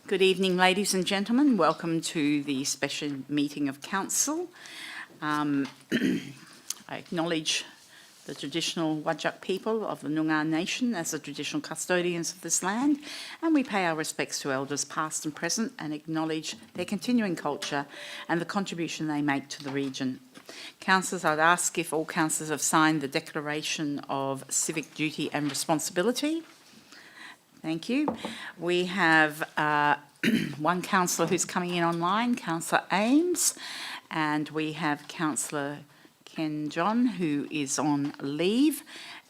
Good evening, ladies and gentlemen. Welcome to the special meeting of Council. I acknowledge the traditional Whadjuk people of the Noongar Nation as the traditional custodians of this land, and we pay our respects to elders past and present and acknowledge their continuing culture and the contribution they make to the region. Councillors, I'd ask if all councillors have signed the Declaration of Civic Duty and Responsibility. Thank you. We have one councillor who's coming in online, Councillor Ames, and we have Councillor Ken John, who is on leave,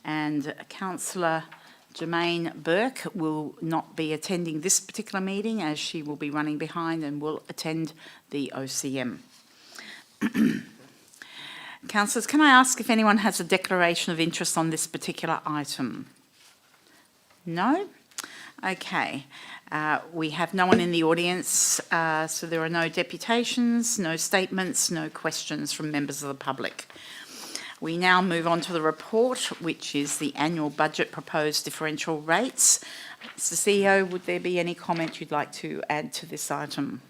and Councillor Jermaine Burke will not be attending this particular meeting as she will be running behind and will attend the OCM. Councillors, can I ask if anyone has a declaration of interest on this particular item? No? Okay. We have no one in the audience, so there are no deputations, no statements, no questions from members of the public. We now move on to the report, which is the annual budget proposed differential rates. Mr. CEO, would there be any comment you'd like to add to this item?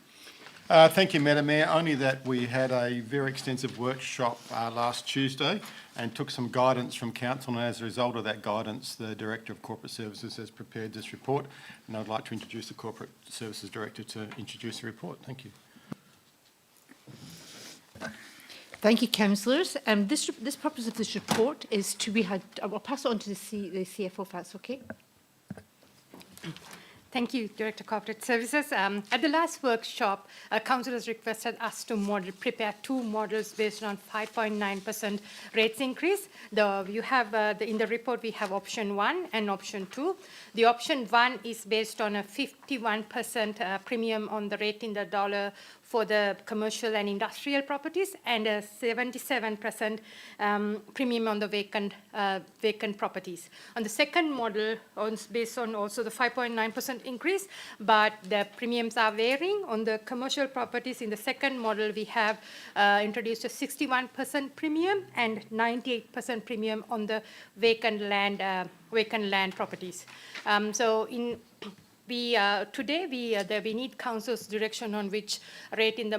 Thank you, Madam Mayor. Only that we had a very extensive workshop last Tuesday and took some guidance from Council, and as a result of that guidance, the Director of Corporate Services has prepared this report, and I'd like to introduce the Corporate Services Director to introduce the report. Thank you. Thank you, councillors. This purpose of this report is to be had. I'll pass it on to the CFO, if that's okay. Thank you, Director of Corporate Services. At the last workshop, councillors requested us to prepare two models based on 5.9% rates increase. You have in the report we have option 1 and option 2. The option 1 is based on a 51% premium on the rate in the dollar for the commercial and industrial properties, and a 77% premium on the vacant properties. On the second model, based on also the 5.9% increase, but the premiums are varying. On the commercial properties, in the second model, we have introduced a 61% premium and 98% premium on the vacant land properties. Today we need council's direction on which rate in the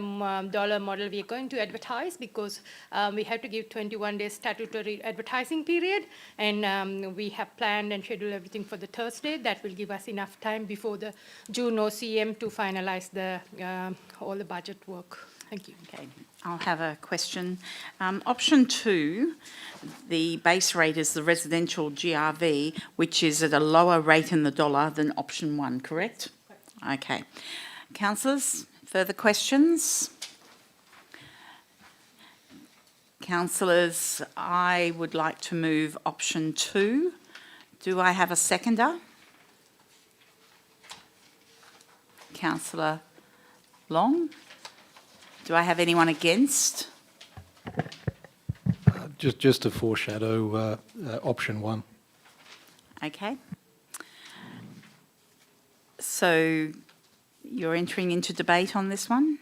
dollar model we are going to advertise, because we have to give 21 days statutory advertising period, and we have planned and scheduled everything for the Thursday. That will give us enough time before the June OCM to finalise all the budget work. Thank you. Okay, I'll have a question. Option 2, the base rate is the residential GRV, which is at a lower rate in the dollar than option 1, correct? Correct. Okay. Councillors, further questions? Councillors, I would like to move option 2. Do I have a seconder? Councillor Long? Do I have anyone against? Just to foreshadow option 1. Okay. So you're entering into debate on this one?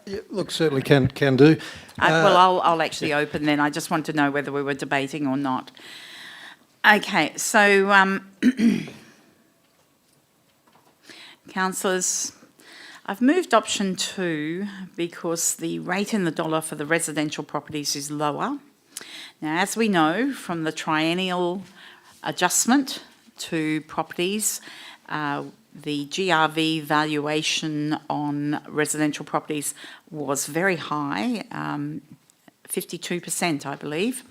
Yeah, look, certainly can do. Well, I'll actually open then. I just want to know whether we were debating or not. Okay, so councillors, I've moved option 2 because the rate in the dollar for the residential properties is lower. Now, as we know from the triennial adjustment to properties, the GRV valuation on residential properties was very high, 52%, I believe.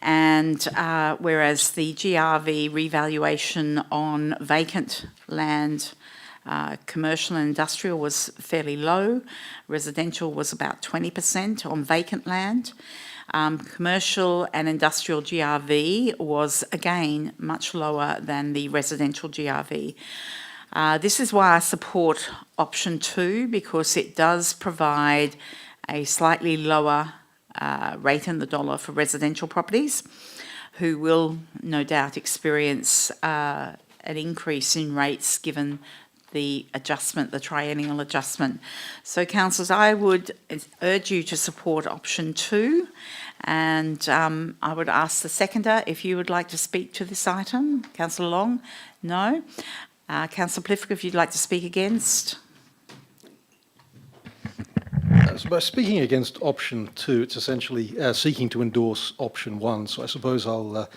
And whereas the GRV revaluation on vacant land, commercial and industrial, was fairly low. Residential was about 20% on vacant land. Commercial and industrial GRV was, again, much lower than the residential GRV. This is why I support option 2, because it does provide a slightly lower rate in the dollar for residential properties, who will no doubt experience an increase in rates given the adjustment, the triennial adjustment. So, councillors, I would urge you to support option 2, and I would ask the seconder if you would like to speak to this item. Councillor Long? No? Councillor Plifka, if you'd like to speak against. So by speaking against option 2, it's essentially seeking to endorse option 1. So I suppose I'll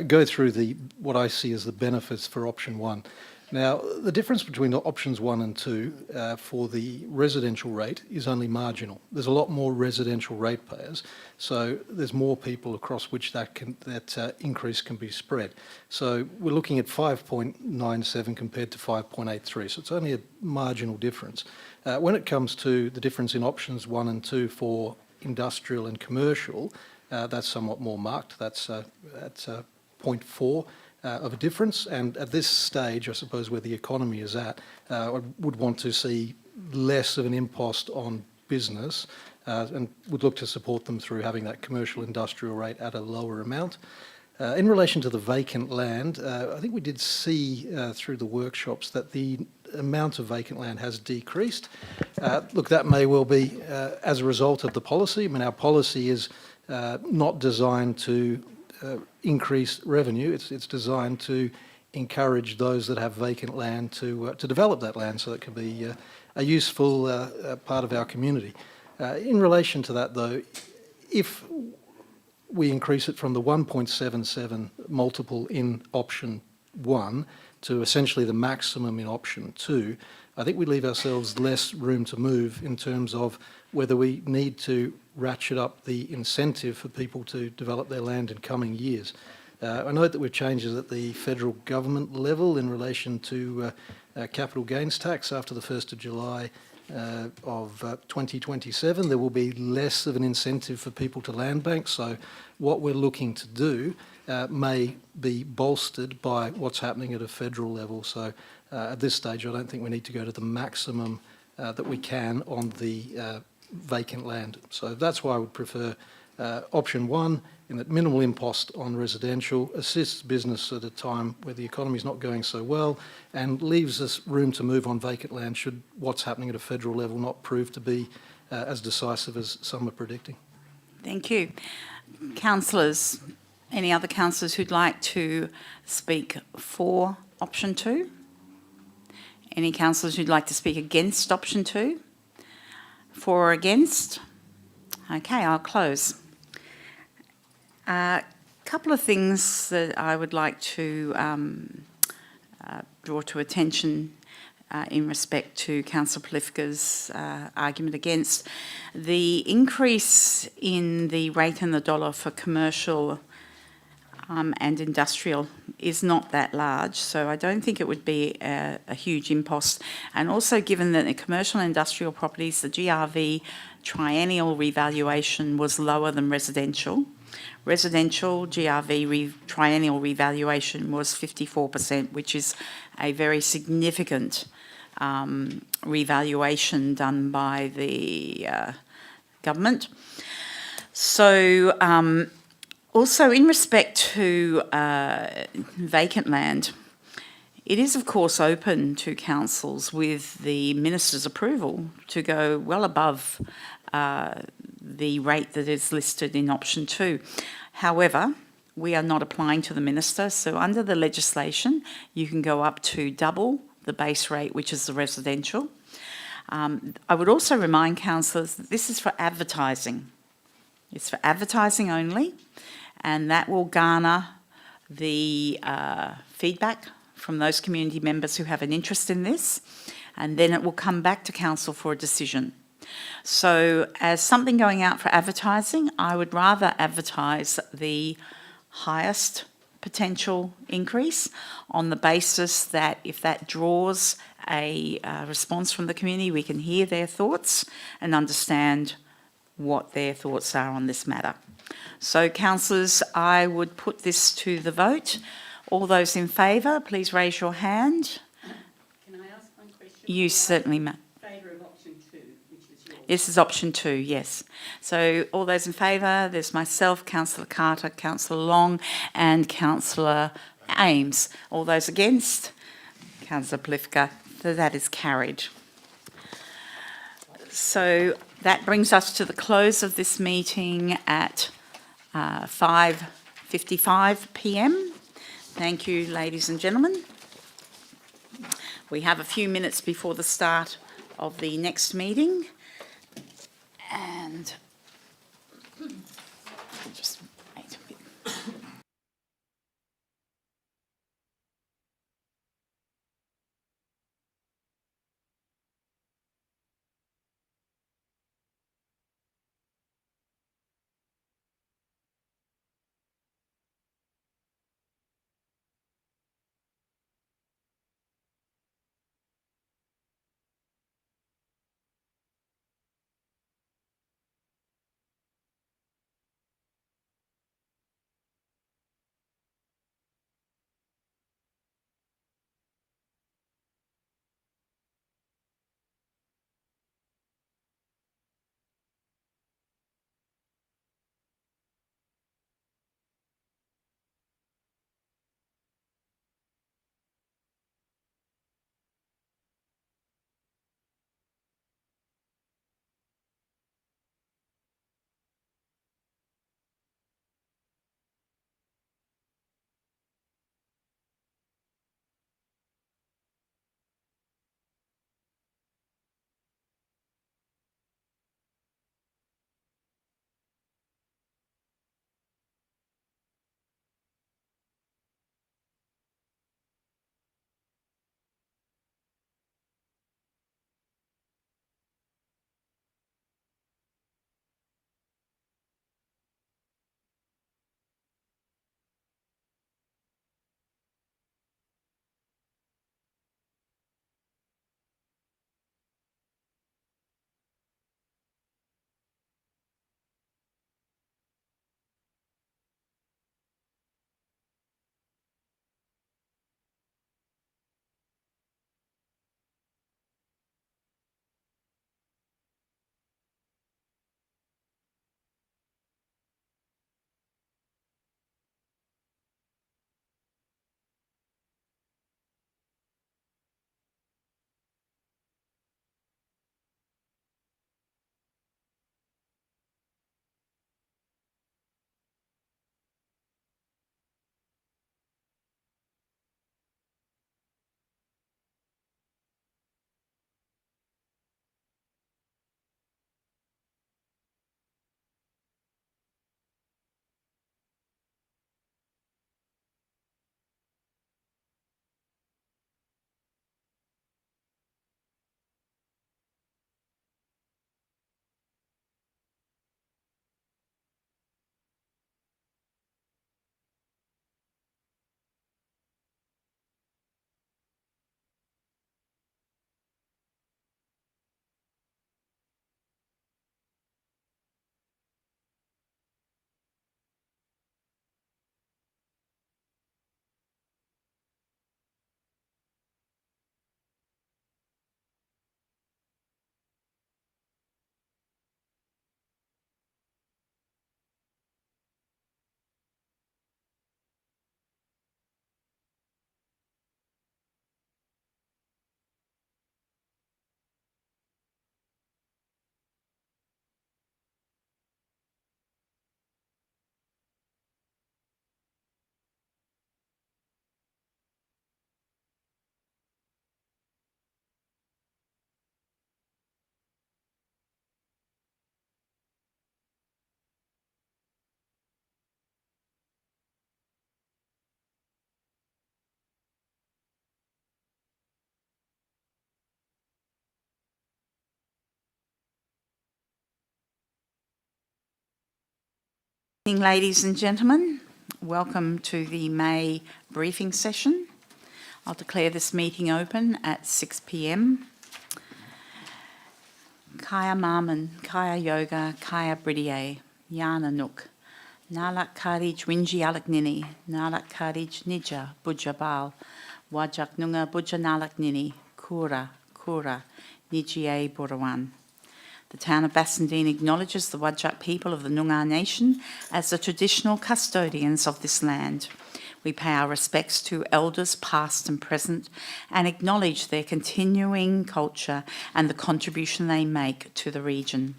go through what I see as the benefits for option 1. Now, the difference between the options 1 and 2 for the residential rate is only marginal. There's a lot more residential ratepayers, so there's more people across which that increase can be spread. So we're looking at 5.97 compared to 5.83, so it's only a marginal difference. When it comes to the difference in options 1 and 2 for industrial and commercial, that's somewhat more marked. That's 0.4 of a difference, and at this stage, I suppose, where the economy is at, I would want to see less of an impost on business and would look to support them through having that commercial industrial rate at a lower amount. In relation to the vacant land, I think we did see through the workshops that the amount of vacant land has decreased. Look, that may well be as a result of the policy. I mean, our policy is not designed to increase revenue. It's designed to encourage those that have vacant land to develop that land so it can be a useful part of our community. In relation to that, though, if we increase it from the 1.77 multiple in option 1 to essentially the maximum in option 2, I think we leave ourselves less room to move in terms of whether we need to ratchet up the incentive for people to develop their land in coming years. I note that we've changes at the federal government level in relation to capital gains tax after the 1st of July of 2027. There will be less of an incentive for people to land bank, so what we're looking to do may be bolstered by what's happening at a federal level. So at this stage, I don't think we need to go to the maximum that we can on the vacant land. So that's why I would prefer option 1, in that minimal impost on residential assists business at a time where the economy is not going so well and leaves us room to move on vacant land should what's happening at a federal level not prove to be as decisive as some are predicting. Thank you. Councillors, any other councillors who'd like to speak for option 2? Any councillors who'd like to speak against option 2? For or against? Okay, I'll close. A couple of things that I would like to draw to attention in respect to Councillor Plifka's argument against. The increase in the rate and the dollar for commercial and industrial is not that large, so I don't think it would be a huge impost. And also, given that the commercial and industrial properties, the GRV triennial revaluation was lower than residential. Residential GRV triennial revaluation was 54%, which is a very significant revaluation done by the government. So, also, in respect to vacant land, it is of course open to councils with the minister's approval to go well above the rate that is listed in option 2. However, we are not applying to the minister, so under the legislation, you can go up to double the base rate, which is the residential. I would also remind councillors that this is for advertising. It's for advertising only, and that will garner the feedback from those community members who have an interest in this, and then it will come back to council for a decision. So as something going out for advertising, I would rather advertise the highest potential increase on the basis that if that draws a response from the community, we can hear their thoughts and understand what their thoughts are on this matter. So, councillors, I would put this to the vote. All those in favour, please raise your hand. Can I ask one question? You certainly may. Favour of option 2, which is yours. This is option 2, yes. So, all those in favour, there's myself, Councillor Carter, Councillor Long and Councillor Ames. All those against? Councillor Plifka. So that is carried. So that brings us to the close of this meeting at 5:55 p.m. Thank you, ladies and gentlemen. We have a few minutes before the start of the next meeting, and just wait a bit. Good evening, ladies and gentlemen. Welcome to the May briefing session. I'll declare this meeting open at 6 p.m. Kaya Marman, Kaya Yoga, Kaya Bridie, Yana Nook, Nalak Karij Winji Alak Nalak Karij Nija, Buja Bal, Wajak Nunga Buja Nalak Nini, Kura, Nijie Burawan. The town of Bassendean acknowledges the Whadjuk people of the Noongar Nation as the traditional custodians of this land. We pay our respects to elders past and present and acknowledge their continuing culture and the contribution they make to the region.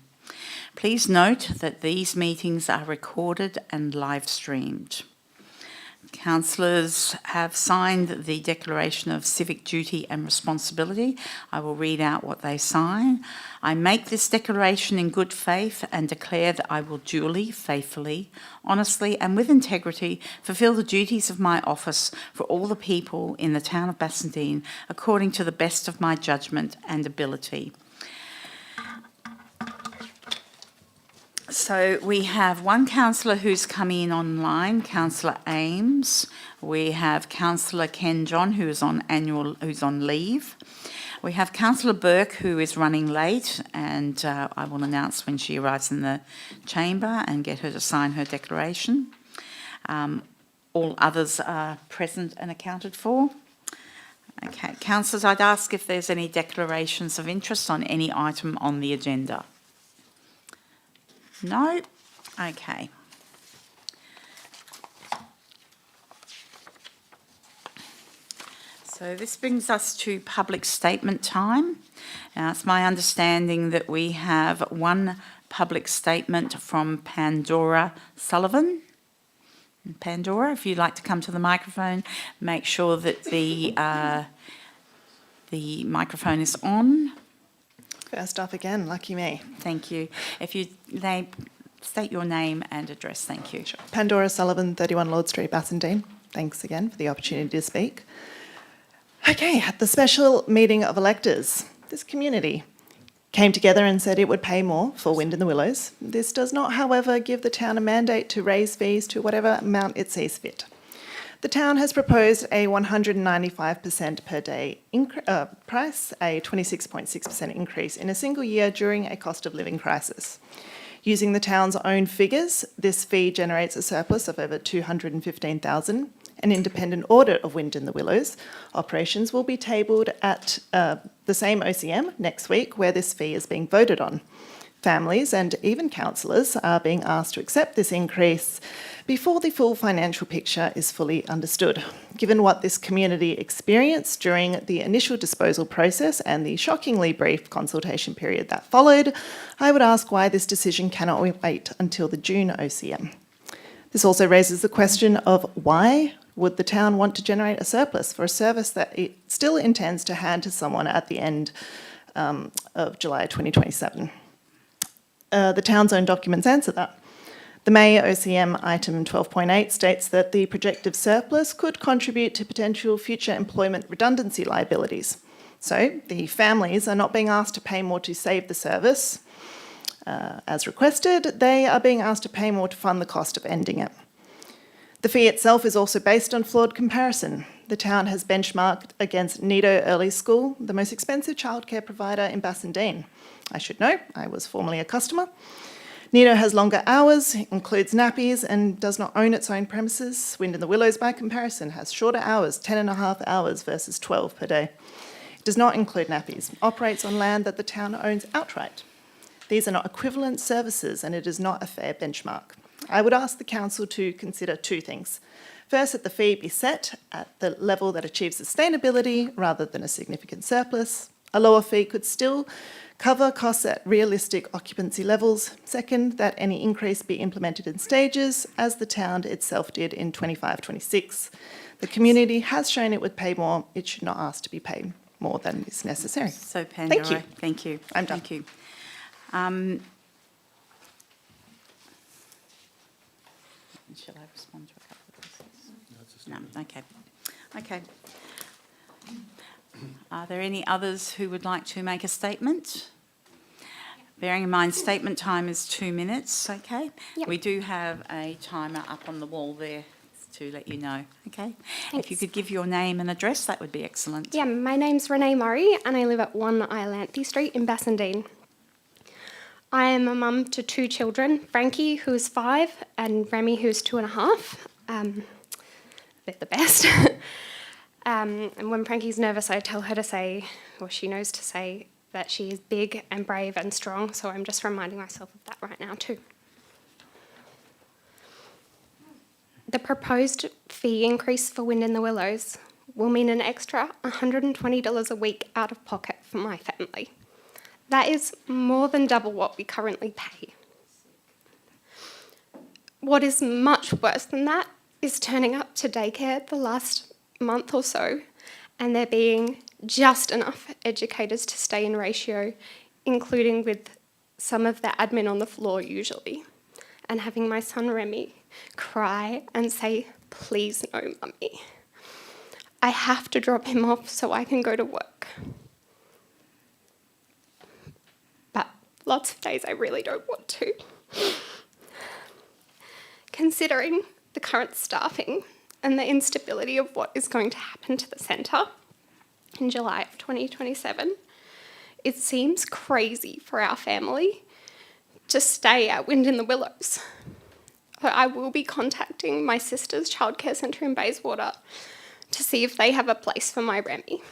Please note that these meetings are recorded and live streamed. Councillors have signed the Declaration of Civic Duty and Responsibility. I will read out what they sign. I make this declaration in good faith and declare that I will duly, faithfully, honestly and with integrity fulfil the duties of my office for all the people in the town of Bassendean according to the best of my judgment and ability. So we have one councillor who's coming in online, Councillor Ames. We have Councillor Ken John, who's on leave. We have Councillor Burke, who is running late, and I will announce when she arrives in the chamber and get her to sign her declaration. All others are present and accounted for. Okay, councillors, I'd ask if there's any declarations of interest on any item on the agenda. No? Okay. So this brings us to public statement time. Now, it's my understanding that we have one public statement from Pandora Sullivan. Pandora, if you'd like to come to the microphone, make sure that the microphone is on. First up again, lucky me. Thank you. If you state your name and address, thank you. Pandora Sullivan, 31 Lord Street, Bassendean. Thanks again for the opportunity to speak. Okay, at the special meeting of electors, this community came together and said it would pay more for Wind in the Willows. This does not, however, give the town a mandate to raise fees to whatever amount it sees fit. The town has proposed a 195% per day price, a 26.6% increase in a single year during a cost of living crisis. Using the town's own figures, this fee generates a surplus of over $215,000. An independent audit of Wind in the Willows operations will be tabled at the same OCM next week, where this fee is being voted on. Families and even councillors are being asked to accept this increase before the full financial picture is fully understood. Given what this community experienced during the initial disposal process and the shockingly brief consultation period that followed, I would ask why this decision cannot wait until the June OCM. This also raises the question of why would the town want to generate a surplus for a service that it still intends to hand to someone at the end of July 2027. The town's own documents answer that. The May OCM item 12.8 states that the projected surplus could contribute to potential future employment redundancy liabilities. So the families are not being asked to pay more to save the service. As requested, they are being asked to pay more to fund the cost of ending it. The fee itself is also based on flawed comparison. The town has benchmarked against Nido Early School, the most expensive childcare provider in Bassendean. I should know, I was formerly a customer. Nido has longer hours, includes nappies, and does not own its own premises. Wind in the Willows, by comparison, has shorter hours, 10.5 hours versus 12 per day. It does not include nappies, operates on land that the town owns outright. These are not equivalent services, and it is not a fair benchmark. I would ask the council to consider two things. First, that the fee be set at the level that achieves sustainability rather than a significant surplus. A lower fee could still cover costs at realistic occupancy levels. Second, that any increase be implemented in stages, as the town itself did in 25-26. The community has shown it would pay more. It should not ask to be paid more than is necessary. So, Pandora, Thank you. Thank you. I'm done. Thank you. Shall I respond to a couple of questions? No, okay. Okay. Are there any others who would like to make a statement? Bearing in mind statement time is 2 minutes, okay? Yep. We do have a timer up on the wall there to let you know, okay? If you Thanks. could give your name and address, that would be excellent. Yeah, my name's Renee Murray and I live at 1 Iolanthe Street in Bassendean. I am a mum to 2 children, Frankie, who's 5, and Remy, who's 2.5. They're the best. And when Frankie's nervous, I tell her to say, or she knows to say, that she is big and brave and strong, so I'm just reminding myself of that right now too. The proposed fee increase for Wind in the Willows will mean an extra $120 a week out of pocket for my family. That is more than double what we currently pay. What is much worse than that is turning up to daycare the last month or so, and there being just enough educators to stay in ratio, including with some of the admin on the floor usually, and having my son Remy cry and say, "Please no, mummy. I have to drop him off so I can go to work." But lots of days I really don't want to. Considering the current staffing and the instability of what is going to happen to the centre in July of 2027, it seems crazy for our family to stay at Wind in the Willows. But I will be contacting my sister's childcare centre in Bayswater to see if they have a place for my Remy.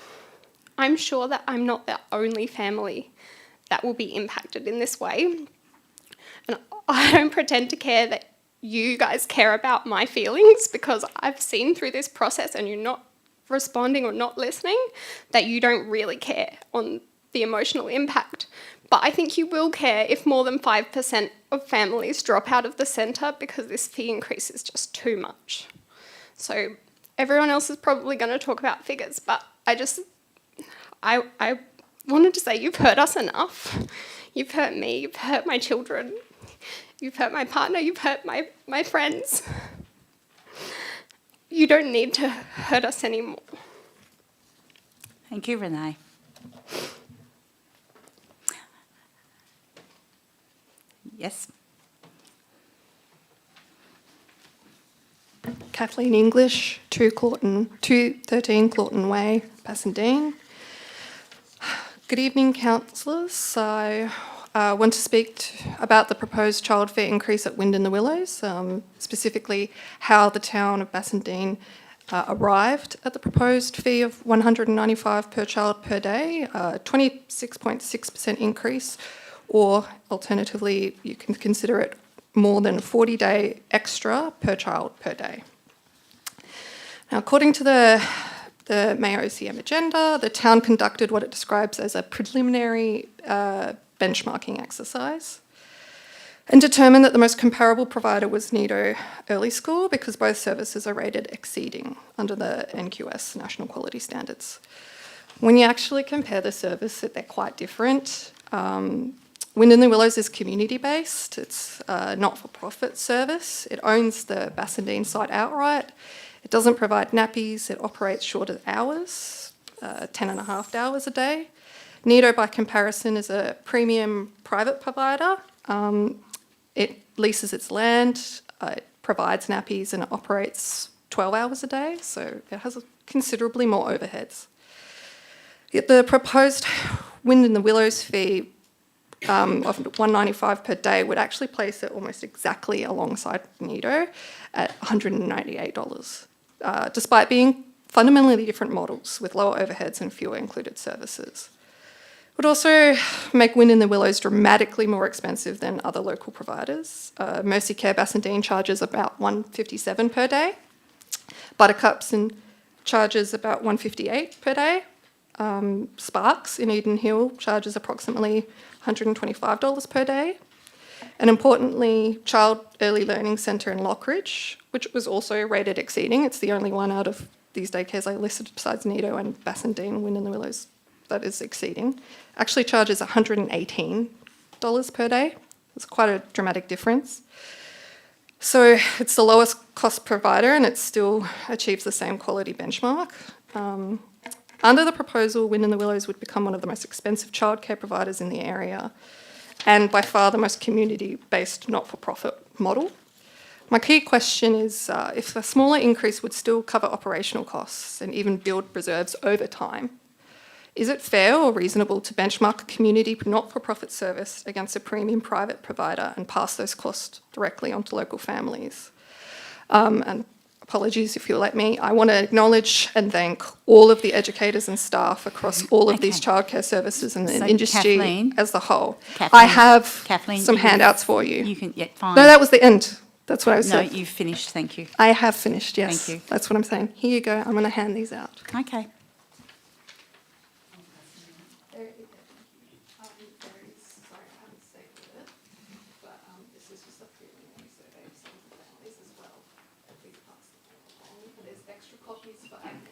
I'm sure that I'm not the only family that will be impacted in this way. And I don't pretend to care that you guys care about my feelings, because I've seen through this process, and you're not responding or not listening, that you don't really care on the emotional impact. But I think you will care if more than 5% of families drop out of the centre, because this fee increase is just too much. So everyone else is probably going to talk about figures, but I wanted to say you've hurt us enough. You've hurt me, you've hurt my children, you've hurt my partner, you've hurt my friends. You don't need to hurt us anymore. Thank you, Renee. Yes. Kathleen English, 213 Clawton Way, Bassendean. Good evening, councillors. I want to speak about the proposed child fare increase at Wind in the Willows, specifically how the town of Bassendean arrived at the proposed fee of $195 per child per day, 26.6% increase, or alternatively, you can consider it more than a 40-day extra per child per day. Now, according to the Mayor OCM agenda, the town conducted what it describes as a preliminary benchmarking exercise and determined that the most comparable provider was Nido Early School, because both services are rated exceeding under the NQS National Quality Standards. When you actually compare the service, they're quite different. Wind in the Willows is community-based. It's a not-for-profit service. It owns the Bassendean site outright. It doesn't provide nappies. It operates shorter hours, 10.5 hours a day. Nido, by comparison, is a premium private provider. It leases its land, it provides nappies, and it operates 12 hours a day, so it has considerably more overheads. Yet the proposed Wind in the Willows fee of $195 per day would actually place it almost exactly alongside Nido at $198, despite being fundamentally different models with lower overheads and fewer included services. Would also make Wind in the Willows dramatically more expensive than other local providers. Mercy Care Bassendean charges about $157 per day. Buttercups and charges about $158 per day. Sparks in Eden Hill charges approximately $125 per day. And importantly, Child Early Learning Centre in Lockridge, which was also rated exceeding. It's the only one out of these daycares I listed besides Nido and Bassendean, Wind in the Willows, that is exceeding, actually charges $118 per day. It's quite a dramatic difference. So it's the lowest cost provider, and it still achieves the same quality benchmark. Under the proposal, Wind in the Willows would become one of the most expensive childcare providers in the area, and by far the most community-based not-for-profit model. My key question is if a smaller increase would still cover operational costs and even build reserves over time, is it fair or reasonable to benchmark a community not-for-profit service against a premium private provider and pass those costs directly onto local families? And apologies if you'll let me, I want to acknowledge and thank all of the educators and staff across all of these childcare services and the So, industry Kathleen, as the whole. Kathleen, I have Kathleen, some you can- handouts for you. You can, yeah, fine. No, that was the end. That's what I No, said. you've finished, thank you. I have finished, yes. Thank you. That's what I'm saying. Here you go. I'm going to hand these out. Okay.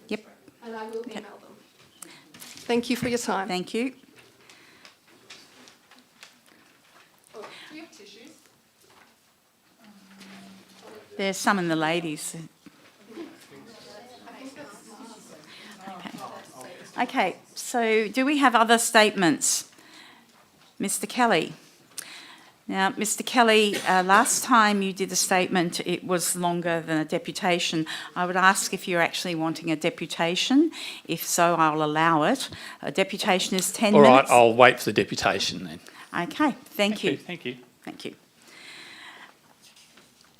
Yep, And I will email them. Thank you for your time. thank you. Oh, do you have tissues? There's some in the ladies. Okay, so do we have other statements? Mr. Kelly. Now, Mr. Kelly, last time you did a statement, it was longer than a deputation. I would ask if you're actually wanting a deputation. If so, I'll allow it. A deputation is 10 All right, minutes. I'll wait for the deputation then. Okay, thank you. Thank you. Thank you.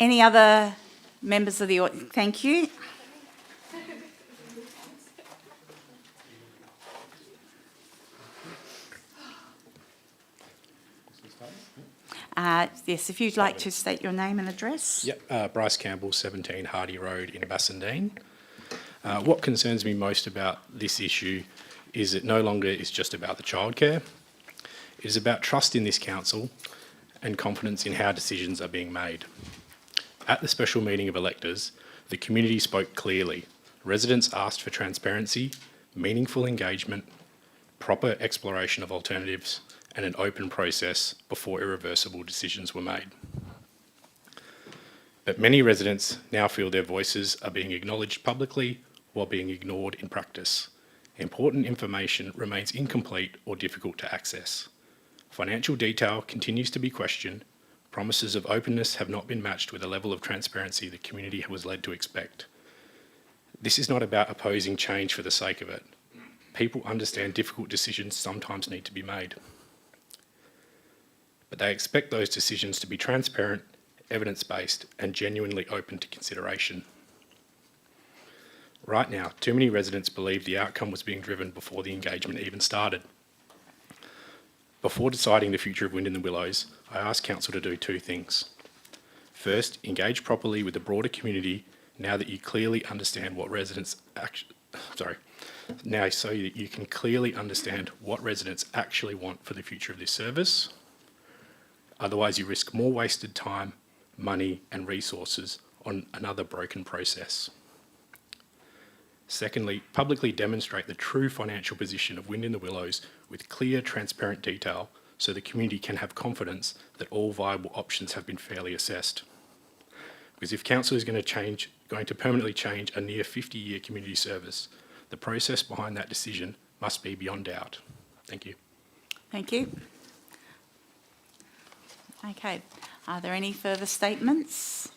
Any other members of the audience? Thank you. Yes, if you'd like to state your name and address. Yep, Bryce Campbell, 17 Hardy Road in Bassendean. What concerns me most about this issue is it no longer is just about the childcare. It is about trust in this council and confidence in how decisions are being made. At the special meeting of electors, the community spoke clearly. Residents asked for transparency, meaningful engagement, proper exploration of alternatives, and an open process before irreversible decisions were made. But many residents now feel their voices are being acknowledged publicly while being ignored in practice. Important information remains incomplete or difficult to access. Financial detail continues to be questioned. Promises of openness have not been matched with a level of transparency the community was led to expect. This is not about opposing change for the sake of it. People understand difficult decisions sometimes need to be made. But they expect those decisions to be transparent, evidence-based, and genuinely open to consideration. Right now, too many residents believe the outcome was being driven before the engagement even started. Before deciding the future of Wind in the Willows, I asked Council to do two things. First, engage properly with the broader community now that you clearly understand what residents now so that you can clearly understand what residents actually want for the future of this service. Otherwise, you risk more wasted time, money, and resources on another broken process. Secondly, publicly demonstrate the true financial position of Wind in the Willows with clear, transparent detail so the community can have confidence that all viable options have been fairly assessed. Because if Council is going to permanently change a near 50-year community service, the process behind that decision must be beyond doubt. Thank you. Thank you. Okay, are there any further statements?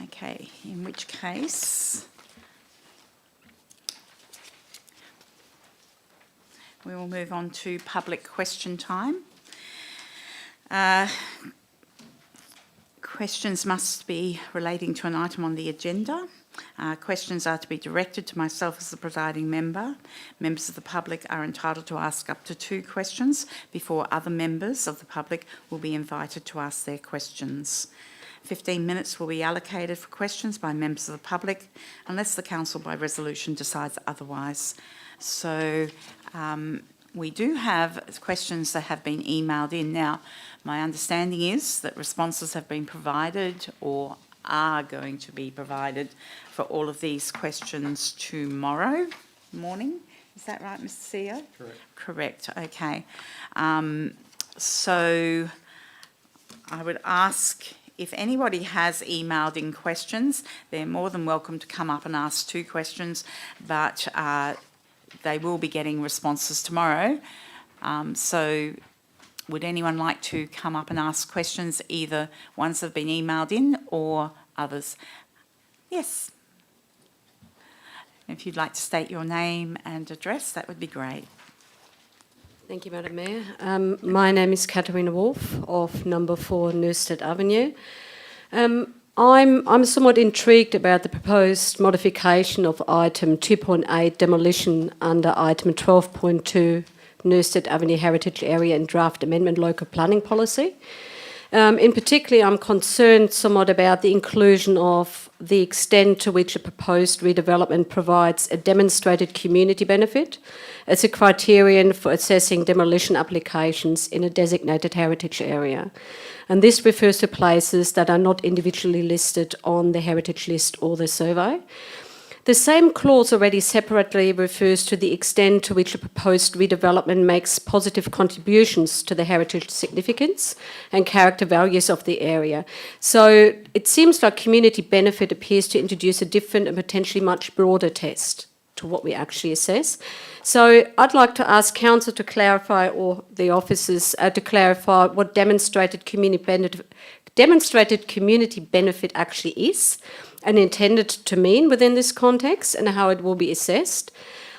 Okay, in which case we will move on to public question time. Questions must be relating to an item on the agenda. Questions are to be directed to myself as the presiding member. Members of the public are entitled to ask up to 2 questions before other members of the public will be invited to ask their questions. 15 minutes will be allocated for questions by members of the public unless the council by resolution decides otherwise. So we do have questions that have been emailed in. Now, my understanding is that responses have been provided or are going to be provided for all of these questions tomorrow morning. Is that right, Mr. CEO? Correct. Correct, okay. So I would ask if anybody has emailed in questions, they're more than welcome to come up and ask 2 questions, but they will be getting responses tomorrow. So would anyone like to come up and ask questions, either ones that have been emailed in or others? Yes. If you'd like to state your name and address, that would be great. Thank you, Madam Mayor. My name is Katarina Wolf of number 4 Newstead Avenue. I'm somewhat intrigued about the proposed modification of item 2.8 demolition under item 12.2 Newstead Avenue Heritage Area and Draft Amendment Local Planning Policy. In particular, I'm concerned somewhat about the inclusion of the extent to which a proposed redevelopment provides a demonstrated community benefit as a criterion for assessing demolition applications in a designated heritage area. And this refers to places that are not individually listed on the heritage list or the survey. The same clause already separately refers to the extent to which a proposed redevelopment makes positive contributions to the heritage significance and character values of the area. So it seems like community benefit appears to introduce a different and potentially much broader test to what we actually assess. So I'd like to ask Council to clarify, or the officers to clarify, what demonstrated community benefit actually is and intended to mean within this context, and how it will be assessed.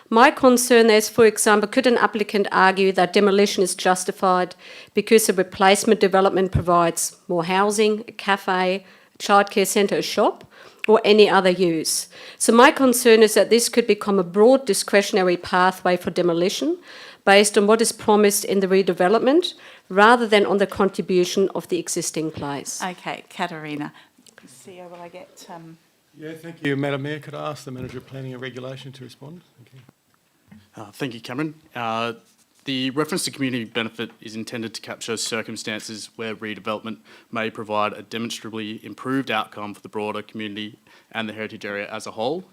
My concern is, for example, could an applicant argue that demolition is justified because a replacement development provides more housing, a cafe, a childcare centre, a shop, or any other use? So my concern is that this could become a broad discretionary pathway for demolition based on what is promised in the redevelopment rather than on the contribution of the existing place. Okay, Katarina. CEO, will I get... Yeah, thank you, Madam Mayor. Could I ask the Manager of Planning and Regulation to respond? Thank you. Thank you, Cameron. The reference to community benefit is intended to capture circumstances where redevelopment may provide a demonstrably improved outcome for the broader community and the heritage area as a whole.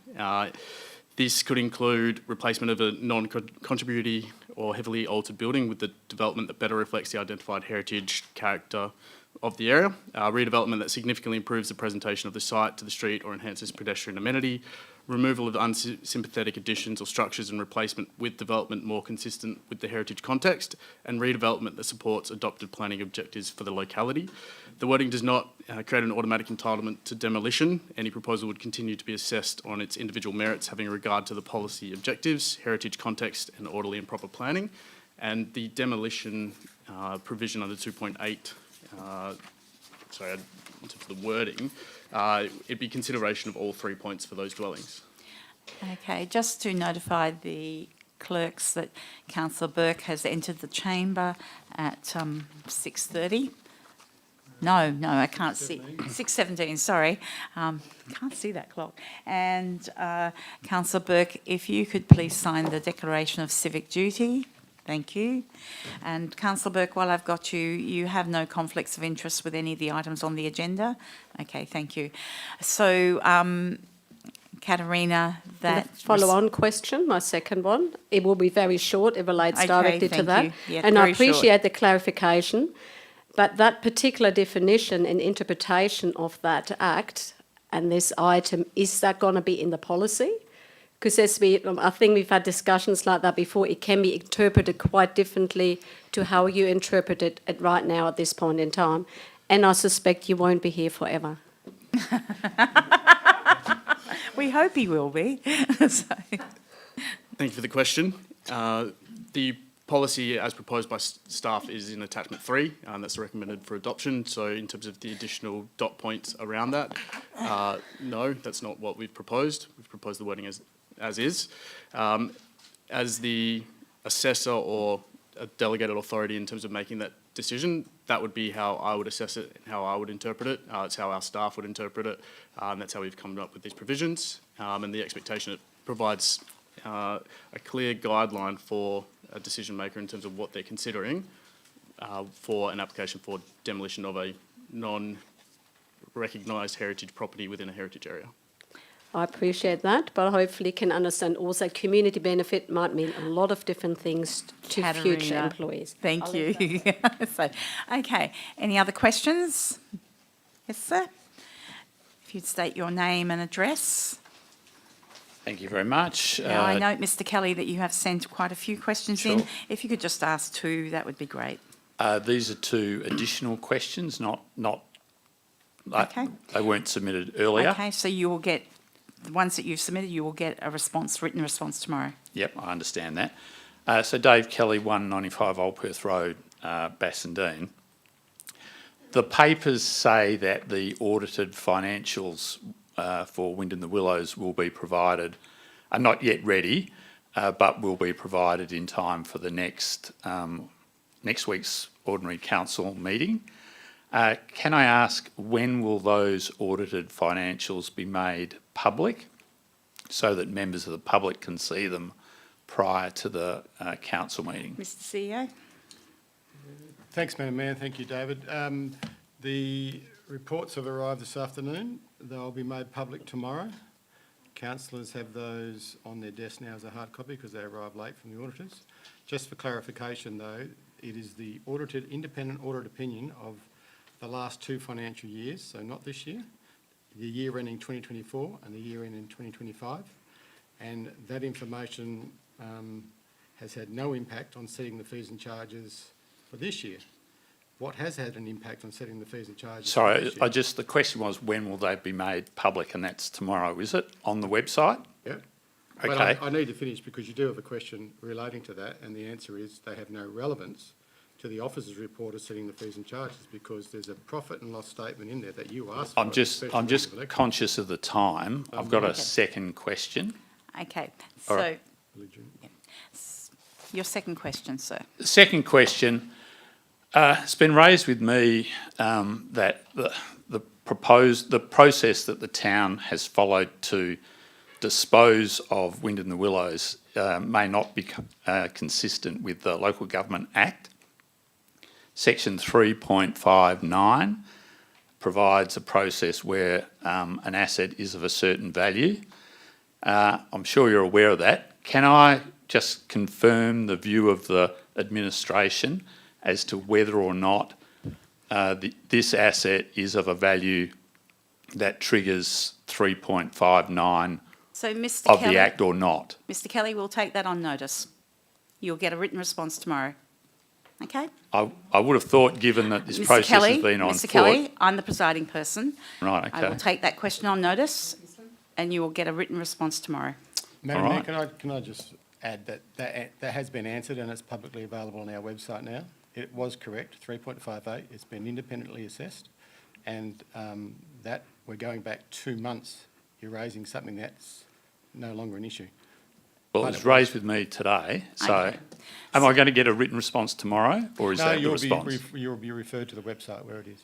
This could include replacement of a non-contributing or heavily altered building with the development that better reflects the identified heritage character of the area, redevelopment that significantly improves the presentation of the site to the street or enhances pedestrian amenity, removal of unsympathetic additions or structures and replacement with development more consistent with the heritage context, and redevelopment that supports adopted planning objectives for the locality. The wording does not create an automatic entitlement to demolition. Any proposal would continue to be assessed on its individual merits, having regard to the policy objectives, heritage context, and orderly and proper planning. And the demolition provision under 2.8, in terms of the wording, it'd be consideration of all 3 points for those dwellings. Okay, just to notify the clerks that Councillor Burke has entered the chamber at 6:30. No, I can't see. 6:17, sorry. Can't see that clock. And Councillor Burke, if you could please sign the Declaration of Civic Duty. Thank you. And Councillor Burke, while I've got you, you have no conflicts of interest with any of the items on the agenda? Okay, thank you. So, Katarina, that... Follow-on question, my second one. It will be very short. It relates directly to that. Yeah, and I very appreciate short. the clarification, but that particular definition and interpretation of that act and this item, is that going to be in the policy? Because I think we've had discussions like that before. It can be interpreted quite differently to how you interpret it right now at this point in time. And I suspect you won't be here forever. We hope he will be. So. Thank you for the question. The policy as proposed by staff is in attachment 3, and that's recommended for adoption. So in terms of the additional dot points around that, no, that's not what we've proposed. We've proposed the wording as is. As the assessor or a delegated authority in terms of making that decision, that would be how I would assess it and how I would interpret it. It's how our staff would interpret it. That's how we've come up with these provisions. And the expectation it provides a clear guideline for a decision maker in terms of what they're considering for an application for demolition of a non-recognised heritage property within a heritage area. I appreciate that, but hopefully can understand also community benefit might mean a lot of different things to Katarina, future employees. Thank you. So, okay, any other questions? Yes, sir. If you'd state your name and address. Thank you very much. Now, I note, Mr. Kelly, that you have sent quite a few questions in. If you could just ask 2, that would be great. These are 2 additional questions, not Okay. They weren't submitted earlier. Okay, so you will get, the ones that you've submitted, you will get a written response tomorrow. Yep, I understand that. So Dave Kelly, 195 Old Perth Road, Bassendean. The papers say that the audited financials for Wind in the Willows will be provided, are not yet ready, but will be provided in time for the next week's ordinary council meeting. Can I ask, when will those audited financials be made public so that members of the public can see them prior to the council meeting? Mr. CEO. Thanks, Madam Mayor. Thank you, David. The reports have arrived this afternoon. They'll be made public tomorrow. councillors have those on their desk now as a hard copy because they arrived late from the auditors. Just for clarification though, it is the independent audit opinion of the last 2 financial years, so not this year, the year ending 2024 and the year ending 2025. And that information has had no impact on setting the fees and charges for this year. What has had an impact on setting the fees and charges? Sorry, the question was, when will they be made public? And that's tomorrow, is it, on the website? Yeah. Okay. But I need to finish because you do have a question relating to that, and the answer is they have no relevance to the officer's report of setting the fees and charges because there's a profit and loss statement in there that you asked for. I'm just conscious of the time. I've got a second question. Okay, All so right. your second question, sir. The second question, it's been raised with me that the process that the town has followed to dispose of Wyndham the Willows may not be consistent with the Local Government Act. Section 3.59 provides a process where an asset is of a certain value. I'm sure you're aware of that. Can I just confirm the view of the administration as to whether or not this asset is of a value that triggers 3.59 So, Mr. of Kelly, the Act or not? Mr. Kelly, we'll take that on notice. You'll get a written response tomorrow. Okay? I would have thought, given that this Mr. process Kelly, has been on Mr. foot... Kelly, I'm the presiding person. Right, I will okay. take that question on notice and you will get a written response tomorrow. Madam All Mayor, right. can I just add that has been answered and it's publicly available on our website now. It was correct, 3.58. It's been independently assessed, and that we're going back 2 months. You're raising something that's no longer an issue. Well, it was raised with me today, so Okay. am I going to get a written response tomorrow, or is No, that the you'll response? you'll be referred to the website where it is.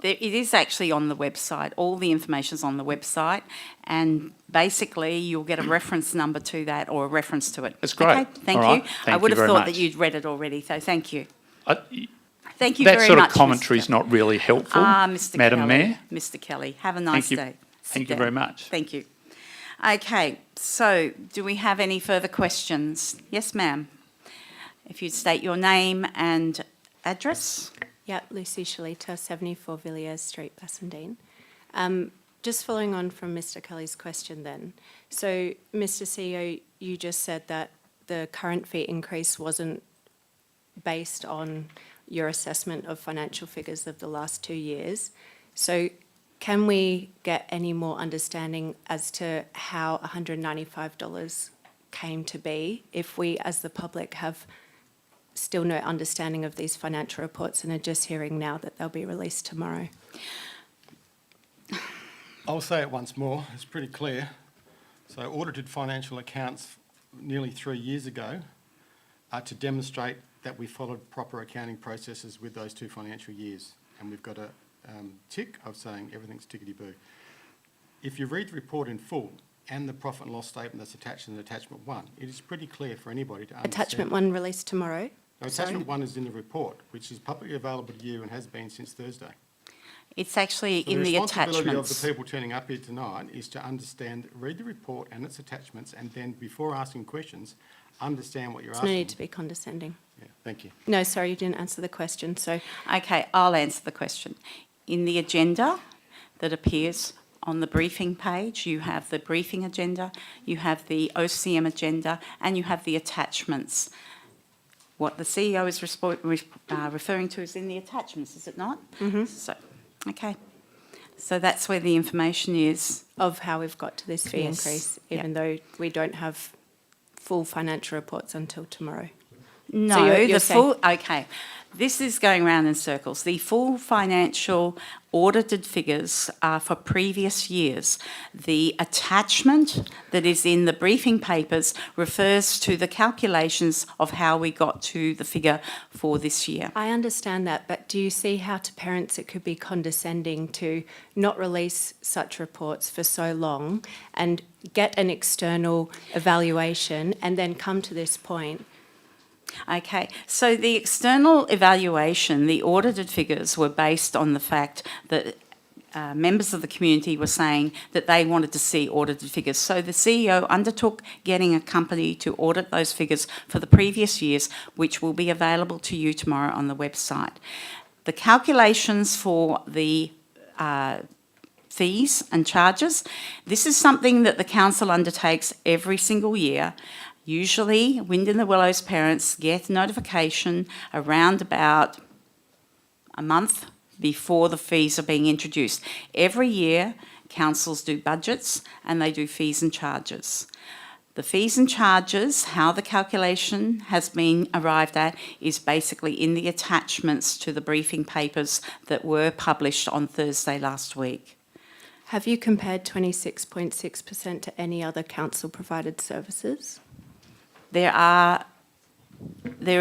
It is actually on the website. All the information's on the website, and basically you'll get a reference number to that or a reference to it. That's great. Okay, thank All you. right. I Thank would you have very thought much. that you'd read it already, so thank you. Thank you That very sort much. of commentary is Mr. not really helpful, Mr. Madam Kelly. Mayor. Mr. Kelly, have a nice you. day. Thank Sit you down. very much. Thank you. Okay, so do we have any further questions? Yes, ma'am. If you'd state your name and address. Yeah, Lucy Shalita, 74 Villiers Street, Bassendean. Just following on from Mr. Kelly's question then. So, Mr. CEO, you just said that the current fee increase wasn't based on your assessment of financial figures of the last 2 years. So, can we get any more understanding as to how $195 came to be if we, as the public, have still no understanding of these financial reports and are just hearing now that they'll be released tomorrow? I'll say it once more, it's pretty clear. So audited financial accounts nearly 3 years ago are to demonstrate that we followed proper accounting processes with those 2 financial years. And we've got a tick of saying everything's tickety-boo. If you read the report in full and the profit and loss statement that's attached in attachment 1, it is pretty clear for anybody to understand. Attachment 1 released tomorrow? No, attachment 1 is in the report, which is publicly available to you and has been since Thursday. It's actually So in the the responsibility attachments. of the people turning up here tonight is to understand, read the report and its attachments, and then before asking questions, understand what you're There's no asking. need to be condescending. Yeah, thank you. No, sorry, you didn't answer the question. So, Okay, I'll answer the question. In the agenda that appears on the briefing page, you have the briefing agenda, you have the OCM agenda, and you have the attachments. What the CEO is referring to is in the attachments, is it not? Mm-hmm. So, okay. So that's where the information is. of how we've got to this fee Yes, increase, yeah. even though we don't have full financial reports until tomorrow. No, you're the saying- full, okay, this is going round in circles. The full financial audited figures are for previous years. The attachment that is in the briefing papers refers to the calculations of how we got to the figure for this year. I understand that, but do you see how to parents it could be condescending to not release such reports for so long and get an external evaluation and then come to this point? Okay, so the external evaluation, the audited figures were based on the fact that members of the community were saying that they wanted to see audited figures. So the CEO undertook getting a company to audit those figures for the previous years, which will be available to you tomorrow on the website. The calculations for the fees and charges, this is something that the council undertakes every single year. Usually, Wind in the Willows parents get notification around about a month before the fees are being introduced. Every year, councils do budgets and they do fees and charges. The fees and charges, how the calculation has been arrived at, is basically in the attachments to the briefing papers that were published on Thursday last week. Have you compared 26.6% to any other council-provided services? There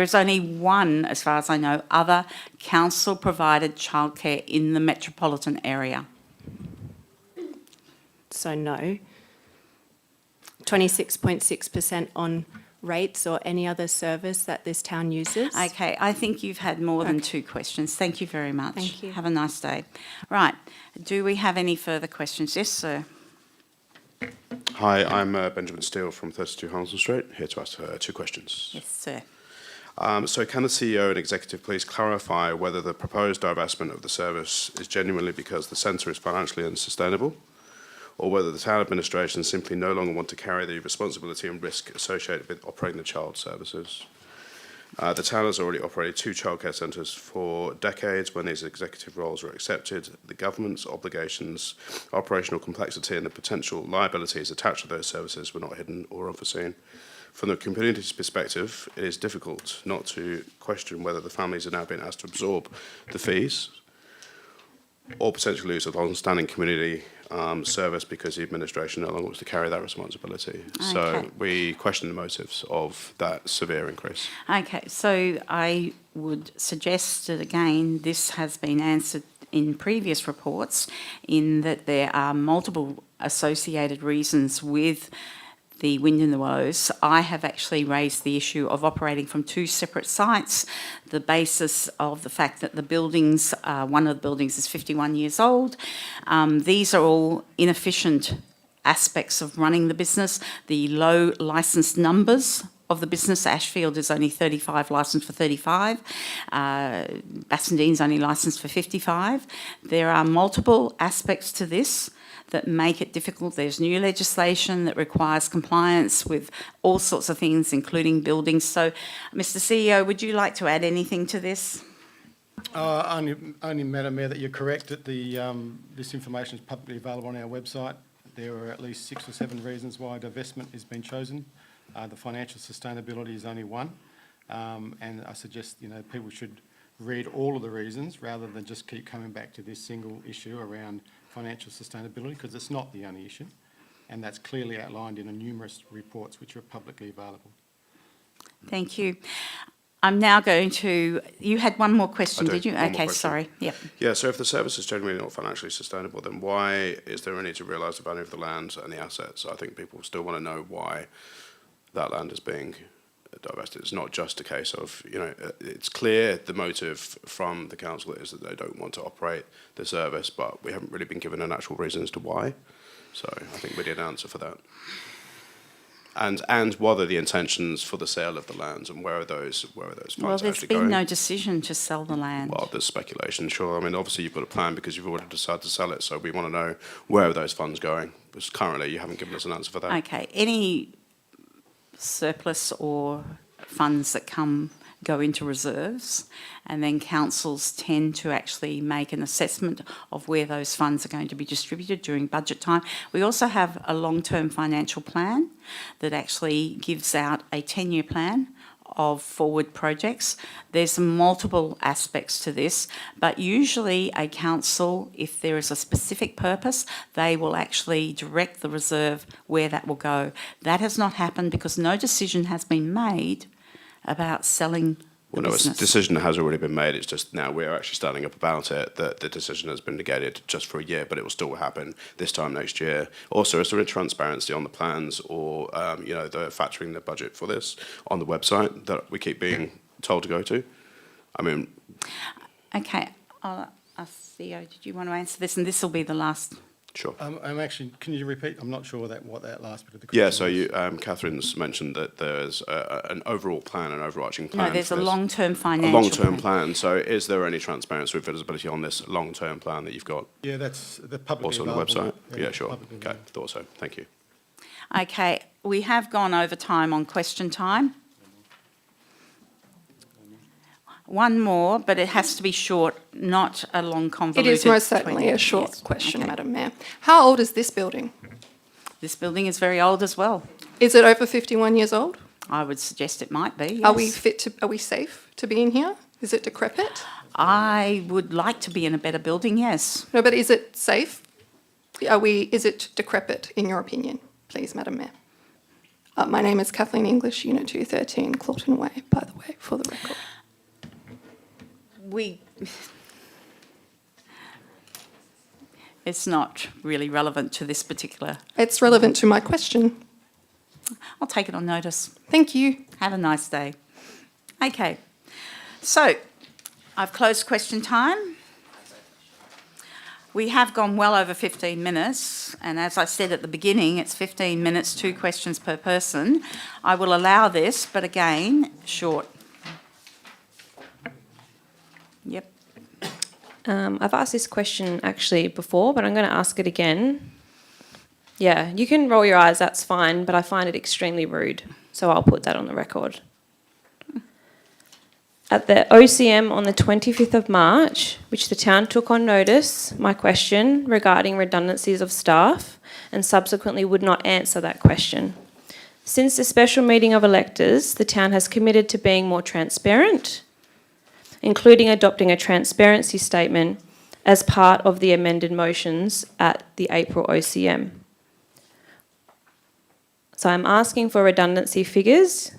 is only one, as far as I know, other council-provided childcare in the metropolitan area. So no. 26.6% on rates or any other service that this town uses? Okay, I think you've had more than two questions. Thank you very much. Thank you. Have a nice day. Right, do we have any further questions? Yes, sir. Hi, I'm Benjamin Steele from 32 Harlesden Street, here to ask two questions. Yes, sir. So can the CEO and executive please clarify whether the proposed divestment of the service is genuinely because the centre is financially unsustainable, or whether the town administration simply no longer want to carry the responsibility and risk associated with operating the child services? The town has already operated 2 childcare centres for decades when these executive roles were accepted. The government's obligations, operational complexity and the potential liabilities attached to those services were not hidden or unforeseen. From the community's perspective, it is difficult not to question whether the families are now being asked to absorb the fees or potentially lose a long-standing community service because the administration no longer wants to carry that responsibility. Okay. So we question the motives of that severe increase. Okay, so I would suggest that, again, this has been answered in previous reports in that there are multiple associated reasons with the Wind in the Willows. I have actually raised the issue of operating from 2 separate sites, the basis of the fact that the buildings, one of the buildings is 51 years old. These are all inefficient aspects of running the business. The low licensed numbers of the business, Ashfield is only 35, licensed for 35. Bassendean's only licensed for 55. There are multiple aspects to this that make it difficult. There's new legislation that requires compliance with all sorts of things, including buildings. So, Mr. CEO, would you like to add anything to this? Only, Madam Mayor, that you're correct that this information is publicly available on our website. There are at least 6 or 7 reasons why divestment has been chosen. The financial sustainability is only one, and I suggest people should read all of the reasons rather than just keep coming back to this single issue around financial sustainability, because it's not the only issue, and that's clearly outlined in numerous reports which are publicly available. Thank you. I'm now going to... You had one more question, did you? One more Okay, question. sorry. Yep. Yeah, so if the service is genuinely not financially sustainable, then why is there a need to realise the value of the land and the assets? I think people still want to know why that land is being divested. It's not just a case of, it's clear the motive from the council is that they don't want to operate the service, but we haven't really been given an actual reason as to why. So I think we need an answer for that. And what are the intentions for the sale of the lands, and where are those funds Well, there's actually been going? no decision to sell the land. Well, there's speculation, sure. I mean, obviously you've got a plan because you've already decided to sell it, so we want to know where are those funds going, because currently you haven't given us an answer for that. Okay, any surplus or funds that go into reserves, and then councils tend to actually make an assessment of where those funds are going to be distributed during budget time. We also have a long-term financial plan that actually gives out a 10-year plan of forward projects. There's multiple aspects to this, but usually a council, if there is a specific purpose, they will actually direct the reserve where that will go. That has not happened because no decision has been made about selling the business. A decision has already been made. It's just now we're actually standing up about it, that the decision has been negated just for a year, but it will still happen this time next year. Also, is there a transparency on the plans or, the factoring the budget for this on the website that we keep being told to go to? I mean... Okay, Theo, did you want to answer this? And this will be the last. Sure. I'm actually, can you repeat? I'm not sure what that last bit of the question Yeah, so was. you, Catherine's mentioned that there's an overall plan, an overarching plan. No, there's for a this. long-term A financial long-term plan. So is there any transparency or visibility on this long-term plan that you've got Yeah, that's the publicly also on the available. website? Yeah, sure. publicly Okay, available. thought so. Thank you. Okay, we have gone over time on question time. One more, but it has to be short, not a long It convoluted. is most certainly 20 a short yes, question, okay. Madam Mayor. How old is this building? This building is very old as well. Is it over 51 years old? I would suggest it might be, Are we yes. are we safe to be in here? Is it decrepit? I would like to be in a better building, yes. No, but is it safe? Is it decrepit in your opinion, please, Madam Mayor? My name is Kathleen English, Unit 213, Clawton Way, by the way, for the record. It's not really relevant to this particular. It's relevant to my question. I'll take it on notice. Thank you. Have a nice day. Okay, so I've closed question time. We have gone well over 15 minutes, and as I said at the beginning, it's 15 minutes, 2 questions per person. I will allow this, but again, short. Yep. I've asked this question actually before, but I'm going to ask it again. Yeah, you can roll your eyes, that's fine, but I find it extremely rude, so I'll put that on the record. At the OCM on the 25th of March, which the town took on notice, my question regarding redundancies of staff, and subsequently would not answer that question. Since the special meeting of electors, the town has committed to being more transparent, including adopting a transparency statement as part of the amended motions at the April OCM. So I'm asking for redundancy figures.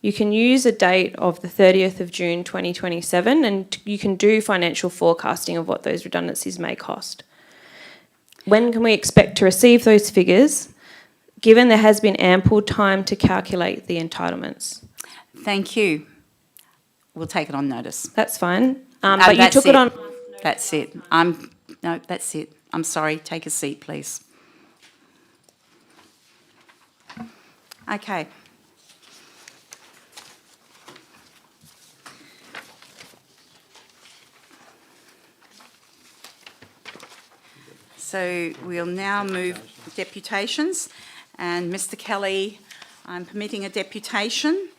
You can use a date of the 30th of June 2027 and you can do financial forecasting of what those redundancies may cost. When can we expect to receive those figures, given there has been ample time to calculate the entitlements? Thank you. We'll take it on notice. That's fine. But you took it on... That's it. No, that's it. I'm sorry. Take a seat, please. Okay. So we'll now move deputations. And Mr. Kelly, I'm permitting a deputation.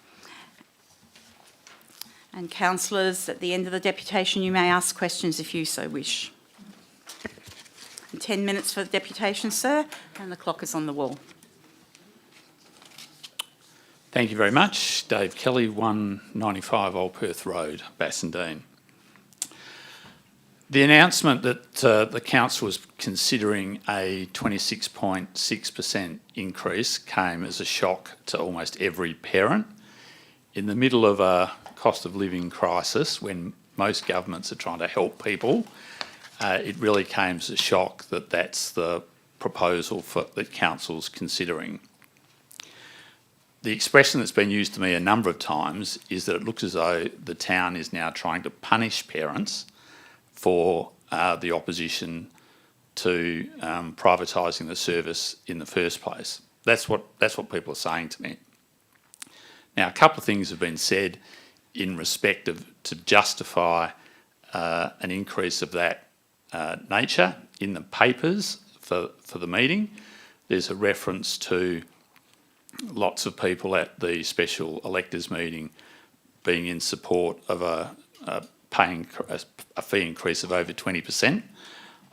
And councillors, at the end of the deputation, you may ask questions if you so wish. 10 minutes for the deputation, sir, and the clock is on the wall. Thank you very much. Dave Kelly, 195 Old Perth Road, Bassendean. The announcement that the council was considering a 26.6% increase came as a shock to almost every parent. In the middle of a cost of living crisis, when most governments are trying to help people, it really came as a shock that that's the proposal that council's considering. The expression that's been used to me a number of times is that it looks as though the town is now trying to punish parents for the opposition to privatising the service in the first place. That's what people are saying to me. Now, a couple of things have been said in respect of to justify an increase of that nature in the papers for the meeting. There's a reference to lots of people at the special electors meeting being in support of a fee increase of over 20%.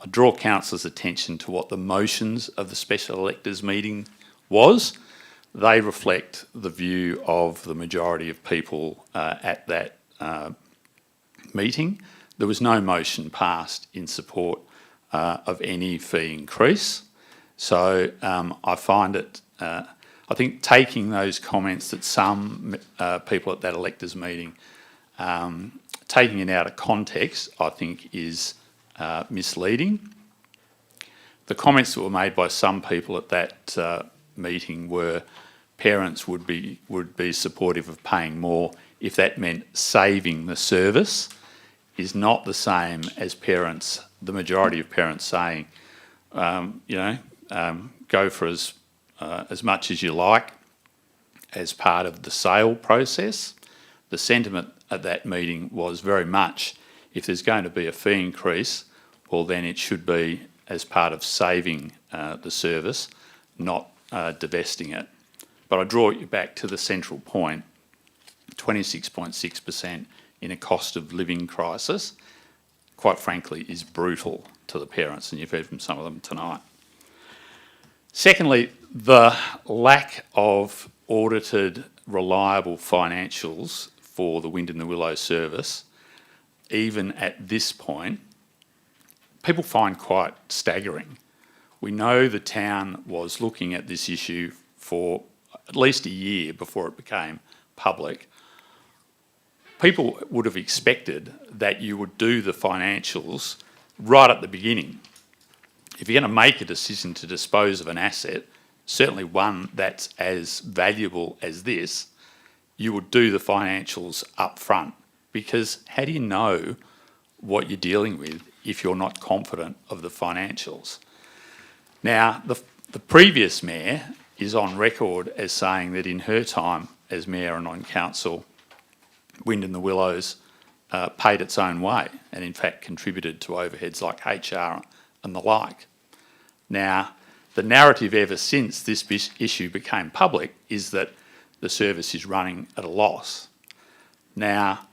I draw councillors' attention to what the motions of the special electors meeting was. They reflect the view of the majority of people at that meeting. There was no motion passed in support of any fee increase. So I find it, I think taking those comments that some people at that electors meeting, taking it out of context, I think is misleading. The comments that were made by some people at that meeting were parents would be supportive of paying more if that meant saving the service is not the same as parents, the majority of parents saying, go for as much as you like as part of the sale process. The sentiment at that meeting was very much, if there's going to be a fee increase, well then it should be as part of saving the service, not divesting it. But I draw you back to the central point, 26.6% in a cost of living crisis, quite frankly, is brutal to the parents, and you've heard from some of them tonight. Secondly, the lack of audited, reliable financials for the Wind in the Willow service, even at this point, people find quite staggering. We know the town was looking at this issue for at least a year before it became public. People would have expected that you would do the financials right at the beginning. If you're going to make a decision to dispose of an asset, certainly one that's as valuable as this, you would do the financials up front, because how do you know what you're dealing with if you're not confident of the financials? Now, the previous mayor is on record as saying that in her time as mayor and on council, Wind in the Willows paid its own way and in fact contributed to overheads like HR and the like. Now, the narrative ever since this issue became public is that the service is running at a loss. Now,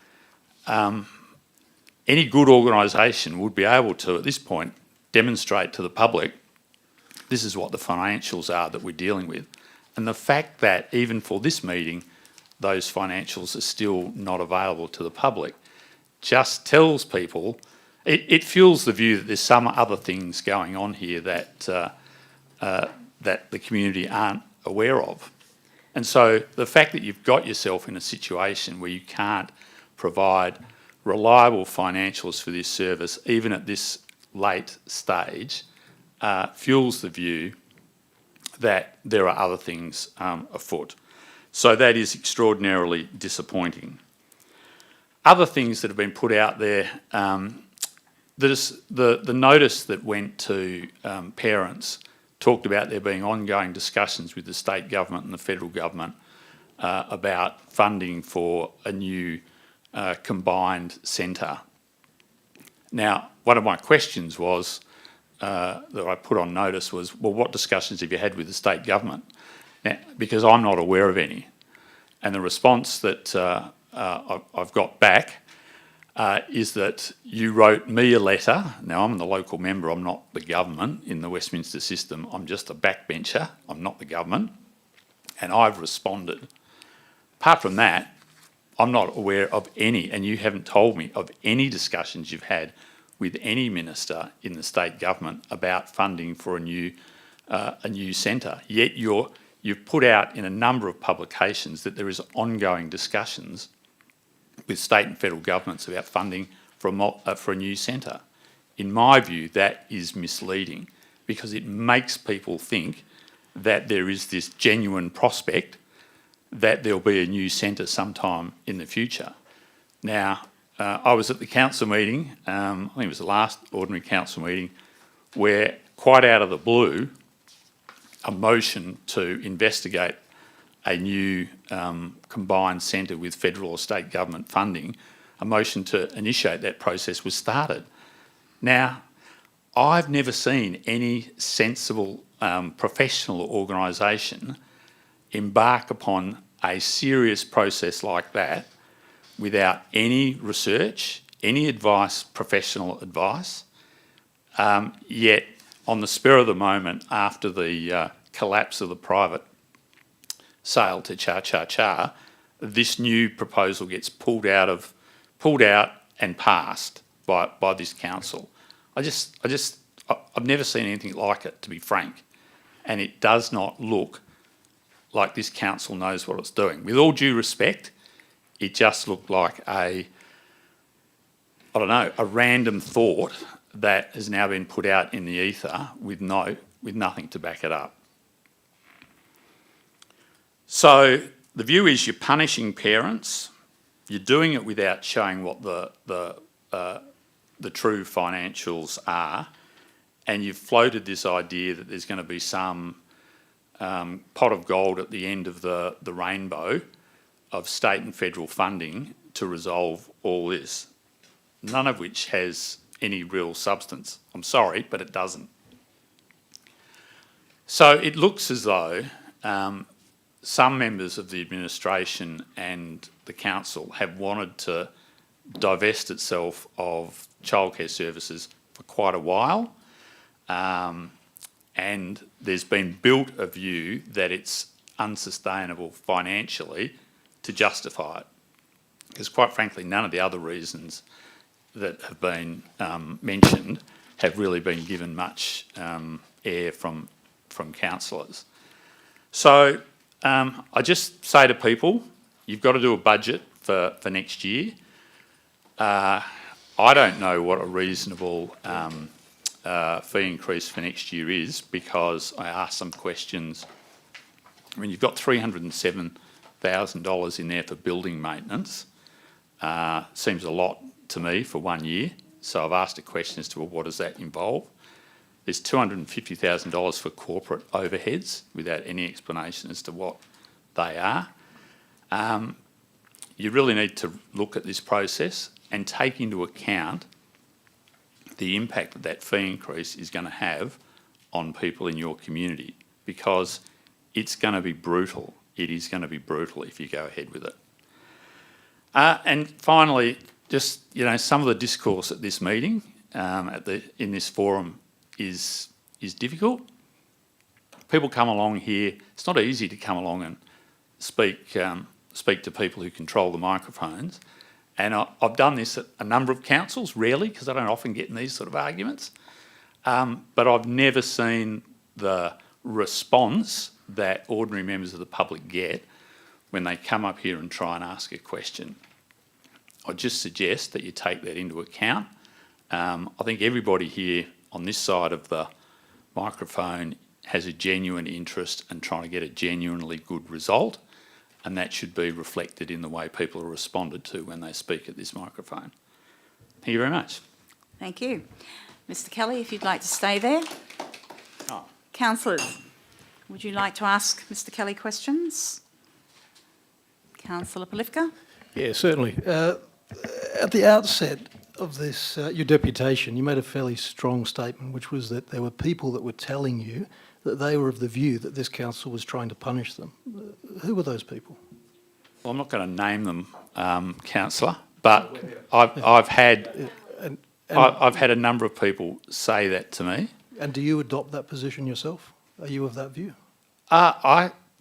any good organisation would be able to, at this point, demonstrate to the public this is what the financials are that we're dealing with. And the fact that even for this meeting, those financials are still not available to the public just tells people, it fuels the view that there's some other things going on here that the community aren't aware of. And so the fact that you've got yourself in a situation where you can't provide reliable financials for this service, even at this late stage, fuels the view that there are other things afoot. So that is extraordinarily disappointing. Other things that have been put out there, the notice that went to parents talked about there being ongoing discussions with the state government and the federal government about funding for a new combined centre. Now, one of my questions was, that I put on notice was, well, what discussions have you had with the state government? Now, because I'm not aware of any. And the response that I've got back is that you wrote me a letter. Now, I'm the local member, I'm not the government in the Westminster system. I'm just a backbencher, I'm not the government. And I've responded. Apart from that, I'm not aware of any, and you haven't told me of any discussions you've had with any minister in the state government about funding for a new centre. Yet you've put out in a number of publications that there is ongoing discussions with state and federal governments about funding for a new centre. In my view, that is misleading because it makes people think that there is this genuine prospect that there'll be a new centre sometime in the future. Now, I was at the council meeting, I think it was the last ordinary council meeting, where quite out of the blue, a motion to investigate a new combined centre with federal or state government funding, a motion to initiate that process was started. Now, I've never seen any sensible professional organisation embark upon a serious process like that without any research, any advice, professional advice, yet on the spur of the moment after the collapse of the private sale to Cha, this new proposal gets pulled out and passed by this council. I've never seen anything like it, to be frank, and it does not look like this council knows what it's doing. With all due respect, it just looked like a random thought that has now been put out in the ether with nothing to back it up. So the view is you're punishing parents, you're doing it without showing what the the true financials are, and you've floated this idea that there's going to be some pot of gold at the end of the rainbow of state and federal funding to resolve all this, none of which has any real substance. I'm sorry, but it doesn't. So it looks as though some members of the administration and the council have wanted to divest itself of childcare services for quite a while, and there's been built a view that it's unsustainable financially to justify it. Because quite frankly, none of the other reasons that have been mentioned have really been given much air from councillors. So I just say to people, you've got to do a budget for next year. I don't know what a reasonable fee increase for next year is, because I asked some questions. I mean, you've got $307,000 in there for building maintenance. Seems a lot to me for 1 year. So I've asked a question as to, well, what does that involve? There's $250,000 for corporate overheads without any explanation as to what they are. You really need to look at this process and take into account the impact that that fee increase is going to have on people in your community, because it's going to be brutal. It is going to be brutal if you go ahead with it. And finally, just, some of the discourse at this meeting, in this forum, is difficult. People come along here. It's not easy to come along and speak to people who control the microphones. And I've done this at a number of councils, rarely, because I don't often get in these sort of arguments. But I've never seen the response that ordinary members of the public get when they come up here and try and ask a question. I just suggest that you take that into account. I think everybody here on this side of the microphone has a genuine interest in trying to get a genuinely good result, and that should be reflected in the way people are responded to when they speak at this microphone. Thank you very much. Thank you. Mr Kelly, if you'd like to stay there. Oh. Councillors, would you like to ask Mr Kelly questions? Councillor Polifka? Yeah, certainly. At the outset of this, your deputation, you made a fairly strong statement, which was that there were people that were telling you that they were of the view that this council was trying to punish them. Who were those people? Well, I'm not going to name them, councillor, but I've had a number of people say that to me. And do you adopt that position yourself? Are you of that view?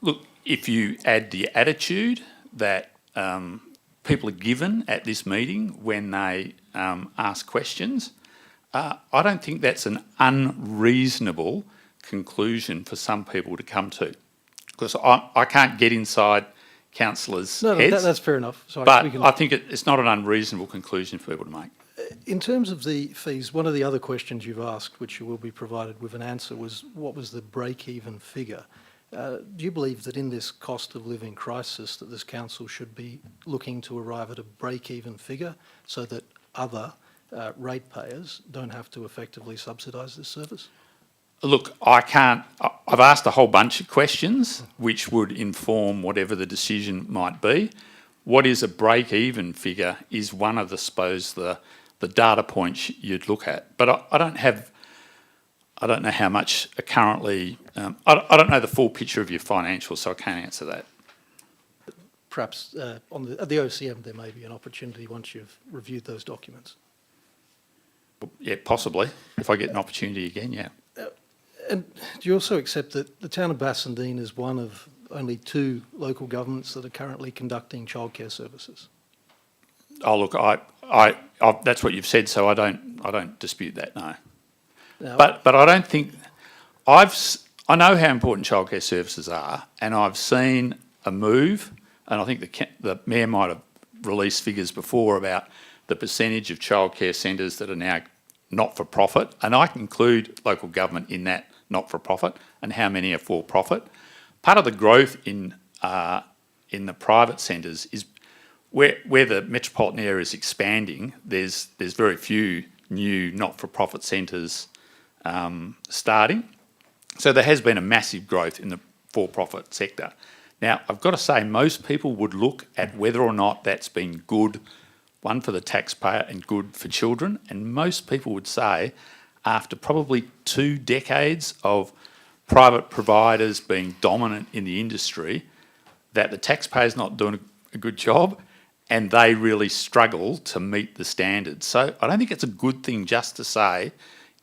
Look, if you add the attitude that people are given at this meeting when they ask questions, I don't think that's an unreasonable conclusion for some people to come to. Because I can't get inside councillors' heads. No, that's fair enough. So but I think it's not an unreasonable conclusion for people to make. In terms of the fees, one of the other questions you've asked, which you will be provided with an answer, was what was the break-even figure? Do you believe that in this cost of living crisis that this council should be looking to arrive at a break-even figure so that other ratepayers don't have to effectively subsidise this service? Look, I've asked a whole bunch of questions which would inform whatever the decision might be. What is a break-even figure is one of the data points you'd look at. But I don't know how much are currently, I don't know the full picture of your financials, so I can't answer that. Perhaps at the OCM there may be an opportunity once you've reviewed those documents. Yeah, possibly. If I get an opportunity again, yeah. And do you also accept that the town of Bassendean is one of only 2 local governments that are currently conducting childcare services? Oh, look, that's what you've said, so I don't dispute that, no. Now, But I don't think I know how important childcare services are, and I've seen a move, and I think the Mayor might have released figures before about the percentage of childcare centres that are now not-for-profit, and I can include local government in that not-for-profit, and how many are for-profit. Part of the growth in the private centres is where the metropolitan area is expanding, there's very few new not-for-profit centres starting. So there has been a massive growth in the for-profit sector. Now, I've got to say, most people would look at whether or not that's been good, one, for the taxpayer and good for children, and most people would say, after probably 2 decades of private providers being dominant in the industry, that the taxpayer's not doing a good job and they really struggle to meet the standards. So I don't think it's a good thing just to say,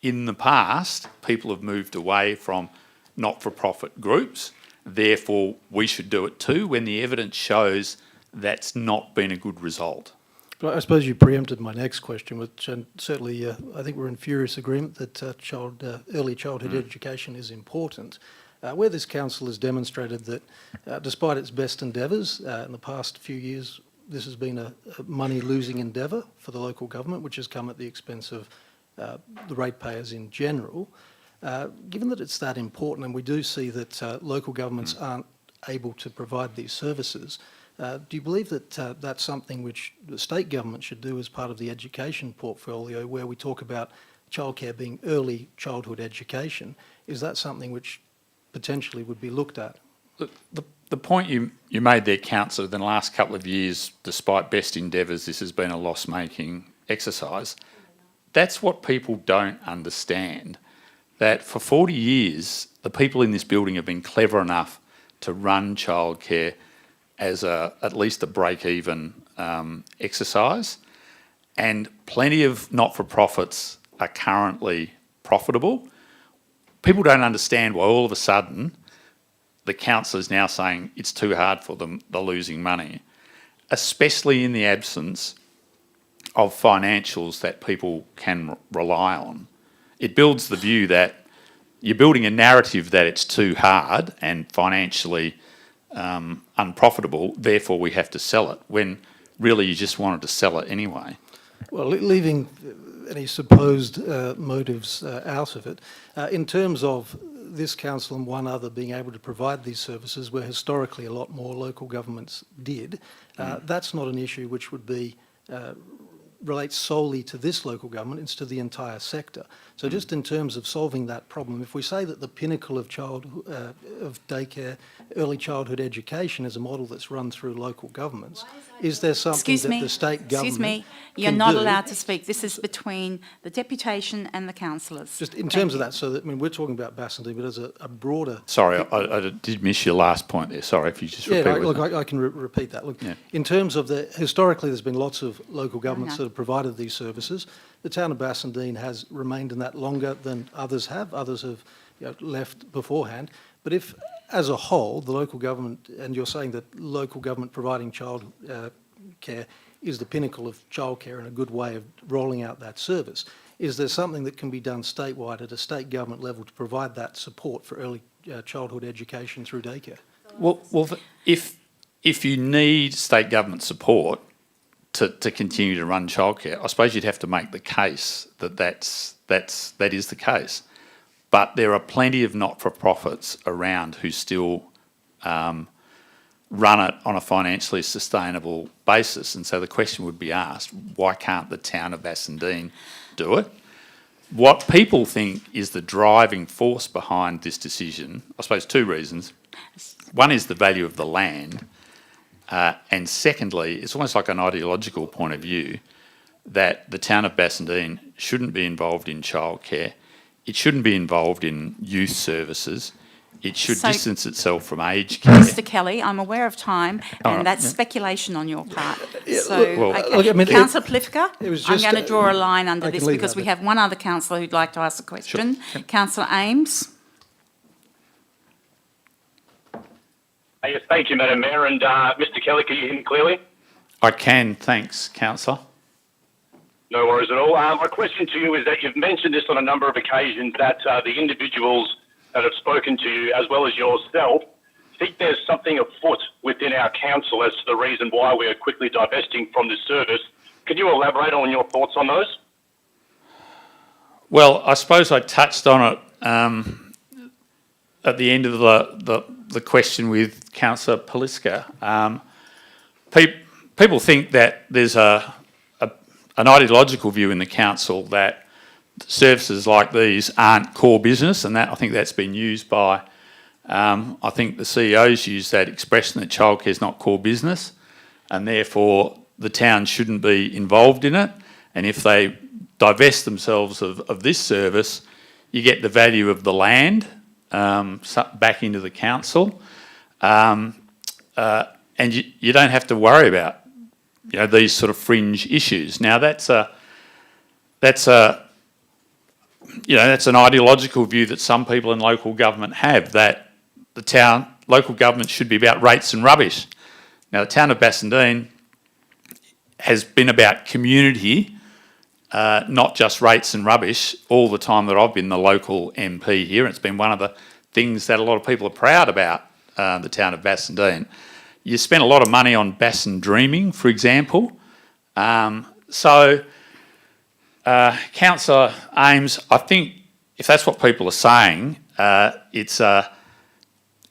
in the past, people have moved away from not-for-profit groups, therefore we should do it too, when the evidence shows that's not been a good result. But I suppose you preempted my next question, which certainly I think we're in furious agreement that early childhood education is important. Where this council has demonstrated that despite its best endeavours in the past few years, this has been a money-losing endeavour for the local government, which has come at the expense of the ratepayers in general. Given that it's that important, and we do see that local governments aren't able to provide these services, do you believe that that's something which the state government should do as part of the education portfolio, where we talk about childcare being early childhood education? Is that something which potentially would be looked at? Look, the point you made there, Councillor, in the last couple of years, despite best endeavours, this has been a loss-making exercise. That's what people don't understand, that for 40 years, the people in this building have been clever enough to run childcare as at least a break-even exercise, and plenty of not-for-profits are currently profitable. People don't understand why all of a sudden the council is now saying it's too hard for them, they're losing money, especially in the absence of financials that people can rely on. It builds the view that you're building a narrative that it's too hard and financially unprofitable, therefore we have to sell it, when really you just wanted to sell it anyway. Well, leaving any supposed motives out of it, in terms of this council and one other being able to provide these services, where historically a lot more local governments did, that's not an issue which would be relates solely to this local government, it's to the entire sector. So just in terms of solving that problem, if we say that the pinnacle of daycare, early childhood education is a model that's run through local governments, is there something that the state government Excuse me, you're not allowed to speak. This is between the deputation and the councillors. Just in terms of that, so that, I mean, we're talking about Bassendean, but as a broader... Sorry, I did miss your last point there. Sorry, if you just repeat it. Look, I can repeat that. Look, in terms of historically there's been lots of local governments that have provided these services. The town of Bassendean has remained in that longer than others have. Others have left beforehand. But if, as a whole, the local government, and you're saying that local government providing child care is the pinnacle of childcare and a good way of rolling out that service, is there something that can be done statewide at a state government level to provide that support for early childhood education through daycare? Well, if you need state government support to continue to run childcare, I suppose you'd have to make the case that that is the case. But there are plenty of not-for-profits around who still run it on a financially sustainable basis. And so the question would be asked, why can't the town of Bassendean do it? What people think is the driving force behind this decision, I suppose 2 reasons. One is the value of the land. And secondly, it's almost like an ideological point of view that the town of Bassendean shouldn't be involved in childcare. It shouldn't be involved in youth services. It should distance itself from aged care. Mr. Kelly, I'm aware of time, and that's speculation on your part. Councillor Plifka, I'm going to draw a line under this because we have one other councillor who'd like to ask a question. Sure. Councillor Ames. Yes, thank you, Madam Mayor. And Mr. Kelly, can you hear me clearly? I can, thanks, Councillor. No worries at all. My question to you is that you've mentioned this on a number of occasions, that the individuals that have spoken to you, as well as yourself, think there's something afoot within our council as to the reason why we are quickly divesting from this service. Can you elaborate on your thoughts on those? Well, I suppose I touched on it at the end of the question with Councillor Paliska. people think that there's an ideological view in the council that services like these aren't core business, and that I think that's been used by, I think the CEO's used that expression that childcare is not core business, and therefore the town shouldn't be involved in it. And if they divest themselves of this service, you get the value of the land back into the council, and you don't have to worry about these sort of fringe issues. Now that's an ideological view that some people in local government have, that local government should be about rates and rubbish. Now the town of Bassendean has been about community, not just rates and rubbish, all the time that I've been the local MP here. It's been one of the things that a lot of people are proud about, the town of Bassendean. You spent a lot of money on Basson Dreaming, for example. Councillor Ames, I think if that's what people are saying, it's a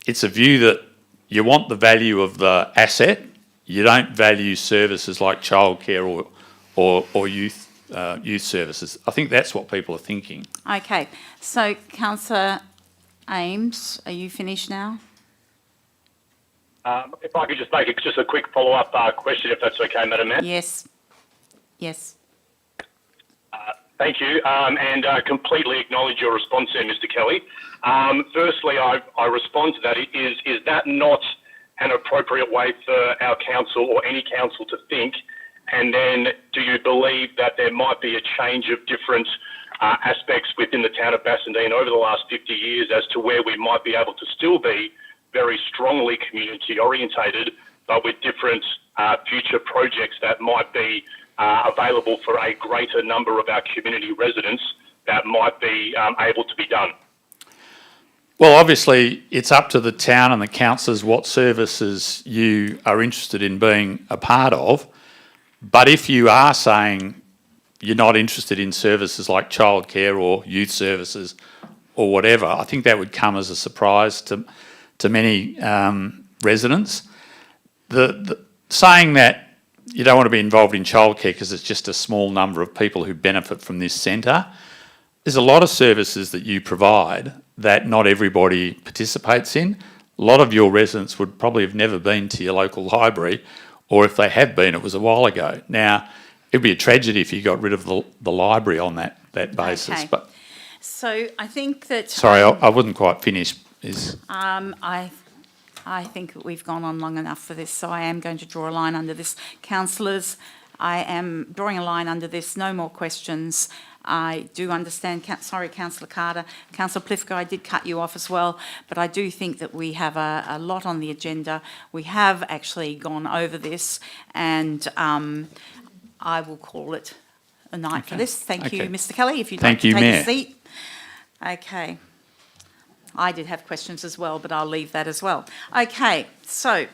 view that you want the value of the asset, you don't value services like childcare or youth services. I think that's what people are thinking. Okay, so Councillor Ames, are you finished now? If I could just make just a quick follow-up question, if that's okay, Madam Mayor. Yes. Yes. Thank you, and completely acknowledge your response there, Mr. Kelly. Firstly, I respond to that. Is that not an appropriate way for our council or any council to think? And then do you believe that there might be a change of different aspects within the town of Bassendean over the last 50 years as to where we might be able to still be very strongly community orientated, but with different future projects that might be available for a greater number of our community residents that might be able to be done? Well, obviously, it's up to the town and the councillors what services you are interested in being a part of. But if you are saying you're not interested in services like childcare or youth services or whatever, I think that would come as a surprise to many residents. The saying that you don't want to be involved in childcare because it's just a small number of people who benefit from this centre. There's a lot of services that you provide that not everybody participates in. A lot of your residents would probably have never been to your local library, or if they have been, it was a while ago. Now, it'd be a tragedy if you got rid of the library on that basis. Okay. But So I think that... sorry, I wouldn't quite finish. I think that we've gone on long enough for this, so I am going to draw a line under this. Councillors, I am drawing a line under this. No more questions. I do understand, sorry, Councillor Carter. Councillor Plifka, I did cut you off as well, but I do think that we have a lot on the agenda. We have actually gone over this, and I will call it a night for this. Thank you, Mr. Kelly, if you'd like to take a seat. Okay. I did have questions as well, but I'll leave that as well. Okay, so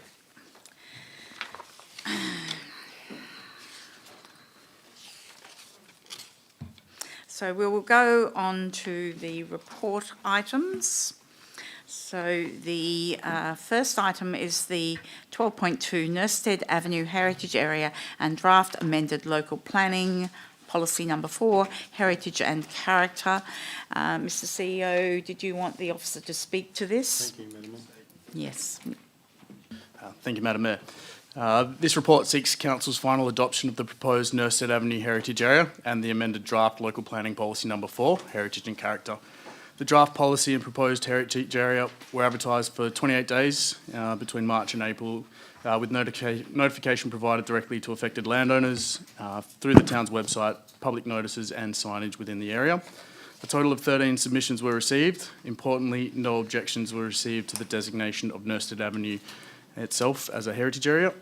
we will go on to the report items. So the first item is the 12.2 Nurstead Avenue Heritage Area and Draft Amended Local Planning Policy number 4, Heritage and Character. Mr. CEO, did you want the officer to speak to this? Thank you, Madam Mayor. Yes. Thank you, Madam Mayor. This report seeks Council's final adoption of the proposed Nurstead Avenue Heritage Area and the amended draft Local Planning Policy number 4, Heritage and Character. The draft policy and proposed heritage area were advertised for 28 days between March and April, with notification provided directly to affected landowners through the town's website, public notices and signage within the area. A total of 13 submissions were received. Importantly, no objections were received to the designation of Nurstead Avenue itself as a heritage area.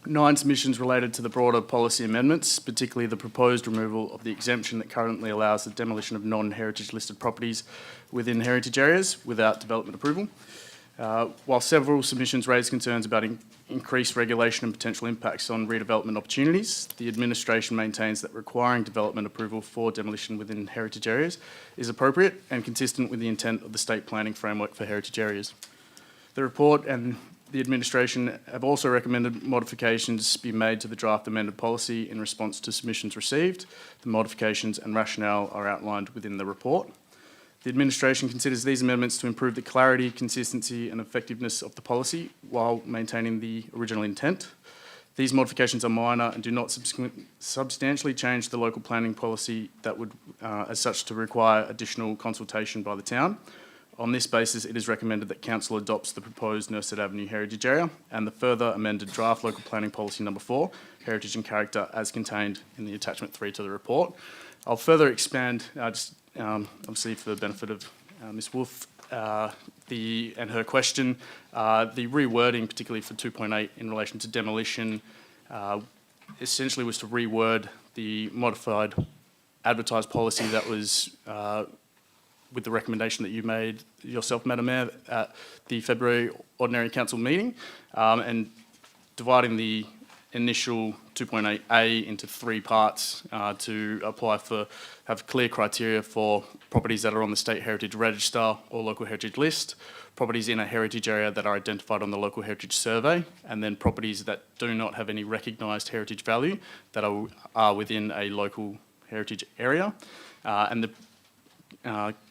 9 submissions related to the broader policy amendments, particularly the proposed removal of the exemption that currently allows the demolition of non-heritage listed properties within heritage areas without development approval. While several submissions raised concerns about increased regulation and potential impacts on redevelopment opportunities, the administration maintains that requiring development approval for demolition within heritage areas is appropriate and consistent with the intent of the state planning framework for heritage areas. The report and The administration have also recommended modifications be made to the draft amended policy in response to submissions received. The modifications and rationale are outlined within the report. The administration considers these amendments to improve the clarity, consistency and effectiveness of the policy while maintaining the original intent. These modifications are minor and do not substantially change the local planning policy that would, as such, to require additional consultation by the town. On this basis, it is recommended that Council adopts the proposed Nurstead Avenue Heritage Area and the further amended draft local planning policy number 4, Heritage and Character, as contained in the attachment 3 to the report. I'll further expand, obviously for the benefit of Ms Wolfe, and her question, the rewording, particularly for 2.8 in relation to demolition, essentially was to reword the modified advertised policy that was with the recommendation that you made yourself, Madam Mayor, at the February Ordinary Council meeting, and dividing the initial 2.8A into 3 parts to have clear criteria for properties that are on the State Heritage Register or Local Heritage List, properties in a heritage area that are identified on the Local Heritage Survey, and then properties that do not have any recognised heritage value that are within a local heritage area. And the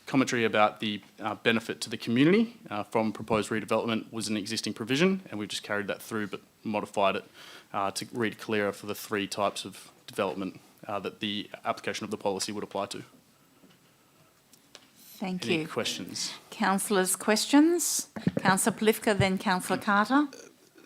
commentary about the benefit to the community from proposed redevelopment was an existing provision, and we've just carried that through but modified it to read clearer for the 3 types of development that the application of the policy would apply to. Thank Any you. questions? Councillors, questions? Councillor Polifka, then Councillor Carter.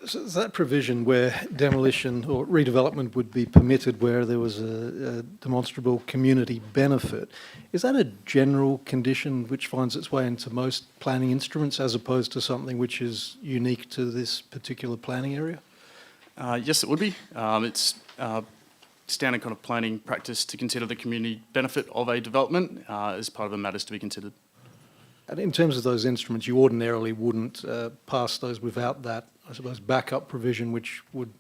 So is that provision where demolition or redevelopment would be permitted where there was a demonstrable community benefit, is that a general condition which finds its way into most planning instruments as opposed to something which is unique to this particular planning area? Yes, it would be. It's standard kind of planning practice to consider the community benefit of a development as part of the matters to be considered. And in terms of those instruments, you ordinarily wouldn't pass those without that, I suppose, backup provision which would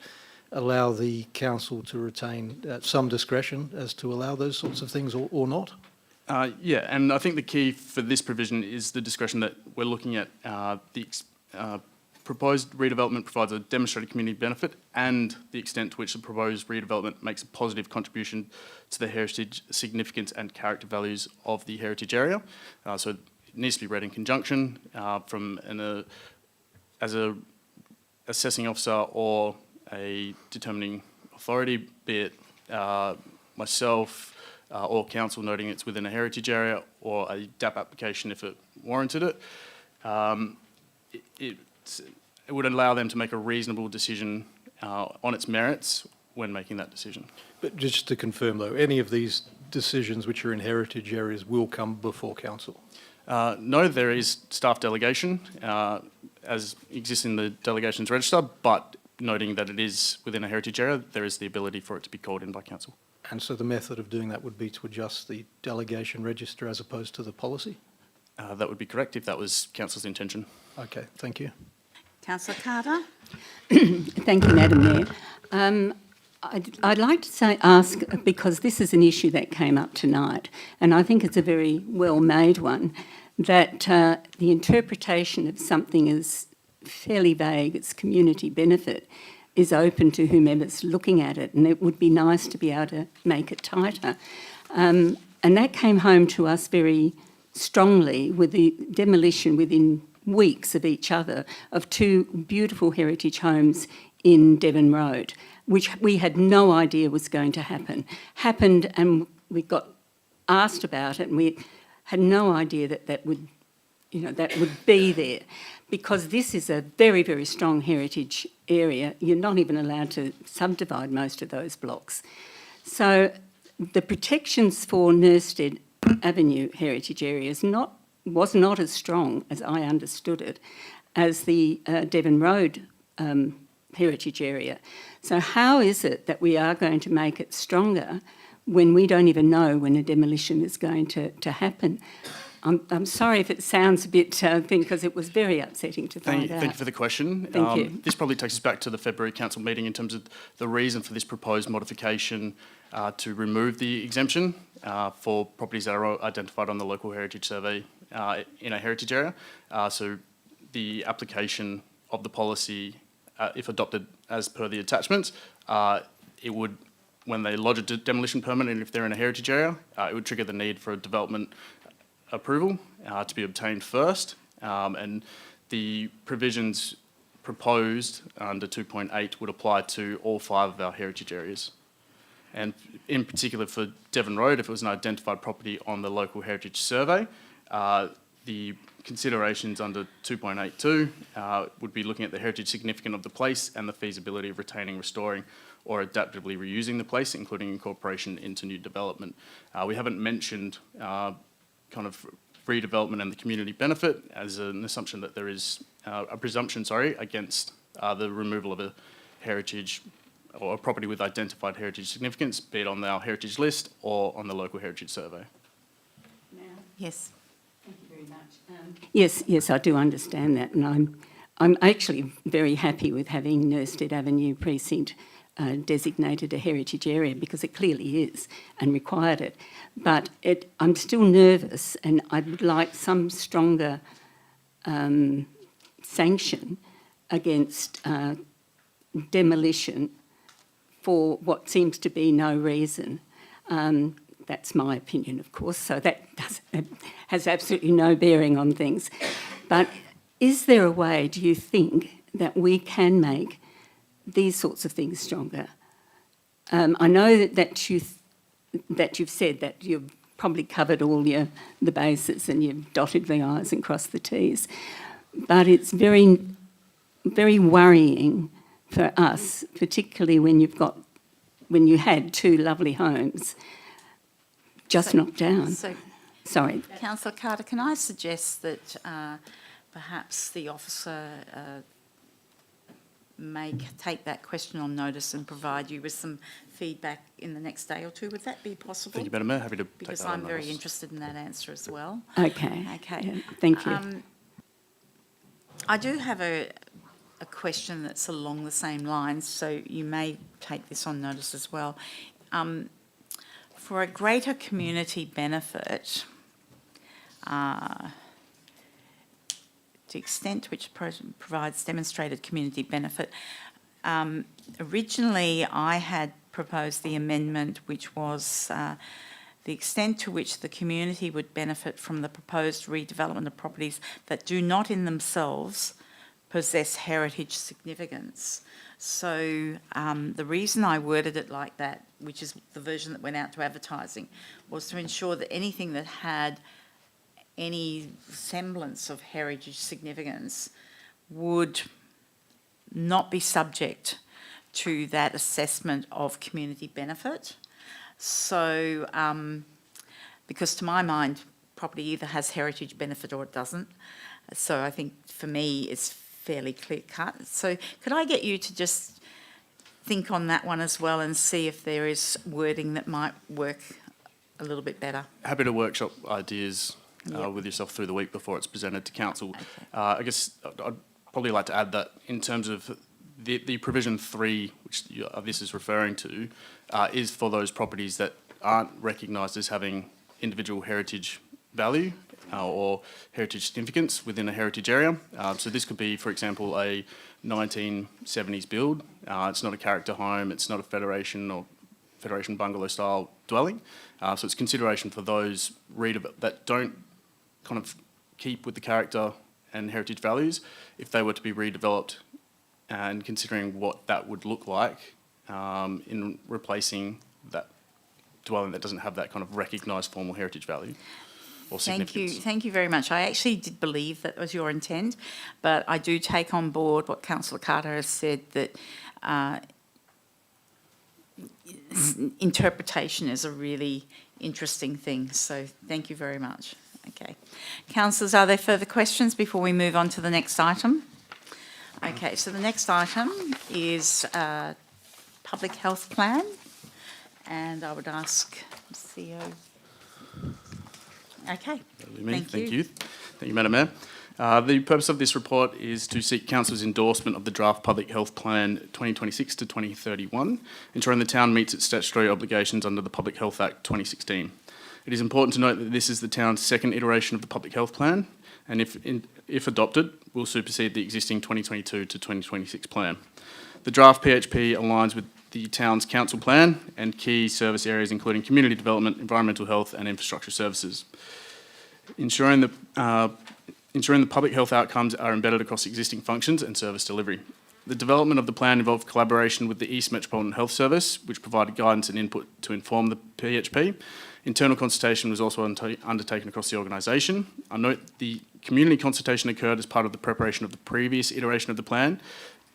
allow the council to retain some discretion as to allow those sorts of things or not? Yeah, and I think the key for this provision is the discretion that we're looking at. The proposed redevelopment provides a demonstrated community benefit and the extent to which the proposed redevelopment makes a positive contribution to the heritage significance and character values of the heritage area. So it needs to be read in conjunction as a assessing officer or a determining authority, be it myself or council noting it's within a heritage area or a DAP application if it warranted it. It would allow them to make a reasonable decision on its merits when making that decision. But just to confirm though, any of these decisions which are in heritage areas will come before council? No, there is staff delegation as exists in the delegations register, but noting that it is within a heritage area, there is the ability for it to be called in by council. And so the method of doing that would be to adjust the delegation register as opposed to the policy? That would be correct if that was council's intention. Okay, thank you. Councillor Carter. Thank you, Madam Mayor. I'd like to ask, because this is an issue that came up tonight, and I think it's a very well-made one, that the interpretation of something is fairly vague, its community benefit, is open to whomever's looking at it, and it would be nice to be able to make it tighter. And that came home to us very strongly with the demolition within weeks of each other of 2 beautiful heritage homes in Devon Road, which we had no idea was going to happen. Happened, and we got asked about it, and we had no idea that would be there, because this is a very, very strong heritage area. You're not even allowed to subdivide most of those blocks. So the protections for Nurstead Avenue heritage areas was not as strong, as I understood it, as the Devon Road heritage area. So how is it that we are going to make it stronger when we don't even know when a demolition is going to happen? I'm sorry if it sounds a bit thin, because it was very upsetting to find out. Thank you for the question. Thank you. This probably takes us back to the February Council meeting in terms of the reason for this proposed modification to remove the exemption for properties that are identified on the local heritage survey in a heritage area. So the application of the policy, if adopted as per the attachments, it would, when they lodge a demolition permit and if they're in a heritage area, it would trigger the need for a development approval to be obtained first. And the provisions proposed under 2.8 would apply to all 5 of our heritage areas. And in particular for Devon Road, if it was an identified property on the local heritage survey, the considerations under 2.82 would be looking at the heritage significance of the place and the feasibility of retaining, restoring or adaptively reusing the place, including incorporation into new development. We haven't mentioned kind of redevelopment and the community benefit as an assumption that there is a presumption, against the removal of a heritage or a property with identified heritage significance, be it on our heritage list or on the local heritage survey. Yes. Thank you very much. Yes, I do understand that, and I'm actually very happy with having Nurstead Avenue precinct designated a heritage area because it clearly is and required it. But I'm still nervous, and I would like some stronger sanction against demolition for what seems to be no reason. That's my opinion, of course, so that has absolutely no bearing on things. But is there a way, do you think, that we can make these sorts of things stronger? I know that you've said that you've probably covered all the bases and you've dotted the I's and crossed the T's, but it's very, very worrying for us, particularly when you had 2 lovely homes just knocked down. Sorry. Councillor Carter, can I suggest that perhaps the officer may take that question on notice and provide you with some feedback in the next day or 2? Would that be possible? Thank you, Madam Mayor. Happy to take that because on I'm very notice. interested in that answer as well. Okay. Okay. Yeah, thank you. I do have a question that's along the same lines, so you may take this on notice as well. For a greater community benefit, to the extent to which provides demonstrated community benefit, originally I had proposed the amendment which was the extent to which the community would benefit from the proposed redevelopment of properties that do not in themselves possess heritage significance. So the reason I worded it like that, which is the version that went out to advertising, was to ensure that anything that had any semblance of heritage significance would not be subject to that assessment of community benefit. So, because to my mind, property either has heritage benefit or it doesn't. So I think for me it's fairly clear cut. So could I get you to just think on that one as well and see if there is wording that might work a little bit better? Happy to workshop ideas with yourself through the week before it's presented to council. Okay. I guess I'd probably like to add that in terms of the provision 3, which this is referring to, is for those properties that aren't recognised as having individual heritage value or heritage significance within a heritage area. So this could be, for example, a 1970s build. It's not a character home, it's not a Federation or Federation bungalow style dwelling. So it's consideration for those that don't kind of keep with the character and heritage values if they were to be redeveloped, and considering what that would look like in replacing that dwelling that doesn't have that kind of recognised formal heritage value or significance. Thank you very much. I actually did believe that was your intent, but I do take on board what Councillor Carter has said, that interpretation is a really interesting thing. So thank you very much. Okay. Councillors, are there further questions before we move on to the next item? Okay, so the next item is Public Health Plan, and I would ask the CEO. Okay, Thank you, Madam Mayor. The purpose of this report is to seek Council's endorsement of the draft Public Health Plan 2026 to 2031, ensuring the town meets its statutory obligations under the Public Health Act 2016. It is important to note that this is the town's second iteration of the Public Health Plan, and if adopted, will supersede the existing 2022 to 2026 plan. The draft PHP aligns with the town's council plan and key service areas including community development, environmental health and infrastructure services. Ensuring the public health outcomes are embedded across existing functions and service delivery. The development of the plan involved collaboration with the East Metropolitan Health Service, which provided guidance and input to inform the PHP. Internal consultation was also undertaken across the organisation. I note the community consultation occurred as part of the preparation of the previous iteration of the plan.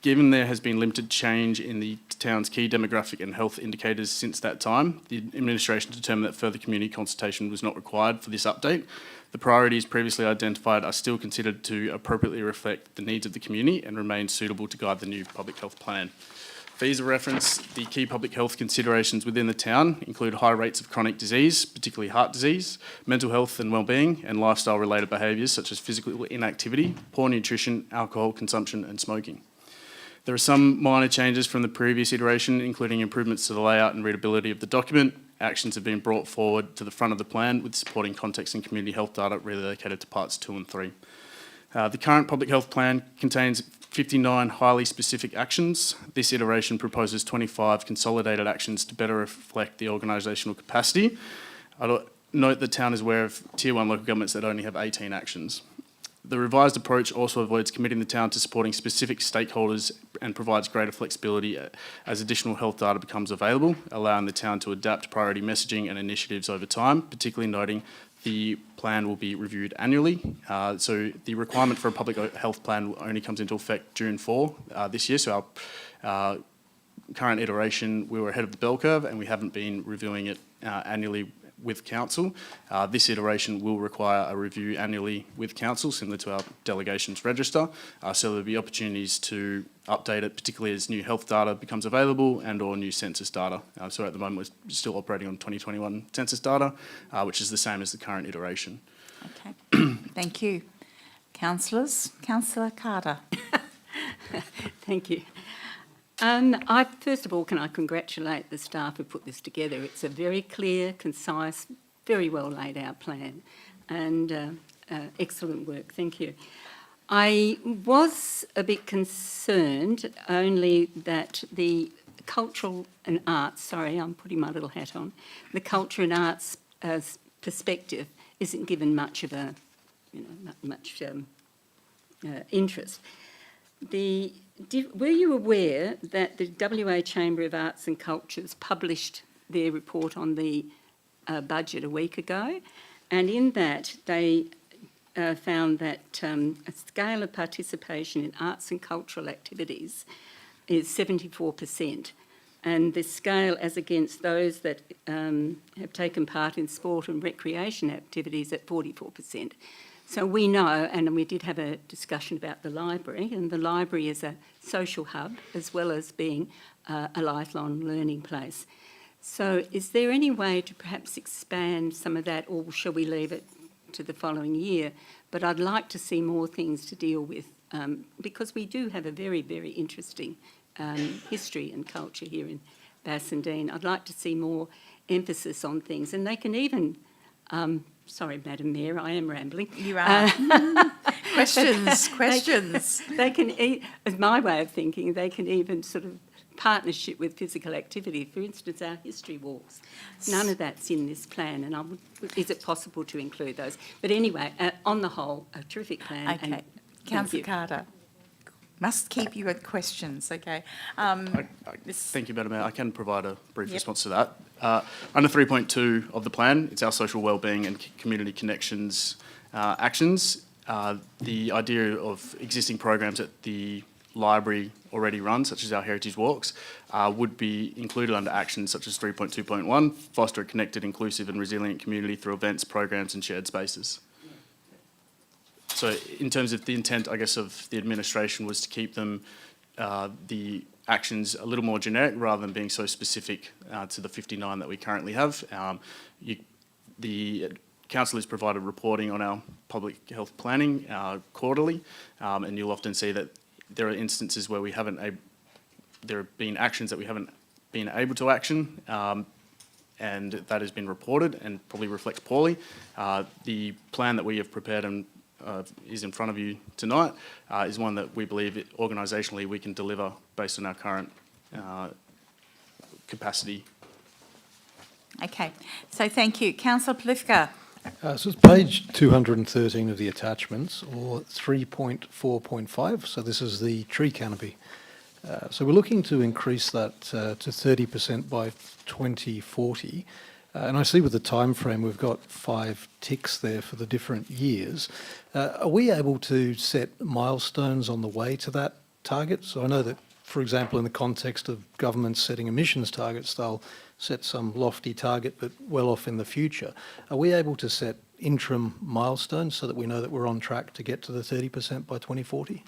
Given there has been limited change in the town's key demographic and health indicators since that time, the administration determined that further community consultation was not required for this update. The priorities previously identified are still considered to appropriately reflect the needs of the community and remain suitable to guide the new public health plan. For ease of reference, the key public health considerations within the town include high rates of chronic disease, particularly heart disease, mental health and wellbeing, and lifestyle-related behaviours such as physical inactivity, poor nutrition, alcohol consumption and smoking. There are some minor changes from the previous iteration, including improvements to the layout and readability of the document. Actions have been brought forward to the front of the plan with supporting context and community health data relocated to parts 2 and 3. The current public health plan contains 59 highly specific actions. This iteration proposes 25 consolidated actions to better reflect the organisational capacity. I'd note the town is aware of Tier 1 local governments that only have 18 actions. The revised approach also avoids committing the town to supporting specific stakeholders and provides greater flexibility as additional health data becomes available, allowing the town to adapt priority messaging and initiatives over time, particularly noting the plan will be reviewed annually. So the requirement for a public health plan only comes into effect June 4 this year. So our current iteration, we were ahead of the bell curve and we haven't been reviewing it annually with council. This iteration will require a review annually with council, similar to our delegations register. So there'll be opportunities to update it, particularly as new health data becomes available and or new census data. So at the moment we're still operating on 2021 census data, which is the same as the current iteration. Okay, thank you. Councillors, Councillor Carter. Thank you. First of all, can I congratulate the staff who put this together. It's a very clear, concise, very well laid out plan and excellent work. Thank you. I was a bit concerned only that the cultural and arts, sorry, I'm putting my little hat on, the culture and arts perspective isn't given much of a, interest. Were you aware that the WA Chamber of Arts and Cultures published their report on the budget a week ago? And in that, they found that a scale of participation in arts and cultural activities is 74%. And the scale as against those that have taken part in sport and recreation activities at 44%. So we know, and we did have a discussion about the library, and the library is a social hub as well as being a lifelong learning place. So is there any way to perhaps expand some of that, or shall we leave it to the following year? But I'd like to see more things to deal with because we do have a very, very interesting history and culture here in Bassendean. I'd like to see more emphasis on things, and they can even... sorry, Madam Mayor, I am rambling. You are. Questions. They can, as my way of thinking, they can even sort of partnership with physical activity. For instance, our history walks. None of that's in this plan, and is it possible to include those? But anyway, on the whole, a terrific plan. Okay. Councillor Carter. Must keep you at questions, okay. Thank you, Madam Mayor. I can provide a brief response to that. Under 3.2 of the plan, it's our social wellbeing and community connections actions. The idea of existing programs that the library already runs, such as our heritage walks, would be included under actions such as 3.2.1, foster a connected, inclusive and resilient community through events, programs and shared spaces. So in terms of the intent, I guess, of the administration was to keep them, the actions a little more generic rather than being so specific to the 59 that we currently have. The council has provided reporting on our public health planning quarterly, and you'll often see that there are instances where there have been actions that we haven't been able to action, and that has been reported and probably reflects poorly. The plan that we have prepared and is in front of you tonight is one that we believe organisationally we can deliver based on our current capacity. Okay, so thank you. Councillor Plifka. So it's page 213 of the attachments, or 3.4.5. So this is the tree canopy. So we're looking to increase that to 30% by 2040. And I see with the time frame we've got 5 ticks there for the different years. Are we able to set milestones on the way to that target? So I know that, for example, in the context of governments setting emissions targets, they'll set some lofty target but well off in the future. Are we able to set interim milestones so that we know that we're on track to get to the 30% by 2040?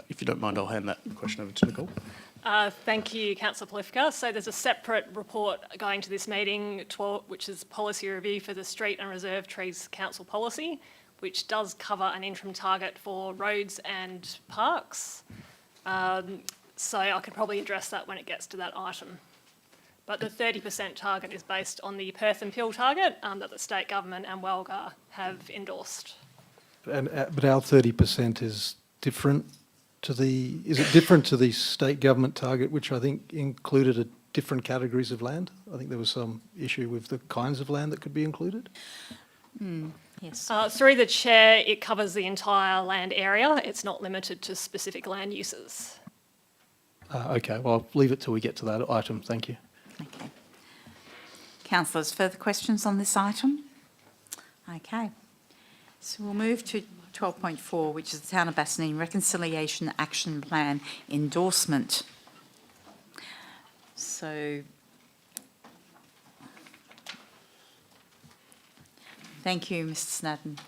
If you don't mind, I'll hand that question over to Nicole. Thank you, Councillor Plifka. So there's a separate report going to this meeting, which is policy review for the Street and Reserve Trees Council policy, which does cover an interim target for roads and parks. So I could probably address that when it gets to that item. But the 30% target is based on the Perth and Peel target that the state government and WELGA have endorsed. But our 30% is different to the... Is it different to the state government target, which I think included different categories of land? I think there was some issue with the kinds of land that could be included. Yes. Through the chair, it covers the entire land area. It's not limited to specific land uses. Okay, well, I'll leave it till we get to that item. Thank you. Okay. Councillors, further questions on this item? Okay. So we'll move to 12.4, which is the Town of Bassendean Reconciliation Action Plan endorsement. So, thank you, Mr. Snadden.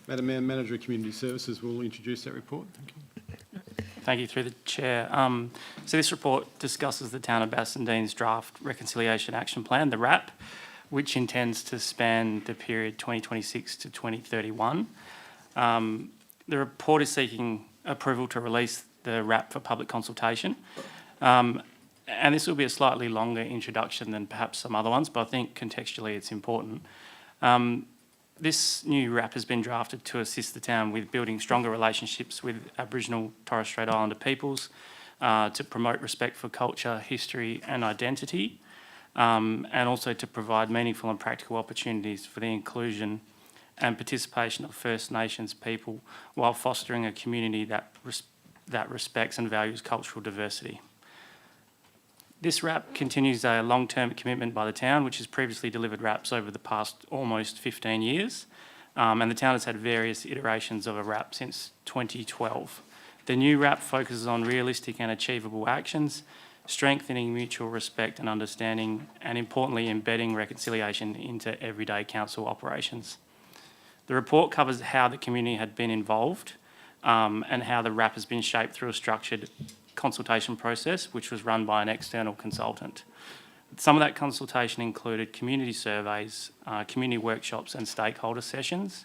Madam Mayor, Manager of Community Services will introduce that report. Thank you. Thank you, through the chair. So this report discusses the Town of Bassendean's draft Reconciliation Action Plan, the RAP, which intends to span the period 2026 to 2031. The report is seeking approval to release the RAP for public consultation. And this will be a slightly longer introduction than perhaps some other ones, but I think contextually it's important. This new RAP has been drafted to assist the town with building stronger relationships with Aboriginal Torres Strait Islander peoples, to promote respect for culture, history and identity, and also to provide meaningful and practical opportunities for the inclusion and participation of First Nations people while fostering a community that respects and values cultural diversity. This RAP continues a long-term commitment by the town, which has previously delivered RAPs over the past almost 15 years, and the town has had various iterations of a RAP since 2012. The new RAP focuses on realistic and achievable actions, strengthening mutual respect and understanding, and importantly, embedding reconciliation into everyday council operations. The report covers how the community had been involved, and how the RAP has been shaped through a structured consultation process, which was run by an external consultant. Some of that consultation included community surveys, community workshops and stakeholder sessions,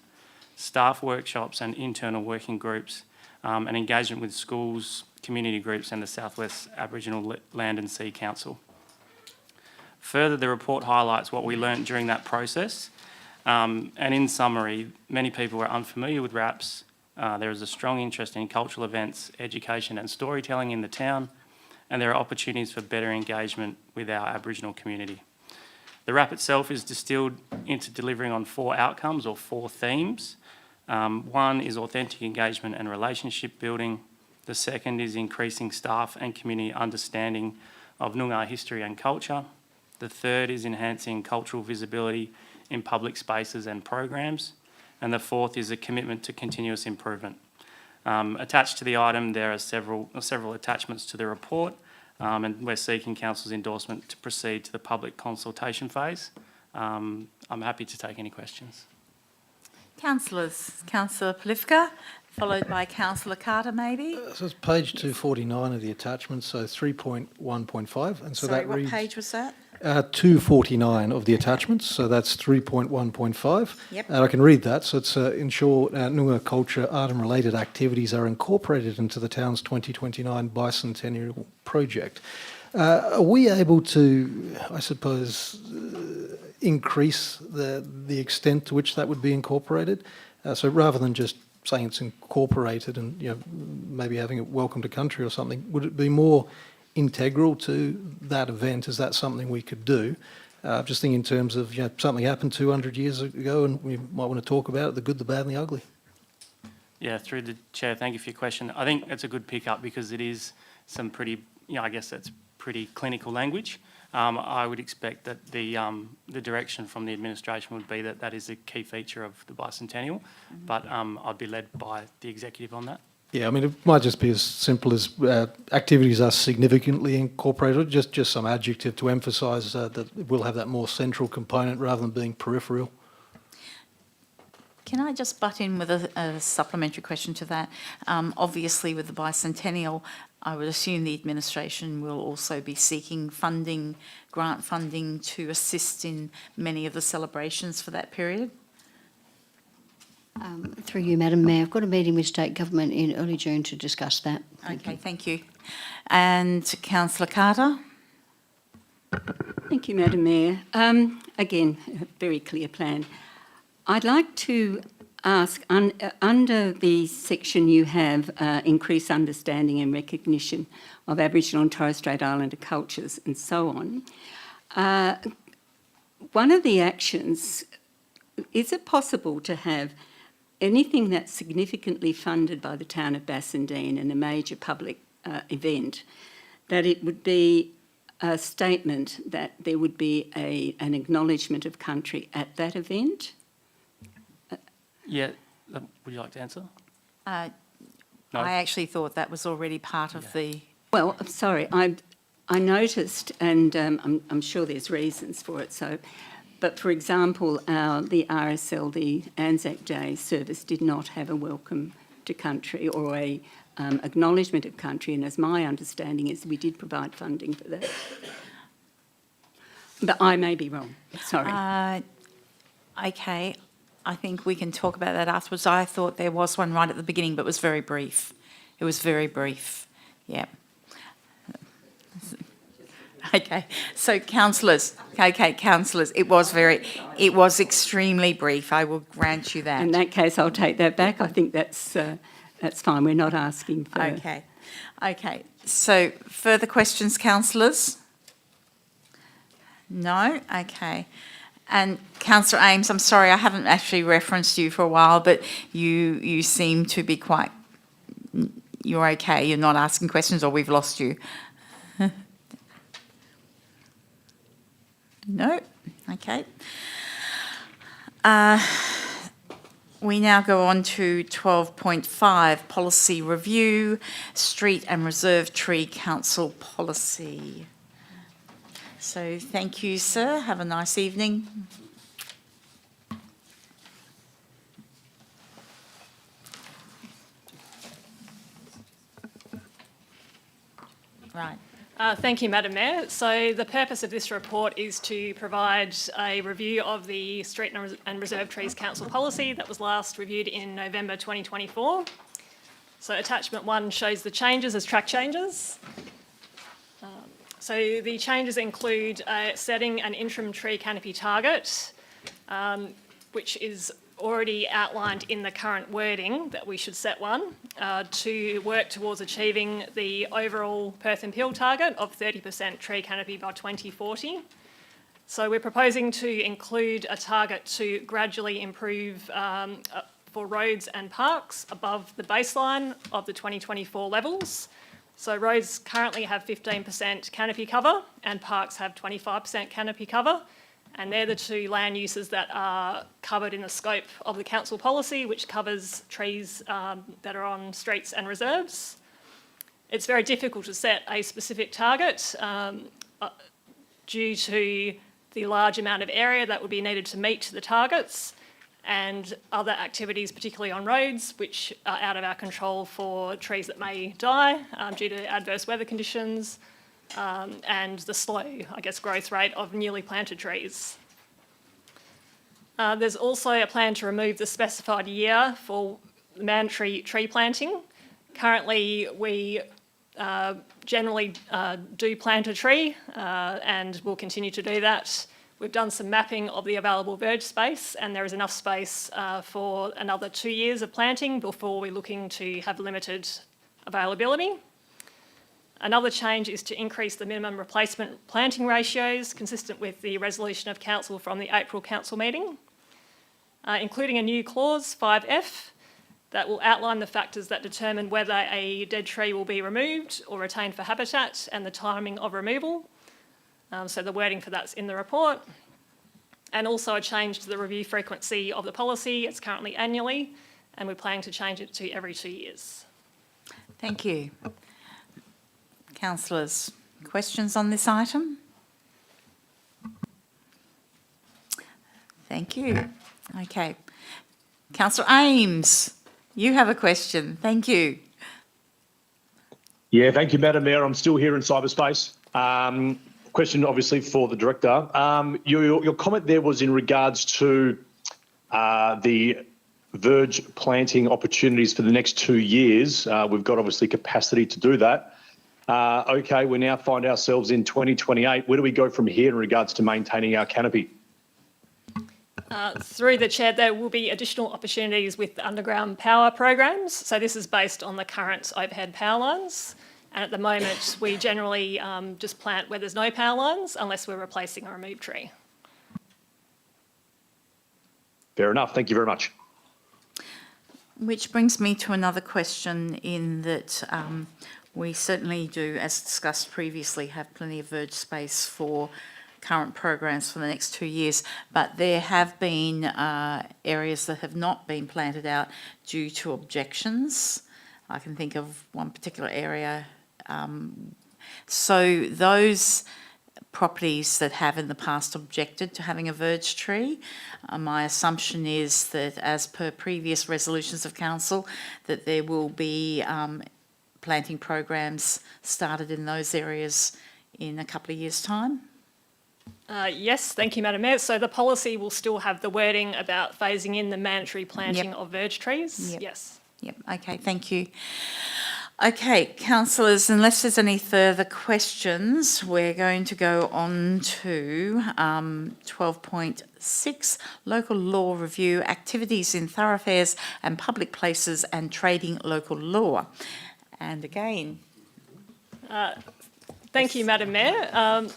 staff workshops and internal working groups, and engagement with schools, community groups and the South West Aboriginal Land and Sea Council. Further, the report highlights what we learnt during that process, and in summary, many people were unfamiliar with RAPs. There is a strong interest in cultural events, education and storytelling in the town, and there are opportunities for better engagement with our Aboriginal community. The RAP itself is distilled into delivering on 4 outcomes or 4 themes. One is authentic engagement and relationship building. The second is increasing staff and community understanding of Noongar history and culture. The third is enhancing cultural visibility in public spaces and programs. And the fourth is a commitment to continuous improvement. Attached to the item, there are several attachments to the report, and we're seeking Council's endorsement to proceed to the public consultation phase. I'm happy to take any questions. Councillors, Councillor Plifka, followed by Councillor Carter, maybe? So it's page 249 of the attachment, so 3.1.5. And so Sorry, that what reads, page was that? 249 of the attachments, so that's 3.1.5. Yep. And I can read that. So it's ensure Noongar culture, art and related activities are incorporated into the town's 2029 bicentennial project. Are we able to, I suppose, increase the extent to which that would be incorporated? So rather than just saying it's incorporated and maybe having it welcome to country or something, would it be more integral to that event? Is that something we could do? Just thinking in terms of something happened 200 years ago and we might want to talk about it, the good, the bad and the ugly. Yeah, through the chair, thank you for your question. I think it's a good pick-up because it is some pretty, I guess that's pretty clinical language. I would expect that the direction from the administration would be that that is a key feature of the bicentennial, but I'd be led by the executive on that. Yeah, I mean, it might just be as simple as activities are significantly incorporated, just some adjective to emphasise that we'll have that more central component rather than being peripheral. Can I just butt in with a supplementary question to that? Obviously, with the bicentennial, I would assume the administration will also be seeking funding, grant funding, to assist in many of the celebrations for that period. Through you, Madam Mayor, I've got a meeting with State Government in early June to discuss that. Thank you. And Councillor Carter? Thank you, Madam Mayor. Again, a very clear plan. I'd like to ask, under the section you have, increase understanding and recognition of Aboriginal and Torres Strait Islander cultures and so on, one of the actions, is it possible to have anything that's significantly funded by the town of Bassendean in a major public event, that it would be a statement that there would be an acknowledgement of country at that event? Yeah, would you like to answer? No. No? I actually thought that was already part of the... Well, I'm sorry, I noticed, and I'm sure there's reasons for it, but for example, the RSL, the Anzac Day service, did not have a welcome to country or a acknowledgement of country, and as my understanding is, we did provide funding for that. But I may be wrong, sorry. Okay, I think we can talk about that afterwards. I thought there was one right at the beginning, but it was very brief. It was very brief, yeah. Okay, so councillors, it was extremely brief. I will grant you that. In that case, I'll take that back. I think that's fine. We're not asking for... Okay. So further questions, councillors? No? Okay. And Councillor Ames, I'm sorry, I haven't actually referenced you for a while, but you seem to be quite... You're okay, you're not asking questions, or we've lost you. No? Okay. We now go on to 12.5, Policy Review, Street and Reserve Tree Council Policy. So thank you, sir. Have a nice evening. Right. Thank you, Madam Mayor. So the purpose of this report is to provide a review of the Street and Reserve Trees Council policy that was last reviewed in November 2024. So attachment 1 shows the changes as track changes. So the changes include setting an interim tree canopy target, which is already outlined in the current wording that we should set one, to work towards achieving the overall Perth and Peel target of 30% tree canopy by 2040. So we're proposing to include a target to gradually improve for roads and parks above the baseline of the 2024 levels. So roads currently have 15% canopy cover and parks have 25% canopy cover. And they're the two land uses that are covered in the scope of the council policy, which covers trees that are on streets and reserves. It's very difficult to set a specific target due to the large amount of area that would be needed to meet the targets and other activities, particularly on roads, which are out of our control for trees that may die due to adverse weather conditions, and the slow, I guess, growth rate of newly planted trees. There's also a plan to remove the specified year for mandatory tree planting. Currently, we generally do plant a tree and we'll continue to do that. We've done some mapping of the available verge space and there is enough space for another 2 years of planting before we're looking to have limited availability. Another change is to increase the minimum replacement planting ratios consistent with the resolution of council from the April council meeting, including a new clause, 5F, that will outline the factors that determine whether a dead tree will be removed or retained for habitat and the timing of removal. So the wording for that's in the report. And also a change to the review frequency of the policy. It's currently annually, and we're planning to change it to every 2 years. Thank you. Councillors, questions on this item? Thank you. Okay. Councillor Ames, you have a question. Thank you. Yeah, thank you, Madam Mayor. I'm still here in cyberspace. Question, obviously, for the Director. Your comment there was in regards to the verge planting opportunities for the next 2 years. We've got, obviously, capacity to do that. Okay, we now find ourselves in 2028. Where do we go from here in regards to maintaining our canopy? Through the Chair, there will be additional opportunities with the underground power programs. So this is based on the current overhead power lines. And at the moment, we generally just plant where there's no power lines unless we're replacing a removed tree. Fair enough. Thank you very much. Which brings me to another question in that we certainly do, as discussed previously, have plenty of verge space for current programs for the next 2 years, but there have been areas that have not been planted out due to objections. I can think of one particular area. So those properties that have in the past objected to having a verge tree, my assumption is that as per previous resolutions of council, that there will be planting programs started in those areas in a couple of years' time. Yes, thank you, Madam Mayor. So the policy will still have the wording about phasing in the mandatory planting of verge trees? Yep. Yes. Yep, okay, thank you. Okay, councillors, unless there's any further questions, we're going to go on to 12.6, local law review, activities in thoroughfares and public places and trading local law. And again... Thank you, Madam Mayor.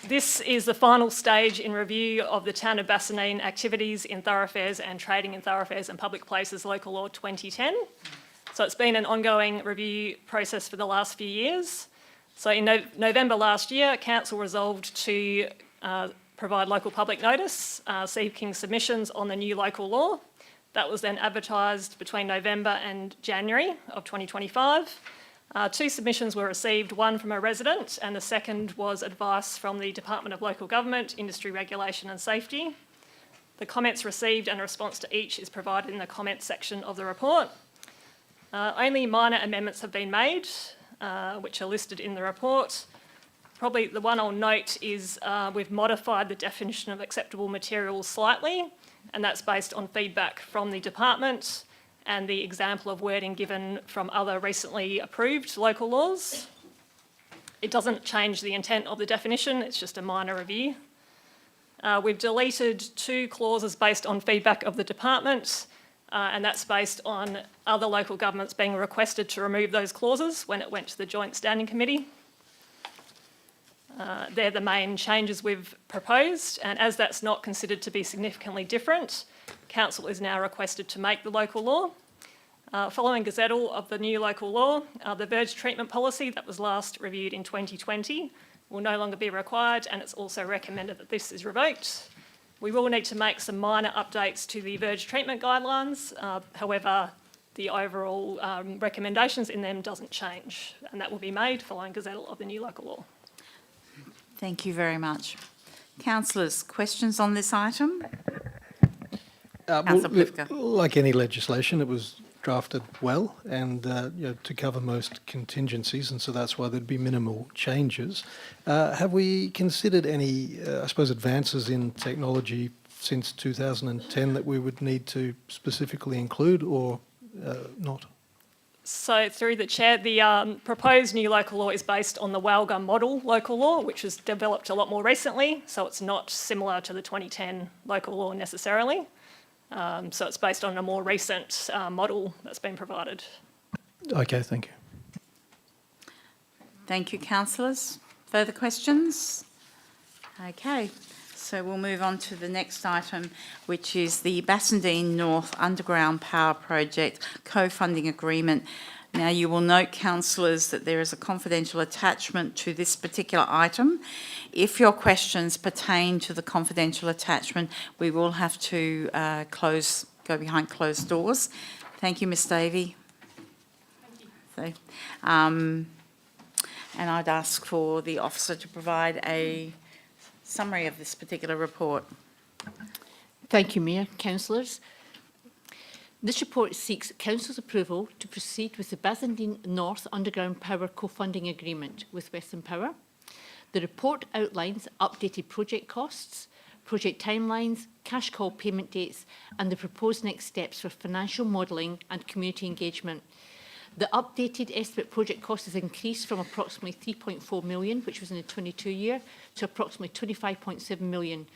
This is the final stage in review of the Town of Bassendean activities in thoroughfares and trading in thoroughfares and public places local law 2010. So it's been an ongoing review process for the last few years. So in November last year, Council resolved to provide local public notice seeking submissions on the new local law. That was then advertised between November and January of 2025. 2 submissions were received, one from a resident and the second was advice from the Department of Local Government, Industry Regulation and Safety. The comments received and a response to each is provided in the comments section of the report. Only minor amendments have been made, which are listed in the report. Probably the one I'll note is we've modified the definition of acceptable materials slightly, and that's based on feedback from the department and the example of wording given from other recently approved local laws. It doesn't change the intent of the definition, it's just a minor review. We've deleted 2 clauses based on feedback of the department, and that's based on other local governments being requested to remove those clauses when it went to the Joint Standing Committee. They're the main changes we've proposed, and as that's not considered to be significantly different, Council is now requested to make the local law. Following gazettal of the new local law, the verge treatment policy that was last reviewed in 2020 will no longer be required, and it's also recommended that this is revoked. We will need to make some minor updates to the verge treatment guidelines. However, the overall recommendations in them doesn't change, and that will be made following gazettal of the new local law. Thank you very much. Councillors, questions on this item? Like any legislation, it was drafted well and to cover most contingencies, and so that's why there'd be minimal changes. Have we considered any, I suppose, advances in technology since 2010 that we would need to specifically include, or not? So through the chair, the proposed new local law is based on the Walga model local law, which was developed a lot more recently. So it's not similar to the 2010 local law necessarily. So it's based on a more recent model that's been provided. Okay, thank you. Thank you, councillors. Further questions? Okay, so we'll move on to the next item, which is the Bassendean North Underground Power Project co-funding agreement. Now, you will note, councillors, that there is a confidential attachment to this particular item. If your questions pertain to the confidential attachment, we will have to go behind closed doors. Thank you, Ms Davey. Thank you. And I'd ask for the officer to provide a summary of this particular report. Thank you, Mayor. Councillors. This report seeks Council's approval to proceed with the Bassendean North Underground Power co-funding agreement with Western Power. The report outlines updated project costs, project timelines, cash call payment dates, and the proposed next steps for financial modelling and community engagement. The updated estimate project cost has increased from approximately 3.4 million, which was in the 22 year, to approximately 25.7 million,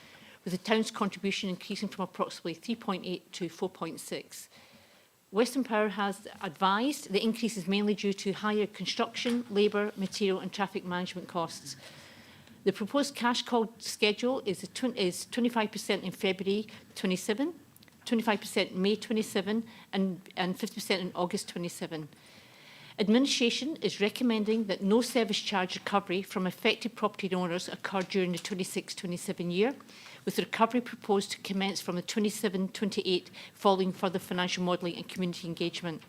with the town's contribution increasing from approximately 3.8 to 4.6. Western Power has advised the increase is mainly due to higher construction, labour, material and traffic management costs. The proposed cash call schedule is 25% in February 27, 25% May 27 and 50% in August 27. Administration is recommending that no service charge recovery from affected property owners occur during the 26-27 year, with the recovery proposed to commence from the 27-28 following further financial modelling and community engagement.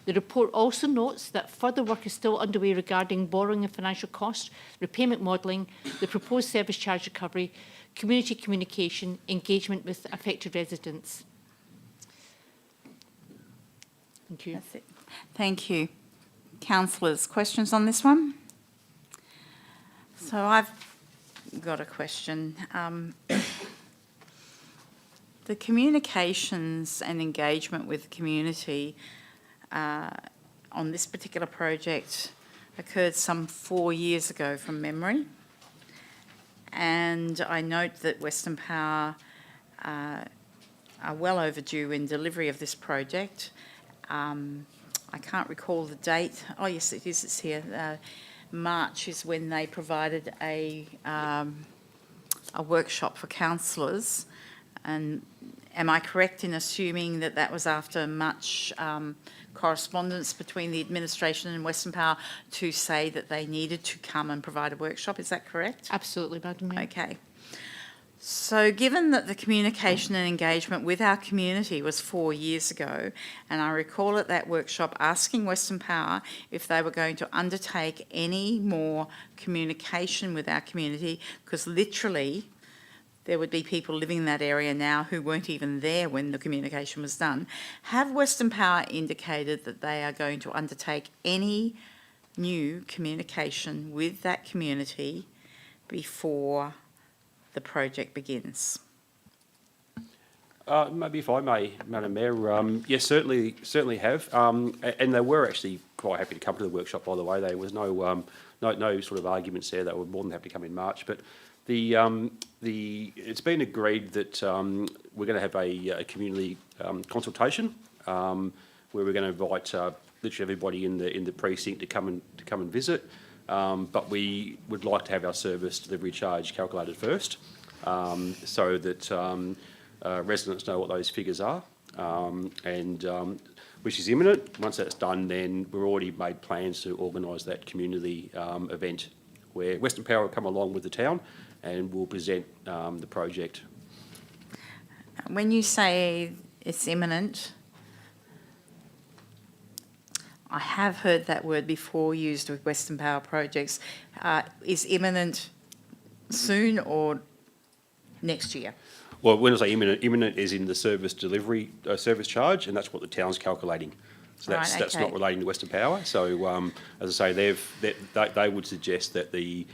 The report also notes that further work is still underway regarding borrowing and financial costs, repayment modelling, the proposed service charge recovery, community communication, engagement with affected residents. Thank you. That's it. Thank you. Councillors, questions on this one? So I've got a question. The communications and engagement with the community on this particular project occurred some 4 years ago from memory. And I note that Western Power are well overdue in delivery of this project. I can't recall the date. Oh, yes, it is. It's here. March is when they provided a workshop for councillors. And am I correct in assuming that that was after much correspondence between the administration and Western Power to say that they needed to come and provide a workshop? Is that correct? Absolutely, Madam Mayor. Okay. So given that the communication and engagement with our community was 4 years ago, and I recall at that workshop asking Western Power if they were going to undertake any more communication with our community, because literally there would be people living in that area now who weren't even there when the communication was done. Have Western Power indicated that they are going to undertake any new communication with that community before the project begins? Maybe if I may, Madam Mayor, yes, certainly have, and they were actually quite happy to come to the workshop. By the way, there was no sort of arguments there. They were more than happy to come in March. But it's been agreed that we're going to have a community consultation where we're going to invite literally everybody in the precinct to come and visit. But we would like to have our service delivery charge calculated first, so that residents know what those figures are, and which is imminent. Once that's done, then we've already made plans to organise that community event where Western Power will come along with the town and will present the project. When you say it's imminent, I have heard that word before used with Western Power projects. Is imminent soon or next year? Well, when I say imminent is in the service delivery, service charge, and that's what the town's calculating. So that's, Right, that's okay. not relating to Western Power. So, as I say, they would suggest that the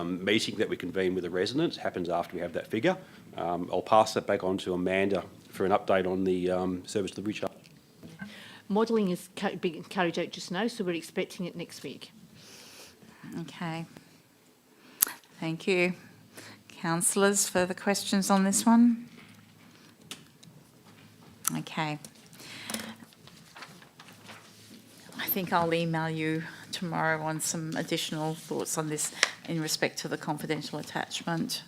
meeting that we convene with the residents happens after we have that figure. I'll pass that back on to Amanda for an update on the service delivery charge. Modelling is being carried out just now, so we're expecting it next week. Okay. Thank you. Councillors, further questions on this one? Okay. I think I'll email you tomorrow on some additional thoughts on this in respect to the confidential attachment.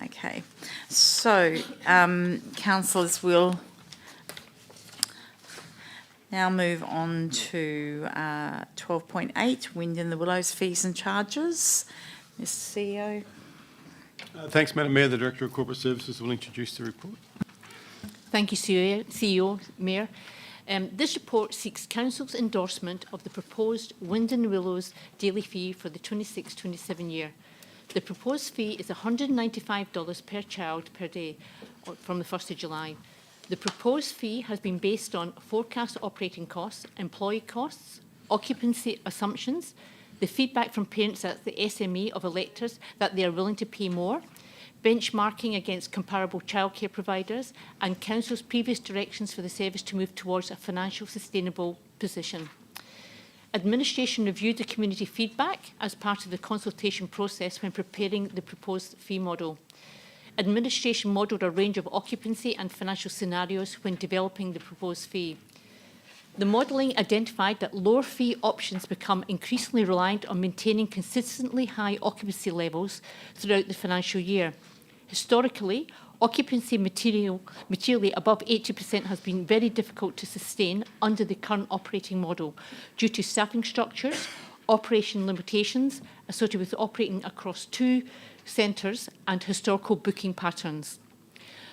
Okay. So, councillors, will now move on to 12.8, Wind in the Willows fees and charges. Mr. CEO. Thanks, Madam Mayor. The Director of Corporate Services will introduce the report. Thank you, CEO, Mayor. This report seeks Council's endorsement of the proposed Wind in the Willows daily fee for the 26-27 year. The proposed fee is $195 per child per day from the 1st of July. The proposed fee has been based on forecast operating costs, employee costs, occupancy assumptions, the feedback from parents at the SME of electors that they are willing to pay more, benchmarking against comparable childcare providers, and Council's previous directions for the service to move towards a financial sustainable position. Administration reviewed the community feedback as part of the consultation process when preparing the proposed fee model. Administration modelled a range of occupancy and financial scenarios when developing the proposed fee. The modelling identified that lower fee options become increasingly reliant on maintaining consistently high occupancy levels throughout the financial year. Historically, occupancy materially above 80% has been very difficult to sustain under the current operating model due to staffing structures, operation limitations associated with operating across two centres and historical booking patterns.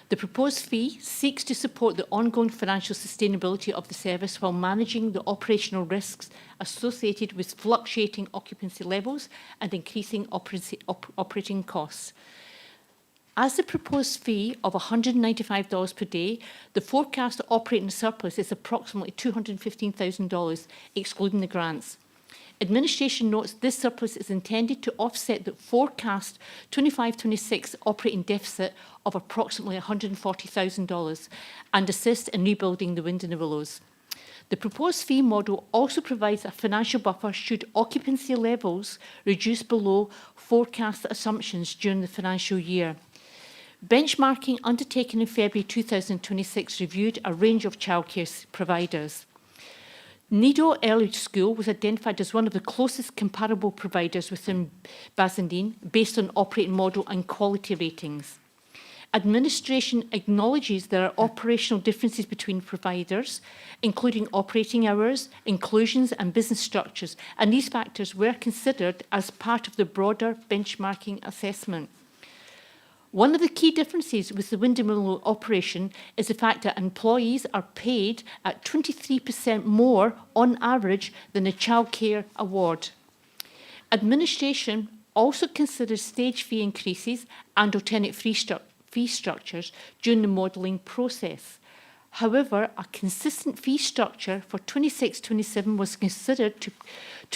The proposed fee seeks to support the ongoing financial sustainability of the service while managing the operational risks associated with fluctuating occupancy levels and increasing operating costs. As the proposed fee of $195 per day, the forecast operating surplus is approximately $215,000, excluding the grants. Administration notes this surplus is intended to offset the forecast 25-26 operating deficit of approximately $140,000 and assist in rebuilding the Wind in the Willows. The proposed fee model also provides a financial buffer should occupancy levels reduce below forecast assumptions during the financial year. Benchmarking undertaken in February 2026 reviewed a range of childcare providers. Nido Early School was identified as one of the closest comparable providers within Bassendean based on operating model and quality ratings. Administration acknowledges there are operational differences between providers, including operating hours, inclusions and business structures, and these factors were considered as part of the broader benchmarking assessment. One of the key differences with the Wind in the Willows operation is the fact that employees are paid at 23% more on average than a childcare award. Administration also considers stage fee increases and alternate fee structures during the modelling process. However, a consistent fee structure for 26-27 was considered to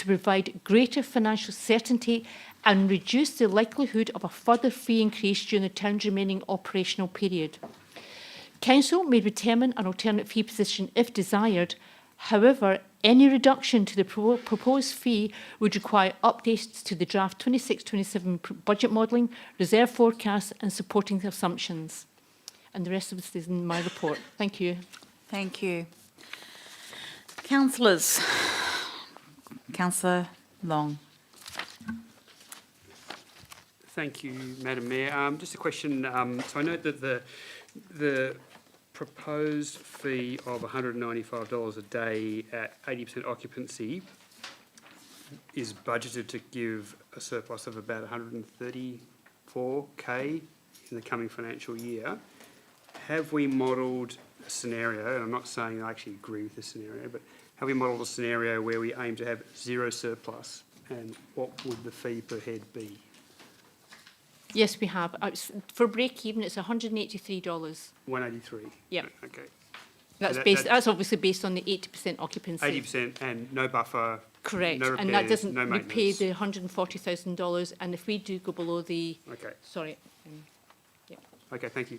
provide greater financial certainty and reduce the likelihood of a further fee increase during the town's remaining operational period. Council may determine an alternate fee position if desired. However, any reduction to the proposed fee would require updates to the draft 26-27 budget modelling, reserve forecasts and supporting assumptions. And the rest of this is in my report. Thank you. Thank you. Councillors. Councillor Long. Thank you, Madam Mayor. Just a question. So I note that the proposed fee of $195 a day at 80% occupancy is budgeted to give a surplus of about $134K in the coming financial year. Have we modelled a scenario, and I'm not saying I actually agree with this scenario, but have we modelled a scenario where we aim to have zero surplus, and what would the fee per head be? Yes, we have. For break even, it's $183. 183? Yeah. Okay. That's obviously based on the 80% occupancy. 80% and no buffer. Correct. No repairs, And that doesn't no repay maintenance. the $140,000. And if we do go below the... Okay. Sorry. Yeah. Okay, thank you.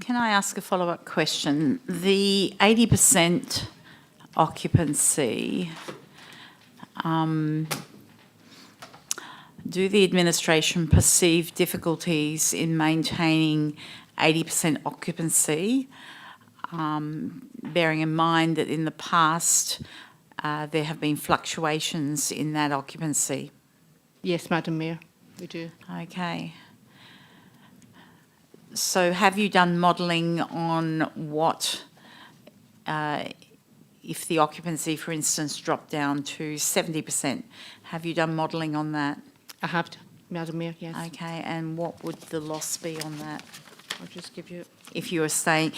Can I ask a follow-up question? The 80% occupancy, do the administration perceive difficulties in maintaining 80% occupancy, bearing in mind that in the past there have been fluctuations in that occupancy? Yes, Madam Mayor, we do. Okay. So have you done modelling on what, if the occupancy, for instance, dropped down to 70%, have you done modelling on that? I have, Madam Mayor, yes. Okay, and what would the loss be on that? I'll just give you... If you were staying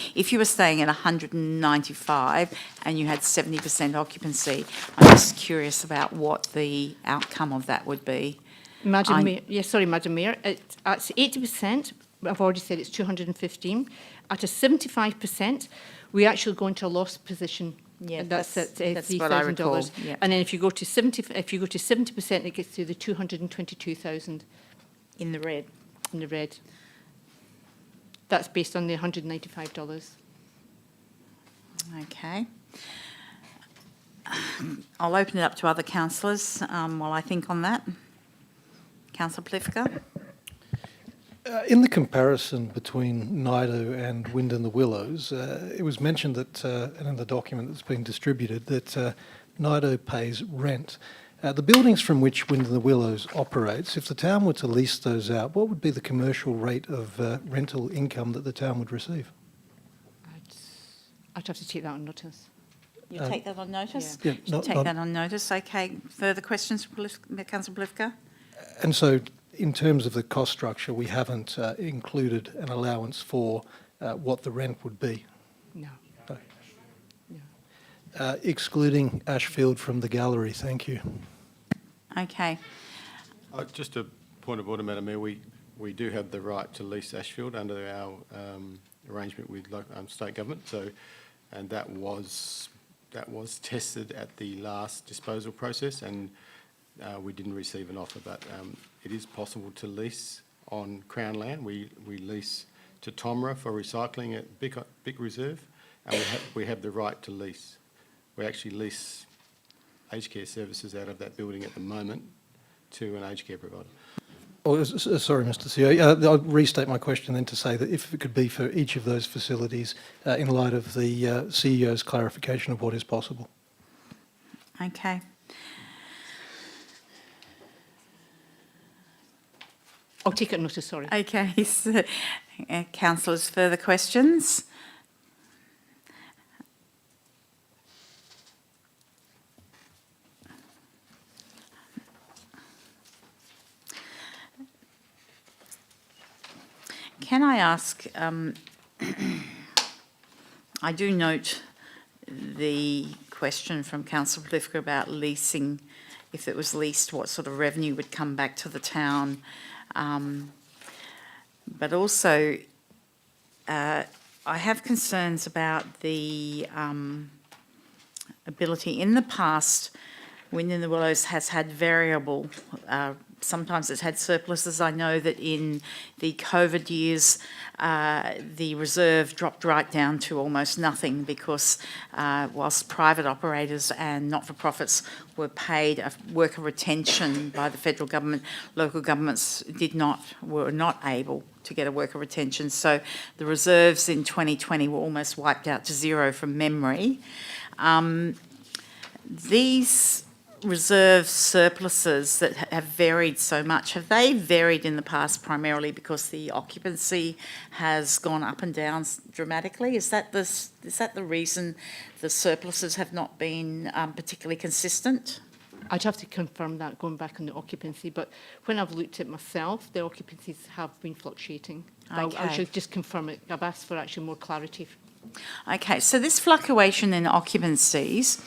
at 195 and you had 70% occupancy, I'm just curious about what the outcome of that would be. Madam Mayor, yes, sorry, Madam Mayor, at 80%, I've already said it's 215. At a 75%, we actually go into a loss position. Yeah, that's at what I recall. $3,000. Yeah. And then if you go to 70%, it gets to the 222,000 in the red. In the red. That's based on the $195. Okay. I'll open it up to other councillors while I think on that. Councillor Plifka. In the comparison between Nido and Wind in the Willows, it was mentioned that, and in the document that's been distributed, that Nido pays rent. The buildings from which Wind in the Willows operates, if the town were to lease those out, what would be the commercial rate of rental income that the town would receive? I'd have to take that on notice. You'll take that on notice? Yeah, Take that on notice. Okay. Further questions, Councillor Plifka? And so, in terms of the cost structure, we haven't included an allowance for what the rent would be. No. Excluding Ashfield from the gallery, thank you. Okay. Just a point of order, Madam Mayor, we do have the right to lease Ashfield under our arrangement with state government. So, and that was tested at the last disposal process, and we didn't receive an offer. But it is possible to lease on Crown land. We lease to Tomra for recycling at Bick Reserve, and we have the right to lease. We actually lease aged care services out of that building at the moment to an aged care provider. Oh, sorry, Mr. CEO. I'll restate my question then to say that if it could be for each of those facilities in light of the CEO's clarification of what is possible. Okay. I'll take it on notice, sorry. Okay. So, councillors, further questions? Can I ask, I do note the question from Councillor Plifka about leasing, if it was leased, what sort of revenue would come back to the town. But also, I have concerns about the ability. In the past, Wind in the Willows has had variable, sometimes it's had surpluses. I know that in the COVID years, the reserve dropped right down to almost nothing because whilst private operators and not-for-profits were paid a worker retention by the federal government, local governments were not able to get a worker retention. So the reserves in 2020 were almost wiped out to zero from memory. These reserve surpluses that have varied so much, have they varied in the past primarily because the occupancy has gone up and down dramatically? Is that the reason the surpluses have not been particularly consistent? I'd have to confirm that going back on the occupancy, but when I've looked at myself, the occupancies have been fluctuating. Okay. I should just confirm it. I've asked for actually more clarity. Okay, so this fluctuation in occupancies,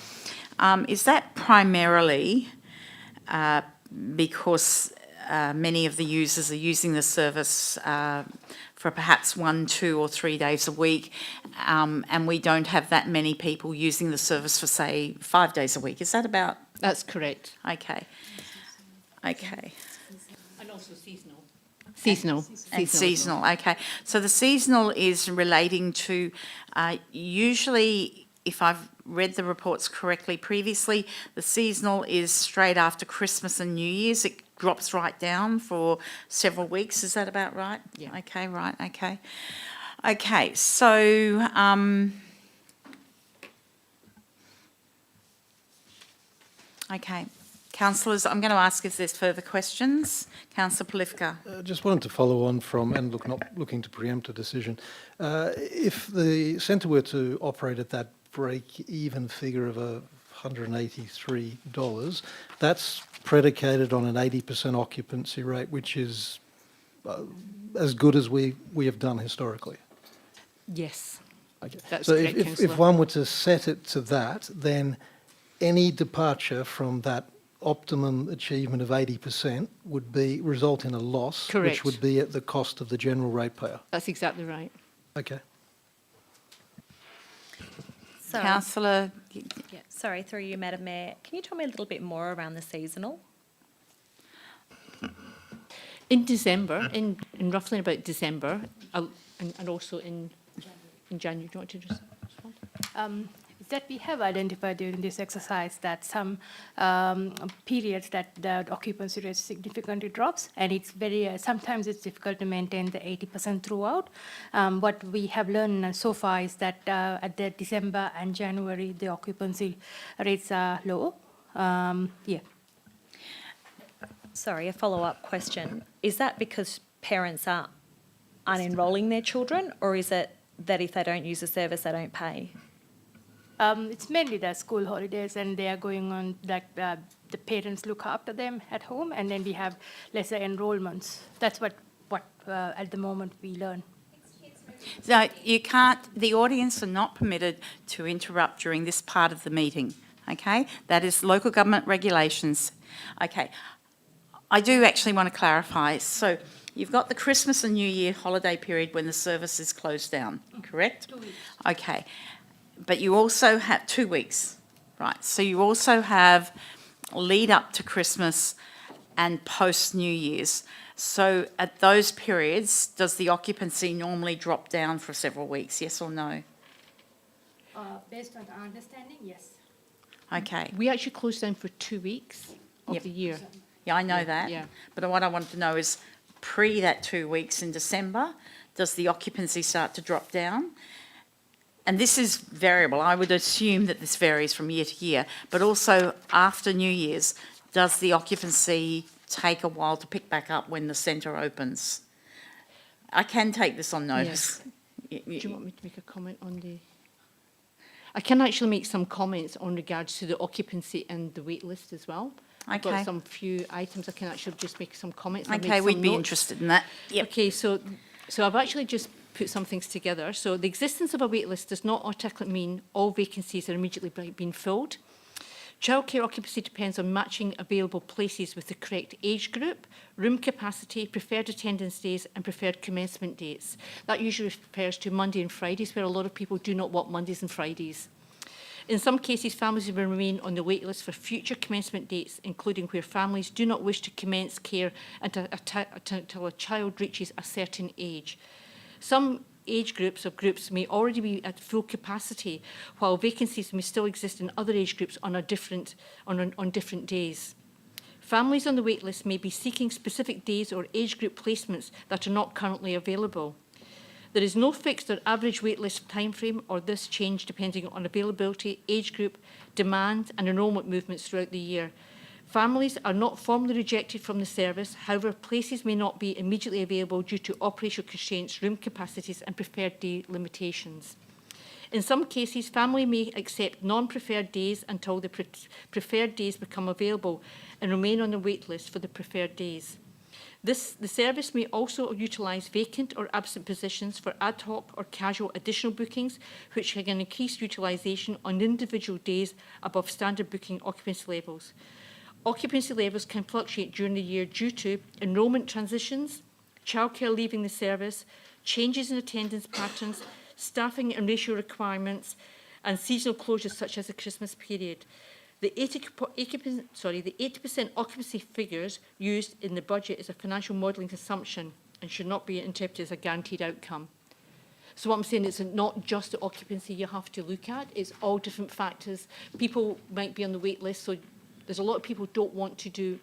is that primarily because many of the users are using the service for perhaps 1, 2 or 3 days a week, and we don't have that many people using the service for, say, 5 days a week. Is that about? That's correct. Okay. Okay. And also seasonal. Seasonal. And seasonal, okay. So the seasonal is relating to, usually, if I've read the reports correctly previously, the seasonal is straight after Christmas and New Year's. It drops right down for several weeks. Is that about right? Yeah. Okay, right, okay. Okay, so, okay. Councillors, I'm going to ask if there's further questions. Councillor Polifka. Just wanted to follow on from, and look, not looking to preempt a decision. If the centre were to operate at that break-even figure of $183, that's predicated on an 80% occupancy rate, which is as good as we have done historically. Yes. Okay. That's so correct, if Councillor. one were to set it to that, then any departure from that optimum achievement of 80% would result in a loss, Correct. which would be at the cost of the general ratepayer. That's exactly right. Okay. Councillor. Yeah, sorry, through you, Madam Mayor. Can you tell me a little bit more around the seasonal? In December, in roughly about December, and also in January. Do you want to just respond? Is that we have identified during this exercise that some periods that the occupancy rate significantly drops, and it's very sometimes it's difficult to maintain the 80% throughout. What we have learned so far is that at the December and January the occupancy rates are low. Yeah. Sorry, a follow-up question. Is that because parents are unenrolling their children, or is it that if they don't use the service, they don't pay? It's mainly the school holidays, and they are going on that the parents look after them at home, and then we have lesser enrollments. That's what at the moment we learn. So you can't, the audience are not permitted to interrupt during this part of the meeting, okay? That is local government regulations. Okay, I do actually want to clarify. So you've got the Christmas and New Year holiday period when the service is closed down, correct? 2 weeks. Okay, but you also have 2 weeks, right? So you also have lead up to Christmas and post New Year's. So at those periods, does the occupancy normally drop down for several weeks, yes or no? Based on our understanding, yes. Okay. We actually close down for 2 weeks of Yep. the year. Yeah, I know Yeah, that. yeah. But what I wanted to know is, pre that 2 weeks in December, does the occupancy start to drop down? And this is variable. I would assume that this varies from year to year. But also, after New Year's, does the occupancy take a while to pick back up when the centre opens? I can take this on notice. Do you want me to make a comment on the... I can actually make some comments on regards to the occupancy and the wait list as well. I've Okay. got some few items I can actually just make some comments. I've made Okay, we'd some be notes. interested in that. Yep. Okay, so I've actually just put some things together. So the existence of a wait list does not automatically mean all vacancies are immediately being filled. Childcare occupancy depends on matching available places with the correct age group, room capacity, preferred attendance days and preferred commencement dates. That usually refers to Monday and Fridays, where a lot of people do not want Mondays and Fridays. In some cases, families will remain on the wait list for future commencement dates, including where families do not wish to commence care until a child reaches a certain age. Some age groups or groups may already be at full capacity, while vacancies may still exist in other age groups on different days. Families on the wait list may be seeking specific days or age group placements that are not currently available. There is no fixed or average waitlist timeframe, or this change depending on availability, age group, demand and enrolment movements throughout the year. Families are not formally rejected from the service. However, places may not be immediately available due to operational constraints, room capacities and preferred day limitations. In some cases, family may accept non-preferred days until the preferred days become available and remain on the wait list for the preferred days. The service may also utilise vacant or absent positions for ad hoc or casual additional bookings, which can increase utilisation on individual days above standard booking occupancy levels. Occupancy levels can fluctuate during the year due to enrolment transitions, childcare leaving the service, changes in attendance patterns, staffing and ratio requirements, and seasonal closures such as the Christmas period. The 80% occupancy figures used in the budget is a financial modelling assumption and should not be interpreted as a guaranteed outcome. So what I'm saying is not just the occupancy you have to look at, it's all different factors. People might be on the wait list, so there's a lot of people don't want to do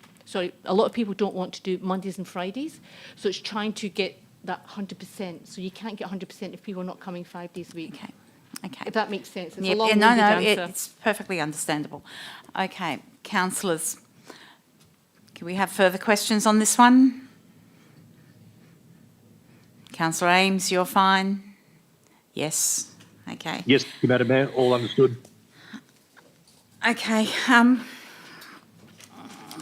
Mondays and Fridays, so it's trying to get that 100%. So you can't get 100% if people are not coming 5 days a week. Okay. Okay. If that makes sense. It's Yep, a long-winded answer. it's perfectly understandable. Okay, councillors, can we have further questions on this one? Councillor Ames, you're fine? Yes. Okay. Yes, thank you, Madam Mayor. All understood. Okay.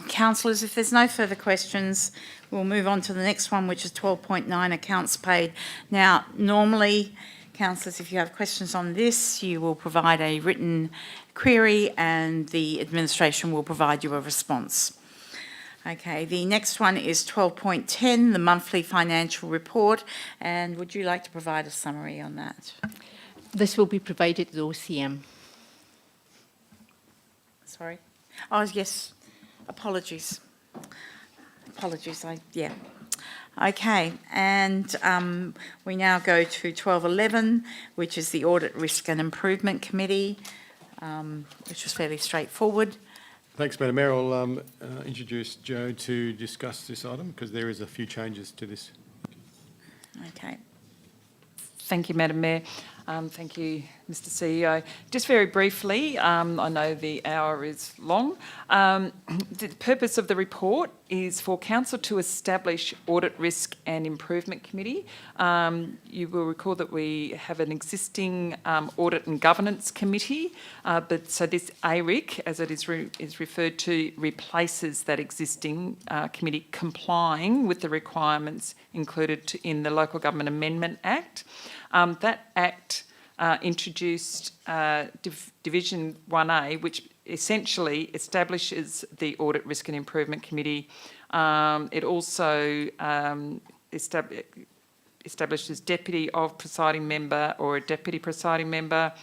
Councillors, if there's no further questions, we'll move on to the next one, which is 12.9, accounts paid. Now, normally, councillors, if you have questions on this, you will provide a written query and the administration will provide you a response. Okay, the next one is 12.10, the monthly financial report. And would you like to provide a summary on that? This will be provided to the OCM. Sorry? Oh, yes. Apologies. Yeah. Okay, and we now go to 12.11, which is the Audit, Risk and Improvement Committee, which was fairly straightforward. Thanks, Madam Mayor. I'll introduce Joe to discuss this item because there is a few changes to this. Okay. Thank you, Madam Mayor. Thank you, Mr CEO. Just very briefly, I know the hour is long. The purpose of the report is for Council to establish Audit, Risk and Improvement Committee. You will recall that we have an existing Audit and Governance Committee, but so this ARIC, as it is referred to, replaces that existing committee complying with the requirements included in the Local Government Amendment Act. That Act introduced Division 1A, which essentially establishes the Audit, Risk and Improvement Committee. It also establishes deputy of presiding member or a deputy presiding member,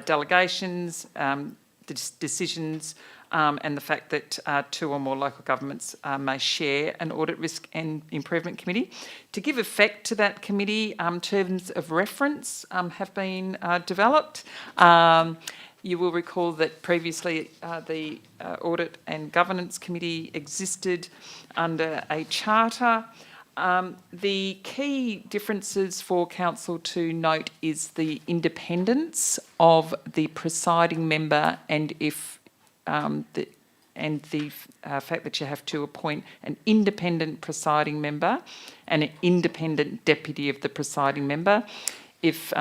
delegations, decisions, and the fact that 2 or more local governments may share an Audit, Risk and Improvement Committee. To give effect to that committee, terms of reference have been developed. You will recall that previously the Audit and Governance Committee existed under a charter. The key differences for Council to note is the independence of the presiding member and the fact that you have to appoint an independent presiding member and an independent deputy of the presiding member. If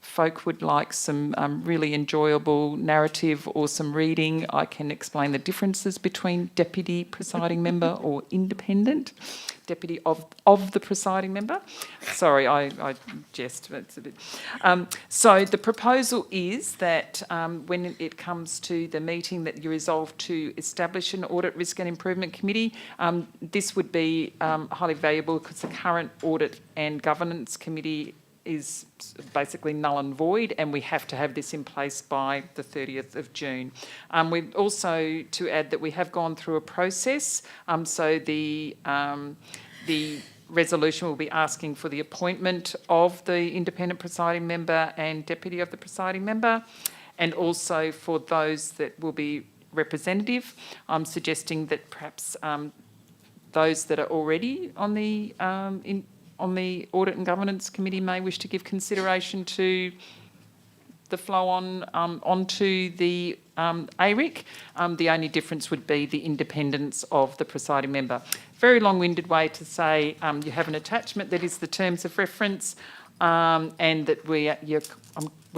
folk would like some really enjoyable narrative or some reading, I can explain the differences between deputy presiding member or independent deputy of the presiding member. Sorry, I jest. It's a bit. So the proposal is that when it comes to the meeting that you resolve to establish an Audit, Risk and Improvement Committee, this would be highly valuable because the current Audit and Governance Committee is basically null and void, and we have to have this in place by the 30th of June. We also, to add that we have gone through a process, so the resolution will be asking for the appointment of the independent presiding member and deputy of the presiding member, and also for those that will be representative. I'm suggesting that perhaps those that are already on the Audit and Governance Committee may wish to give consideration to the flow on onto the ARIC. The only difference would be the independence of the presiding member. Very long-winded way to say you have an attachment that is the terms of reference and that we're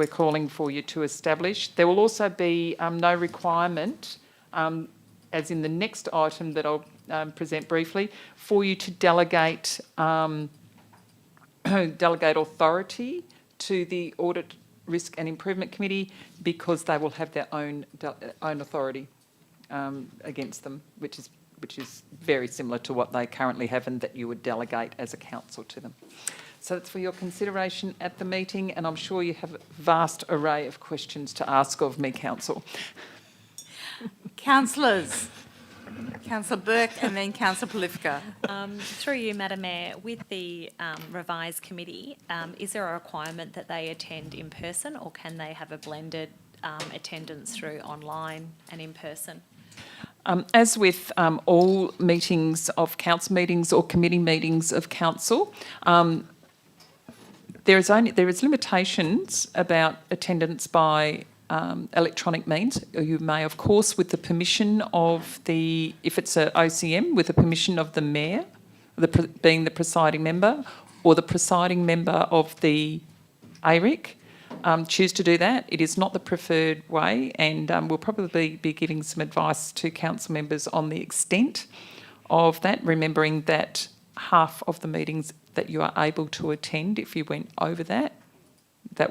calling for you to establish. There will also be no requirement, as in the next item that I'll present briefly, for you to delegate authority to the Audit, Risk and Improvement Committee because they will have their own authority. against them, which is very similar to what they currently have and that you would delegate as a council to them. So it's for your consideration at the meeting, and I'm sure you have a vast array of questions to ask of me, Council. Councillors. Councillor Burke and then Councillor Polifka. Through you, Madam Mayor, with the revised committee, is there a requirement that they attend in person, or can they have a blended attendance through online and in person? As with all meetings of council meetings or committee meetings of council, there is limitations about attendance by electronic means. You may, of course, with the permission of if it's an OCM, with the permission of the mayor, being the presiding member, or the presiding member of the ARIC, choose to do that. It is not the preferred way, and we'll probably be giving some advice to council members on the extent of that, remembering that half of the meetings that you are able to attend, if you went over that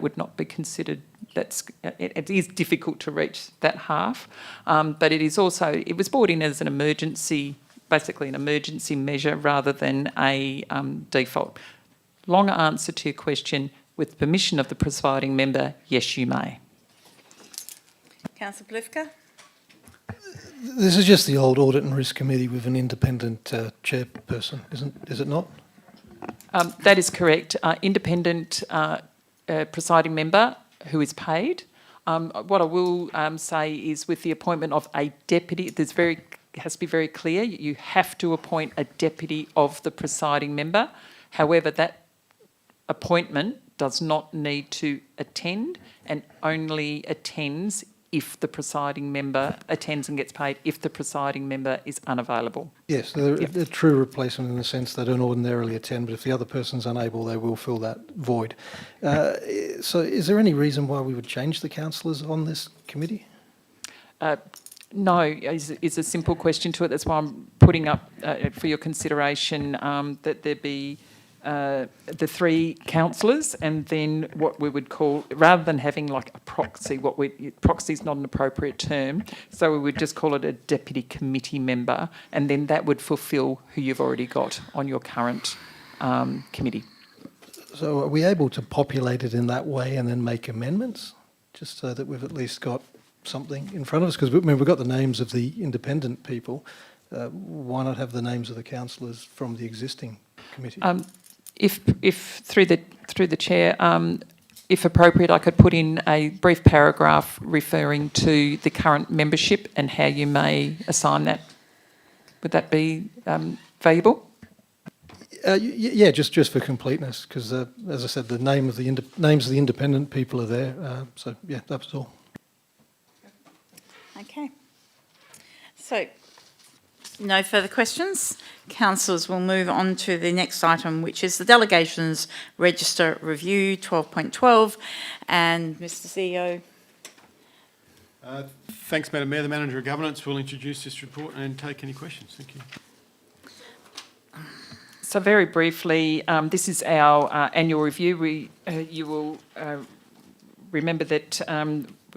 would not be considered. It is difficult to reach that half, but it was brought in as an emergency, basically an emergency measure rather than a default. Longer answer to your question, with permission of the presiding member, yes, you may. Councillor Polifka. This is just the old Audit and Risk Committee with an independent chairperson, is it not? That is correct. Independent presiding member who is paid. What I will say is with the appointment of a deputy, it has to be very clear, you have to appoint a deputy of the presiding member. However, that appointment does not need to attend and only attends if the presiding member attends and gets paid if the presiding member is unavailable. Yes, they're a true replacement in the sense they don't ordinarily attend, but if the other person's unable, they will fill that void. So is there any reason why we would change the councillors on this committee? No, is a simple question to it. That's why I'm putting up for your consideration that there be the three councillors, and then what we would call, rather than having like a proxy, proxy is not an appropriate term, so we would just call it a deputy committee member, and then that would fulfil who you've already got on your current committee. So are we able to populate it in that way and then make amendments, just so that we've at least got something in front of us? Because we've got the names of the independent people. Why not have the names of the councillors from the existing committee? If through the chair, if appropriate, I could put in a brief paragraph referring to the current membership and how you may assign that. Would that be valuable? Yeah, just for completeness, because as I said, the names of the independent people are there. So yeah, that's all. Okay. So, no further questions. Councillors, will move on to the next item, which is the Delegations Register Review 12.12. And Mr CEO. Thanks, Madam Mayor. The Manager of Governance will introduce this report and take any questions. Thank you. So very briefly, this is our annual review. You will remember that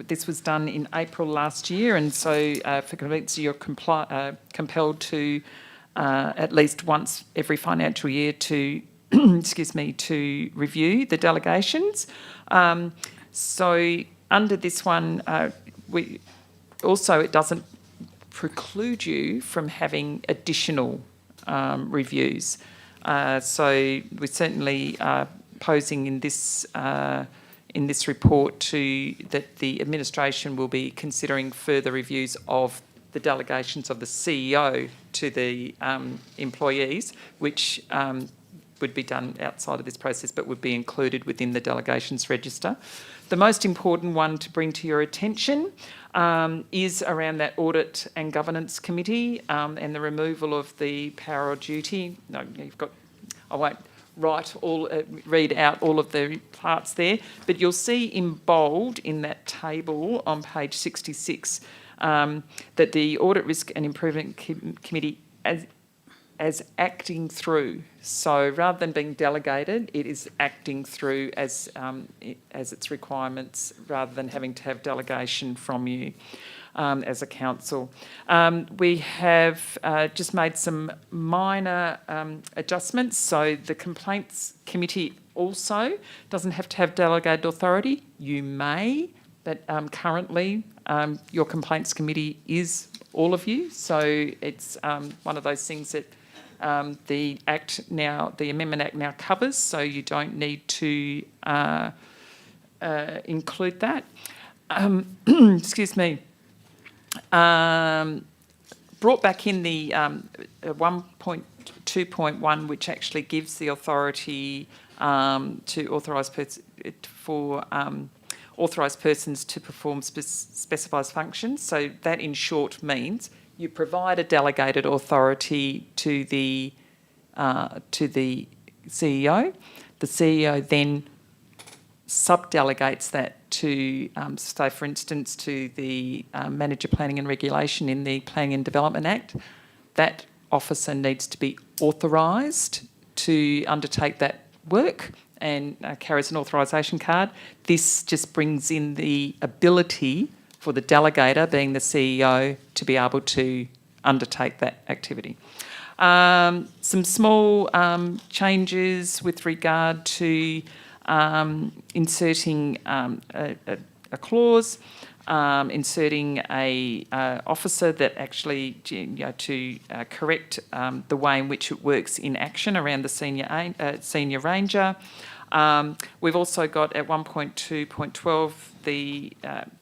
this was done in April last year, and so for convenience, you're compelled to at least once every financial year to, to review the delegations. So under this one, it doesn't preclude you from having additional reviews. So we're certainly posing in this report that the administration will be considering further reviews of the delegations of the CEO to the employees, which would be done outside of this process but would be included within the delegations register. The most important one to bring to your attention is around that Audit and Governance Committee and the removal of the power or duty. No, I won't read out all of the parts there, but you'll see in bold in that table on page 66 that the Audit, Risk and Improvement Committee as acting through. So rather than being delegated, it is acting through as its requirements rather than having to have delegation from you. as a council. We have just made some minor adjustments. So the complaints committee also doesn't have to have delegated authority. You may, but currently your complaints committee is all of you. So it's one of those things that the Amendment Act now covers, so you don't need to include that. Excuse me. Brought back in the 1.2.1, which actually gives the authority to authorised persons to perform specified functions. So that, in short, means you provide a delegated authority to the CEO. The CEO then sub-delegates that to, say, for instance, to the Manager Planning and Regulation in the Planning and Development Act. That officer needs to be authorised to undertake that work and carries an authorisation card. This just brings in the ability for the delegator, being the CEO, to be able to undertake that activity. Some small changes with regard to inserting a clause, inserting a officer that actually, to correct the way in which it works in action around the senior ranger. We've also got at 1.2.12 the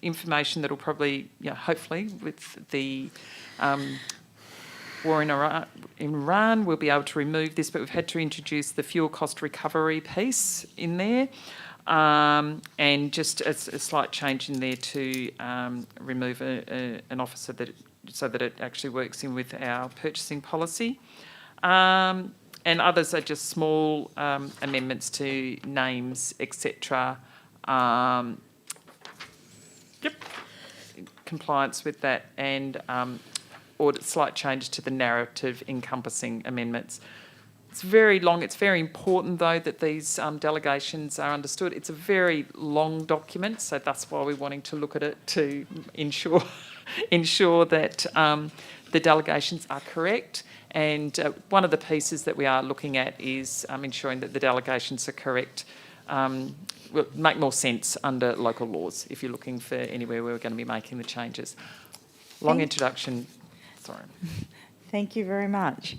information that will probably, hopefully, with the war in Iran, we'll be able to remove this, but we've had to introduce the fuel cost recovery piece in there, and just a slight change in there to remove an officer so that it actually works in with our purchasing policy. And others are just small amendments to names, etc. Compliance with that, and slight change to the narrative encompassing amendments. It's very long. It's very important, though, that these delegations are understood. It's a very long document, so that's why we're wanting to look at it to ensure that the delegations are correct. And one of the pieces that we are looking at is ensuring that the delegations are correct. Will make more sense under local laws if you're looking for anywhere where we're going to be making the changes. Long introduction. Sorry. Thank you very much.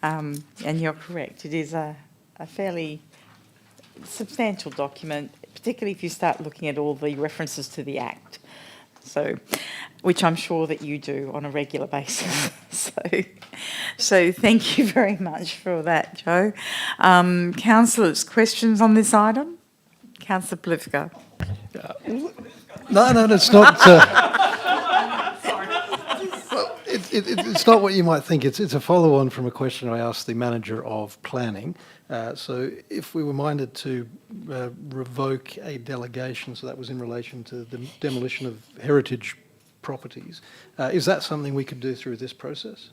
And you're correct. It is a fairly substantial document, particularly if you start looking at all the references to the Act. So, which I'm sure that you do on a regular basis. So thank you very much for that, Joe. Councillors, questions on this item? Councillor Plivka. No, it's not. It's not what you might think. It's a follow-on from a question I asked the manager of planning. So if we were minded to revoke a delegation, so that was in relation to the demolition of heritage properties, is that something we could do through this process?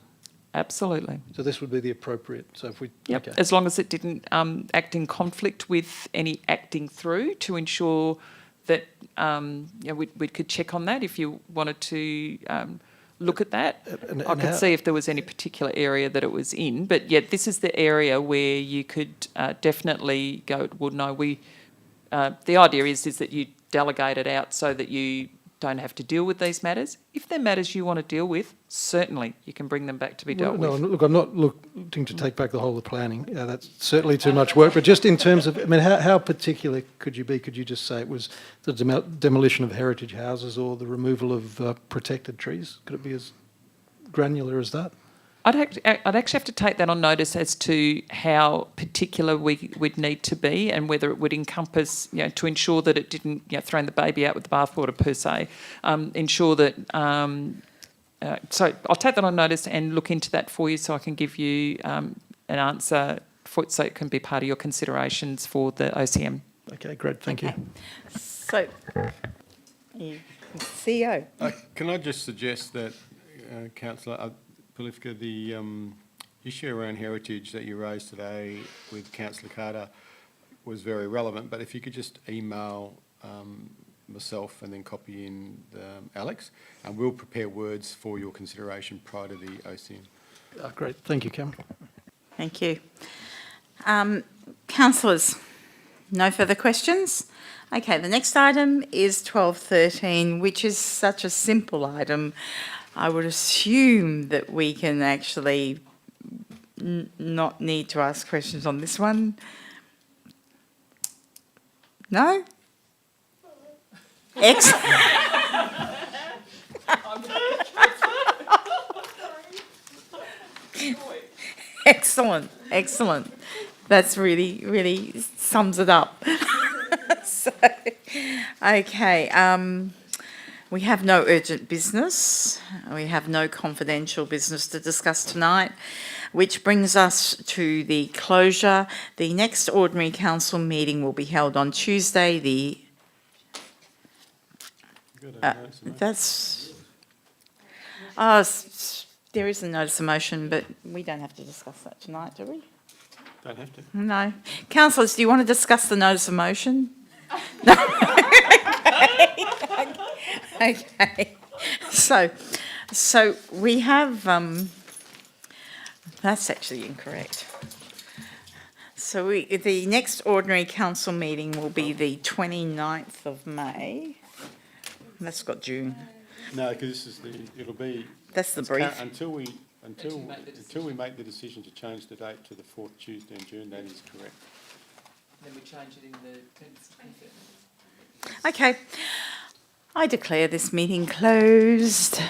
Absolutely. So this would be the appropriate. So if we, yep, okay. As long as it didn't act in conflict with any acting through, to ensure that we could check on that if you wanted to look at that. I could see if there was any particular area that it was in, but yeah, this is the area where you could definitely go, well, no, the idea is that you delegate it out so that you don't have to deal with these matters. If they're matters you want to deal with, certainly you can bring them back to be dealt with. No, look, I'm not looking to take back the whole of planning. That's certainly too much work. But just in terms of, I mean, how particular could you be? Could you just say it was the demolition of heritage houses or the removal of protected trees? Could it be as granular as that? I'd actually have to take that on notice as to how particular we'd need to be, and whether it would encompass, to ensure that it didn't, throw the baby out with the bathwater per se. Ensure that. So I'll take that on notice and look into that for you, so I can give you an answer so it can be part of your considerations for the OCM. Okay, great. Thank you. So, CEO. Can I just suggest that, Councillor Polifka, the issue around heritage that you raised today with Councillor Carter was very relevant, but if you could just email myself and then copy in Alex, and we'll prepare words for your consideration prior to the OCM. Great. Thank you, Cameron. Thank you. Councillors, no further questions? Okay, the next item is 1213, which is such a simple item. I would assume that we can actually not need to ask questions on this one. No? Excellent, excellent. That's really sums it up. So, okay, we have no urgent business. We have no confidential business to discuss tonight, which brings us to the closure. The next ordinary council meeting will be held on Tuesday, there is a notice of motion, but we don't have to discuss that tonight, do we? Don't have to. No. Councillors, do you want to discuss the notice of motion? No. Okay. So we have, that's actually incorrect. So the next ordinary council meeting will be the 29th of May. That's got June. No, because this is it'll be. That's the brief. Until we make the decision to change the date to the 4th Tuesday in June, that is correct. Then we change it in the 10th. Okay. I declare this meeting closed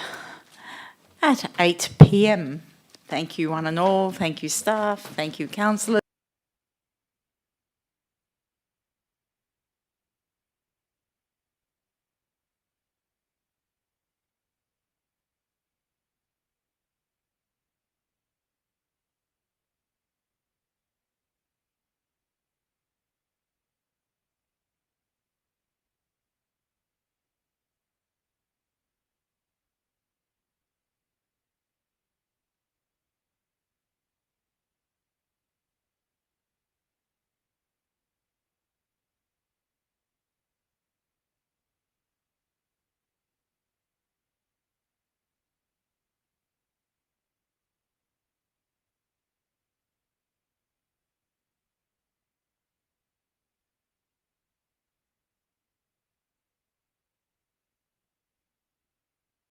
at 8 p.m. Thank you one and all. Thank you staff. Thank you councillors.